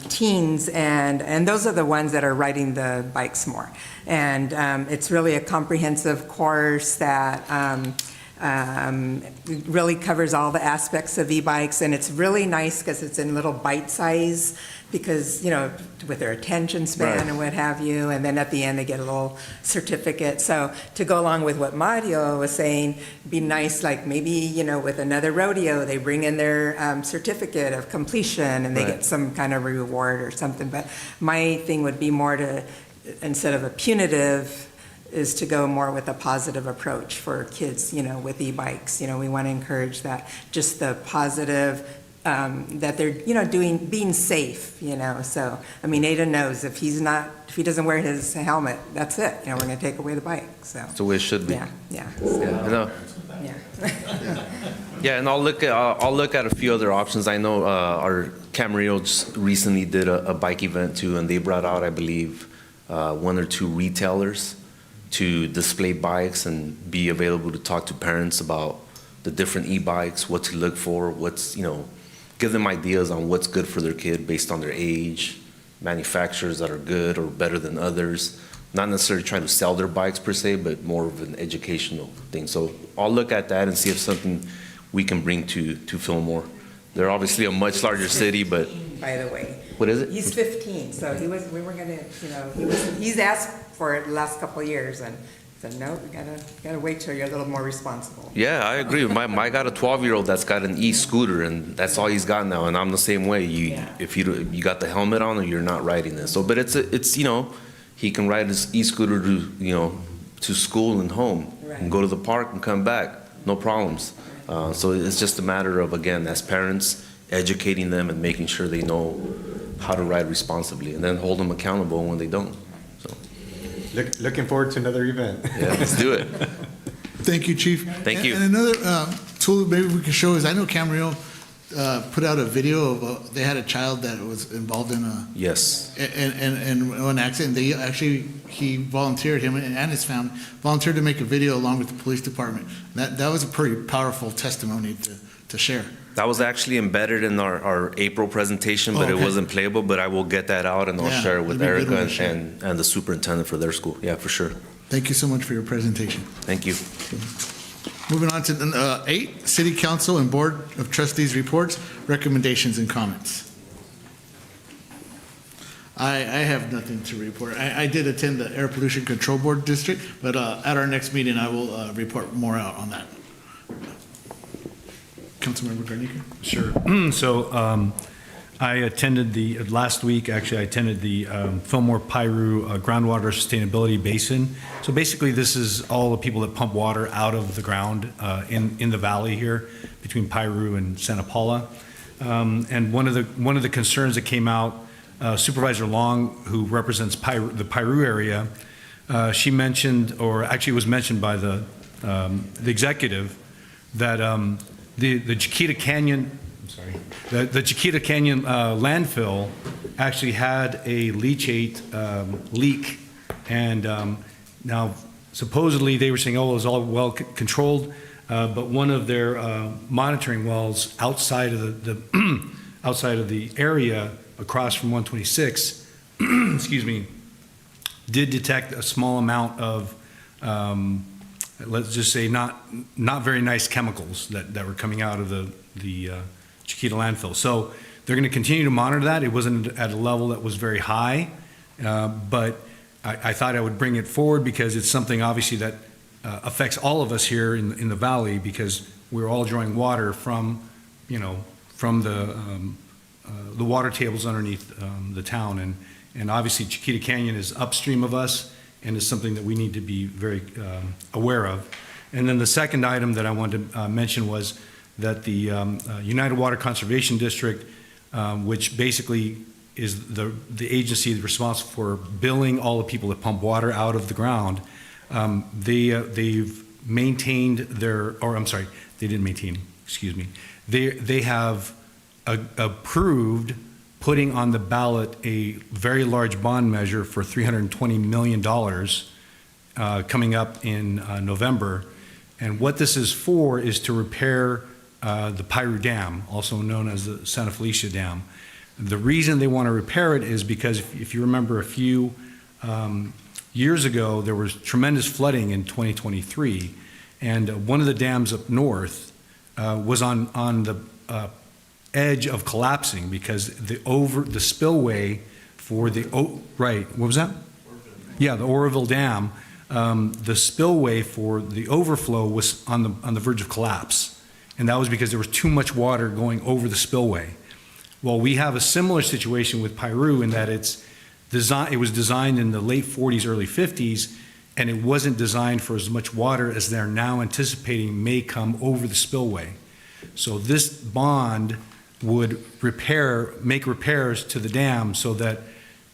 Teens, and those are the ones that are riding the bikes more. And it's really a comprehensive course that It really covers all the aspects of e-bikes, and it's really nice because it's in little bite size, because, with their attention span Right. and what have you, and then at the end, they get a little certificate. So to go along with what Mario was saying, be nice, like maybe, with another rodeo, they bring in their certificate of completion, and they Right. get some kind of reward or something. But my thing would be more to, instead of a punitive, is to go more with a positive approach for kids, with e-bikes. We want to encourage that, just the positive, that they're, being safe, So, Aiden knows if he doesn't wear his helmet, that's it. We're going to take away the bike, so. That's the way it should be. Yeah, yeah. I know. Yeah. Yeah, and I'll look at a few other options. I know our Camarillo just recently did a bike event too, and they brought out, I believe, 1 or 2 retailers to display bikes and be available to talk to parents about the different e-bikes, what to look for, give them ideas on what's good for their kid based on their age, manufacturers that are good or better than others. Not necessarily trying to sell their bikes per se, but more of an educational thing. So I'll look at that and see if something we can bring to Fillmore. They're obviously a much larger city, but By the way. what is it? He's 15, so we were gonna, he's asked for it the last couple of years, and said, no, we gotta wait till you're a little more responsible. Yeah, I agree. I got a 12-year-old that's got an e-scooter, and that's all he's got now. And I'm the same way. If you got the helmet on, or you're not riding this. So, but it's he can ride his e-scooter to school and home, and go to the park and come back, no problems. So it's just a matter of, again, as parents, educating them and making sure they know how to ride responsibly, and then hold them accountable when they don't. So. Looking forward to another event. Yeah, let's do it. Thank you, Chief. Thank you. And another tool maybe we can show is, I know Camarillo put out a video of they had a child that was involved in Yes. in an accident. He volunteered, him and his family volunteered to make a video along with the police department. That was a pretty powerful testimony to share. That was actually embedded in our April presentation, but okay. It wasn't playable. But I will get that out and I'll share it with it'd be a good one Erica to share. and the superintendent for their school. Yeah, for sure. Thank you so much for your presentation. Thank you. Moving on to 8, City Council and Board of Trustees reports, recommendations, and comments. I have nothing to report. I did attend the Air Pollution Control Board District, but at our next meeting, I will report more out on that. Councilmember Garnica? Sure. So I attended last week, actually, I attended the Fillmore Piru Groundwater Sustainability Basin. So basically, this is all the people that pump water out of the ground in the valley here between Piru and Santa Paula. And one of the concerns that came out, Supervisor Long, who represents the Piru area, she mentioned, or actually was mentioned by the executive, that the Chiquita Canyon, the Chiquita Canyon landfill actually had a leachate leak, and now supposedly they were saying, oh, it was all well controlled, but one of their monitoring wells outside of the outside of the area across from 126, excuse me, did detect a small amount of let's just say not very nice chemicals that were coming out of the Chiquita landfill. So they're going to continue to monitor that. It wasn't at a level that was very high, but I thought I would bring it forward because it's something obviously that affects all of us here in the valley, because we're all drawing water from the water tables underneath the town, and obviously Chiquita Canyon is upstream of us, and is something that we need to be very aware of. And then the second item that I wanted to mention was that the United Water Conservation District, which basically is the agency responsible for billing all the people that pump water out of the ground, they've maintained they didn't maintain, excuse me. They have approved putting on the ballot a very large bond measure for $320 million coming up in November. And what this is for is to repair the Piru Dam, also known as the Santa Felicia Dam. The reason they want to repair it is because if you remember a few years ago, there was tremendous flooding in 2023. And one of the dams up north was on the edge of collapsing because the spillway for right, what was that? Yeah, the Oroville Dam, the spillway for the overflow was on the verge of collapse. And that was because there was too much water going over the spillway. Well, we have a similar situation with Piru in that it was designed in the late 40s, early 50s, and it wasn't designed for as much water as they're now anticipating may come over the spillway. So this bond would make repairs to the dam so that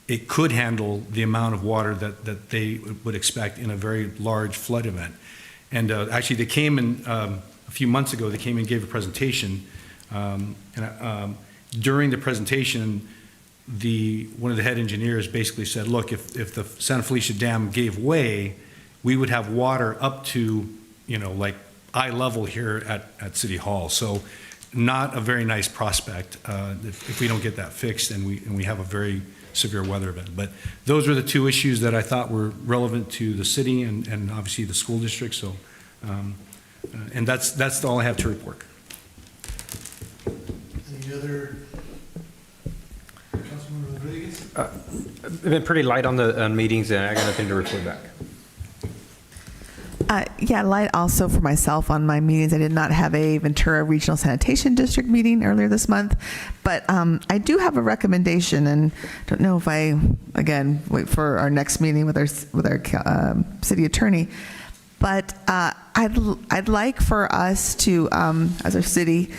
it could handle the amount of water that they would expect in a very large flood event. And actually, they came in a few months ago. They came and gave a presentation, during the presentation, one of the head engineers basically said, "Look, if the Santa Felicia Dam gave way, we would have water up to, like eye level here at City Hall." So, not a very nice prospect if we don't get that fixed and we have a very severe weather event. But those were the two issues that I thought were relevant to the city and obviously the school district. So, and that's all I have to report. Any other? Councilmember Rodriguez? I've been pretty light on the meetings, and I got nothing to report back. Yeah, light also for myself on my meetings. I did not have a Ventura Regional Sanitation District meeting earlier this month, but I do have a recommendation, and don't know if I, again, wait for our next meeting with our city attorney, but I'd like for us to, as a city,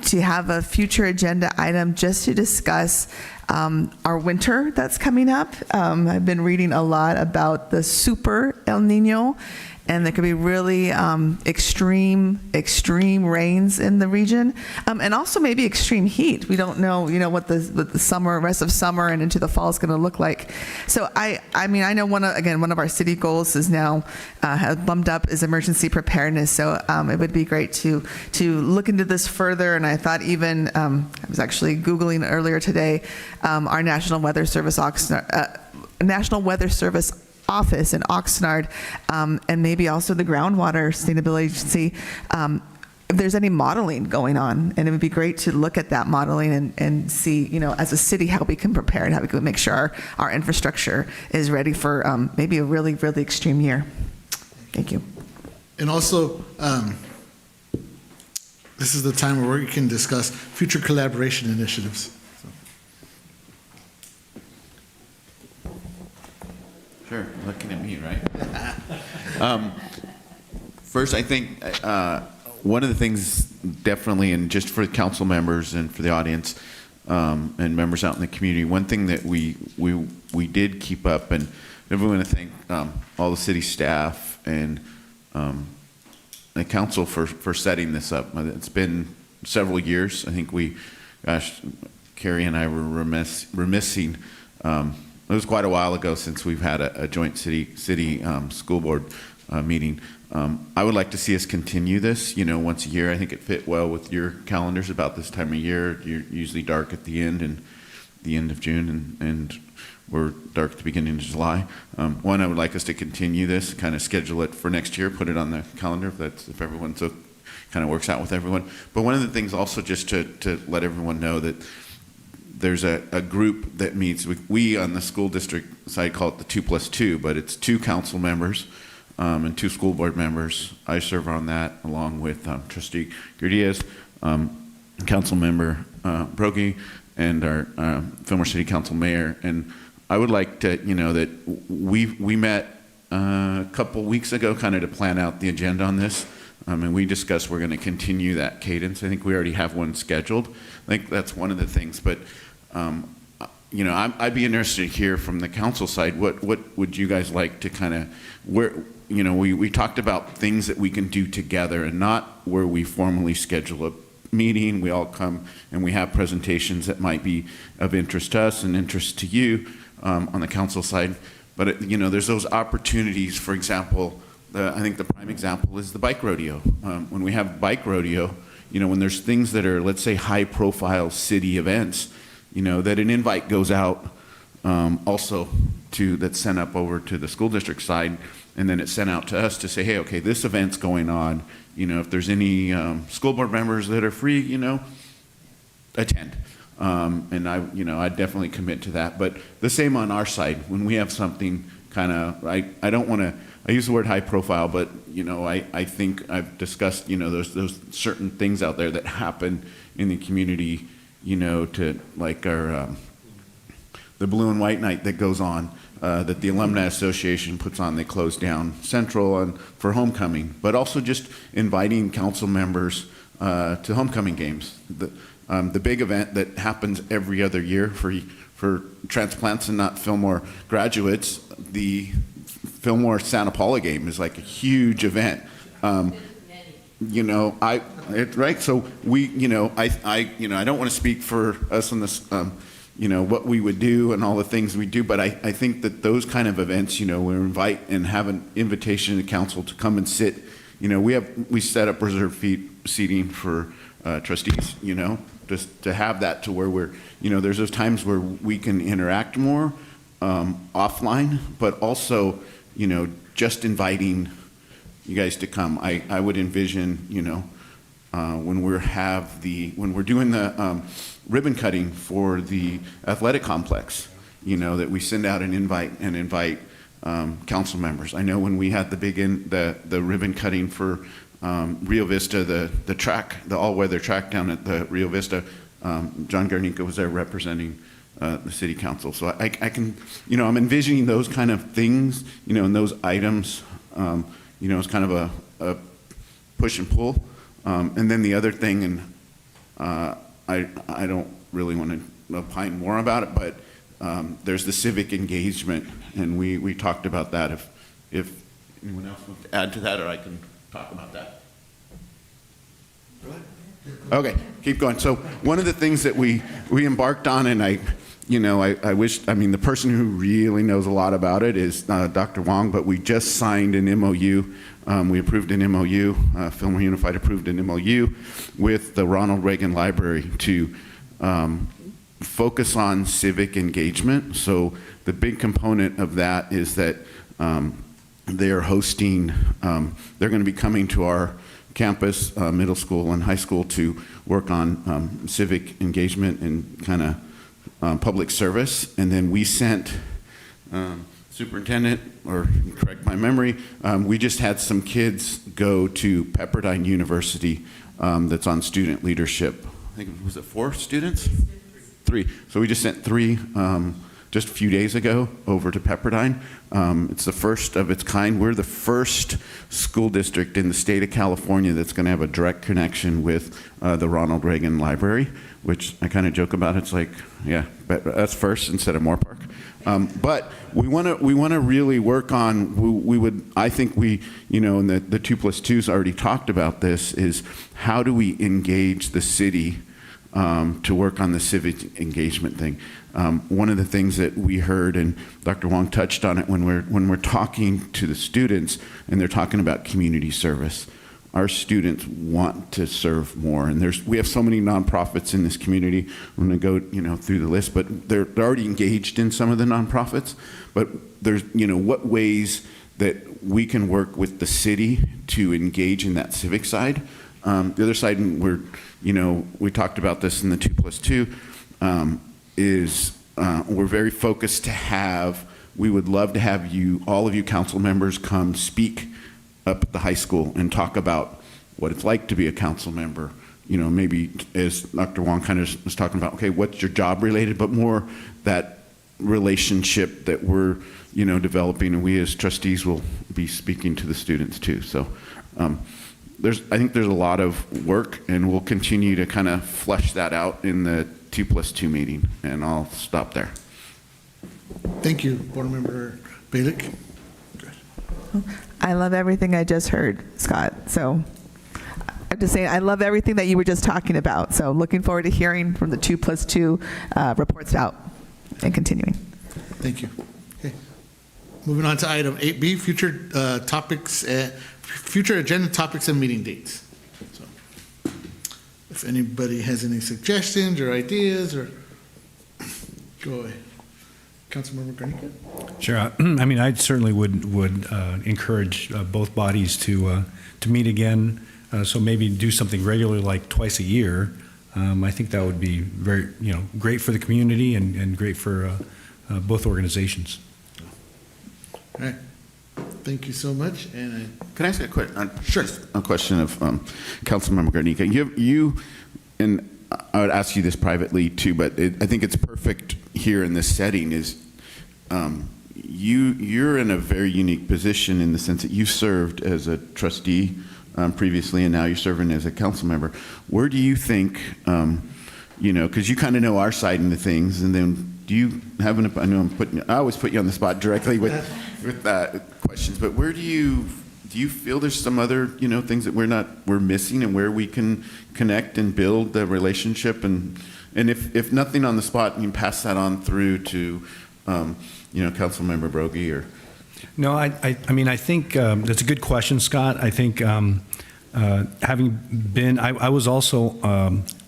to have a future agenda item just to discuss our winter that's coming up. I've been reading a lot about the super El Nino, and there could be really extreme rains in the region, and also maybe extreme heat. We don't know, what the summer, rest of summer and into the fall is going to look like. So I mean, I know one of our city goals is now has bumped up is emergency preparedness. So it would be great to look into this further. And I thought even I was actually Googling earlier today our National Weather Service office in Oxnard, and maybe also the Groundwater Sustainability Agency, if there's any modeling going on. And it would be great to look at that modeling and see, as a city, how we can prepare and how we can make sure our infrastructure is ready for maybe a really, really extreme year. Thank you. And also, this is the time where we can discuss future collaboration initiatives. Sure, looking at me, right? First, I think one of the things definitely, and just for the council members and for the audience and members out in the community, one thing that we did keep up, and I want to thank all the city staff and the council for setting this up. It's been several years. I think Carrie and I were remissing. It was quite a while ago since we've had a joint city school board meeting. I would like to see us continue this, once a year. I think it fit well with your calendars about this time of year. You're usually dark at the end and the end of June, and we're dark at the beginning of July. One, I would like us to continue this, kind of schedule it for next year, put it on the calendar if everyone so kind of works out with everyone. But one of the things also just to let everyone know that there's a group that meets. We on the school district side call it the 2+2, but it's 2 council members and 2 school board members. I serve on that along with Trustee Gurdiaz, Council Member Brogy, and our Fillmore City Council Mayor. And I would like to, that we met a couple weeks ago kind of to plan out the agenda on this. And we discussed we're going to continue that cadence. I think we already have one scheduled. I think that's one of the things. But, I'd be interested to hear from the council side, what would you guys like to kind of, we talked about things that we can do together and not where we formally schedule a meeting. We all come and we have presentations that might be of interest to us and interest to you on the council side. But, there's those opportunities. For example, I think the prime example is the bike rodeo. When we have bike rodeo, when there's things that are, let's say, high-profile city events, that an invite goes out also that's sent up over to the school district side, and then it's sent out to us to say, hey, okay, this event's going on. If there's any school board members that are free, attend. And I definitely commit to that. But the same on our side, when we have something kind of, I don't want to, I use the word high profile, but I think I've discussed, those certain things out there that happen in the community, to like our, the blue and white night that goes on, that the Alumni Association puts on. They close down Central for homecoming, but also just inviting council members to homecoming games. The big event that happens every other year for transplants and not Fillmore graduates, the Fillmore Santa Paula game is like a huge event. Right? So we, I don't want to speak for us on this, what we would do and all the things we do, but I think that those kind of events, we invite and have an invitation to council to come and sit. We set up reserved seating for trustees, just to have that to where we're, there's those times where we can interact more offline, but also, just inviting you guys to come. I would envision, when we're doing the ribbon cutting for the athletic complex, that we send out an invite and invite council members. I know when we had the ribbon cutting for Rio Vista, the track, the all-weather track down at the Rio Vista, John Garnica was there representing the city council. So I can, I'm envisioning those kind of things, and those items, it's kind of a push and pull. And then the other thing, and I don't really want to opine more about it, but there's the civic engagement, and we talked about that. If anyone else wants to add to that, or I can talk about that. Okay, keep going. So one of the things that we embarked on, and I wish, the person who really knows a lot about it is Dr. Wong, but we just signed an MOU. We approved an MOU, Fillmore Unified approved an MOU with the Ronald Reagan Library to focus on civic engagement. So the big component of that is that they're hosting, they're going to be coming to our campus, middle school and high school, to work on civic engagement and kind of public service. And then we sent superintendent, or correct my memory, we just had some kids go to Pepperdine University that's on student leadership. I think, was it 4 students? 3. So we just sent 3 just a few days ago over to Pepperdine. It's the first of its kind. We're the first school district in the state of California that's going to have a direct connection with the Ronald Reagan Library, which I kind of joke about. It's like, yeah, but that's first instead of Moorpark. But we want to really work on, I think we, and the 2+2's already talked about this, is how do we engage the city to work on the civic engagement thing. One of the things that we heard, and Dr. Wong touched on it, when we're talking to the students and they're talking about community service, our students want to serve more, and we have so many nonprofits in this community. I'm going to go through the list, but they're already engaged in some of the nonprofits. But there's what ways that we can work with the city to engage in that civic side. The other side, and we talked about this in the 2+2, is we're very focused to have. We would love to have all of you council members come speak up at the high school and talk about what it's like to be a council member. Maybe as Dr. Wong kind of was talking about, okay, what's your job related, but more that relationship that we're, developing, and we as trustees will be speaking to the students too. So I think there's a lot of work, and we'll continue to kind of flesh that out in the 2+2 meeting, and I'll stop there. Thank you, Board Member Balick. I love everything I just heard, Scott. So I'm just saying, I love everything that you were just talking about. So looking forward to hearing from the 2+2 reports out and continuing. Thank you. Okay. Moving on to item 8B, future agenda topics and meeting dates. So if anybody has any suggestions or ideas, or go ahead. Councilmember Garnica? Sure. I mean, I certainly would encourage both bodies to meet again. So maybe do something regularly, like twice a year. I think that would be very, great for the community and great for both organizations. All right. Thank you so much. And Can I ask a question of Councilmember Garnica? You and I would ask you this privately too, but I think it's perfect here in this setting. Is you're in a very unique position in the sense that you served as a trustee previously, and now you're serving as a council member. Where do you think, because you kind of know our side into things, and then do you have an? I know I always put you on the spot directly with questions, but where do you feel there's some other things that we're missing, and where we can connect and build the relationship, and if nothing on the spot, you can pass that on through to Councilmember Broggie or. No, I mean, I think that's a good question, Scott. I think having been, I was also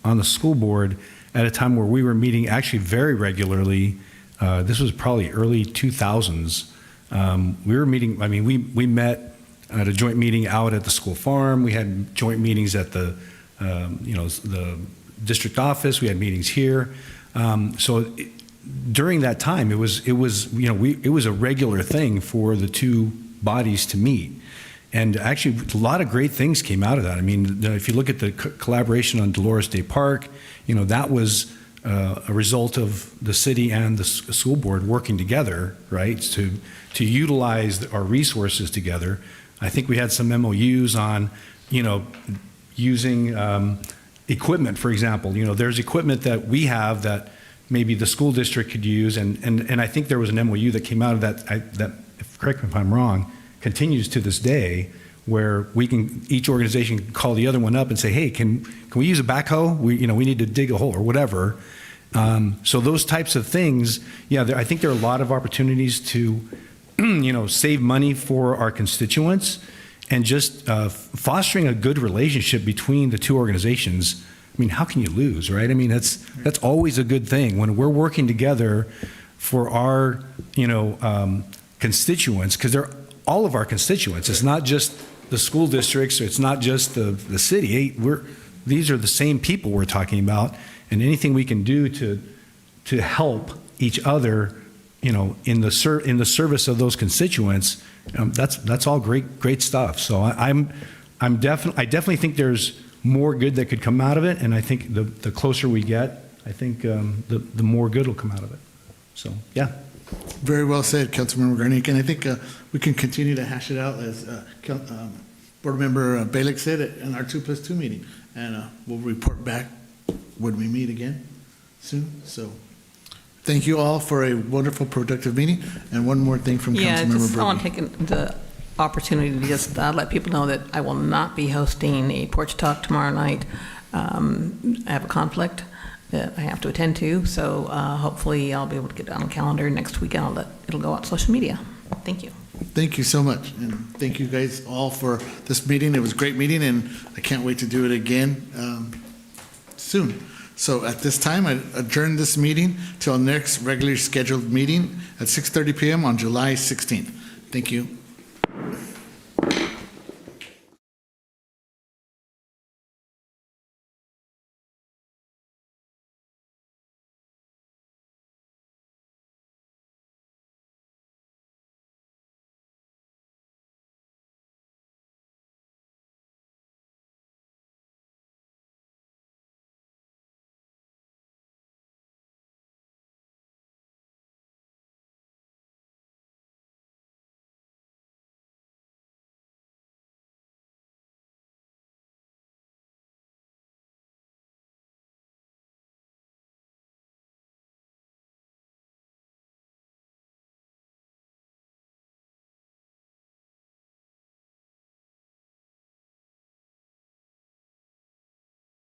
on the school board at a time where we were meeting actually very regularly. This was probably early 2000s. We were meeting, I mean, we met at a joint meeting out at the school farm. We had joint meetings at the district office. We had meetings here. During that time, it was a regular thing for the two bodies to meet, and actually a lot of great things came out of that. I mean, if you look at the collaboration on Dolores Day Park, that was a result of the city and the school board working together, right, to utilize our resources together. I think we had some MOUs on, using equipment, for example. There's equipment that we have that maybe the school district could use, and I think there was an MOU that came out of that, correct me if I'm wrong, continues to this day, where each organization can call the other one up and say, hey, can we use a backhoe? We need to dig a hole or whatever. So those types of things, I think there are a lot of opportunities to, save money for our constituents, and just fostering a good relationship between the two organizations. I mean, how can you lose, right? I mean, that's always a good thing when we're working together for our, constituents, because they're all of our constituents. It's not just the school districts, or it's not just the city. These are the same people we're talking about, and anything we can do to help each other, in the service of those constituents, that's all great stuff. So I definitely think there's more good that could come out of it, and I think the closer we get, I think the more good will come out of it. So, yeah. Very well said, Councilmember Garnica, and I think we can continue to hash it out as Board Member Balick said in our 2+2 meeting, and we'll report back when we meet again soon. So, thank you all for a wonderful, productive meeting. And one more thing from Councilmember Broggie. I want to take the opportunity to just let people know that I will not be hosting a porch talk tomorrow night. I have a conflict that I have to attend to, so hopefully I'll be able to get it on the calendar next week, and it'll go out on social media. Thank you. Thank you so much, and thank you guys all for this meeting. It was a great meeting, and I can't wait to do it again soon. So at this time, I adjourn this meeting till next regularly scheduled meeting at 6:30 p.m. on July 16th. Thank you.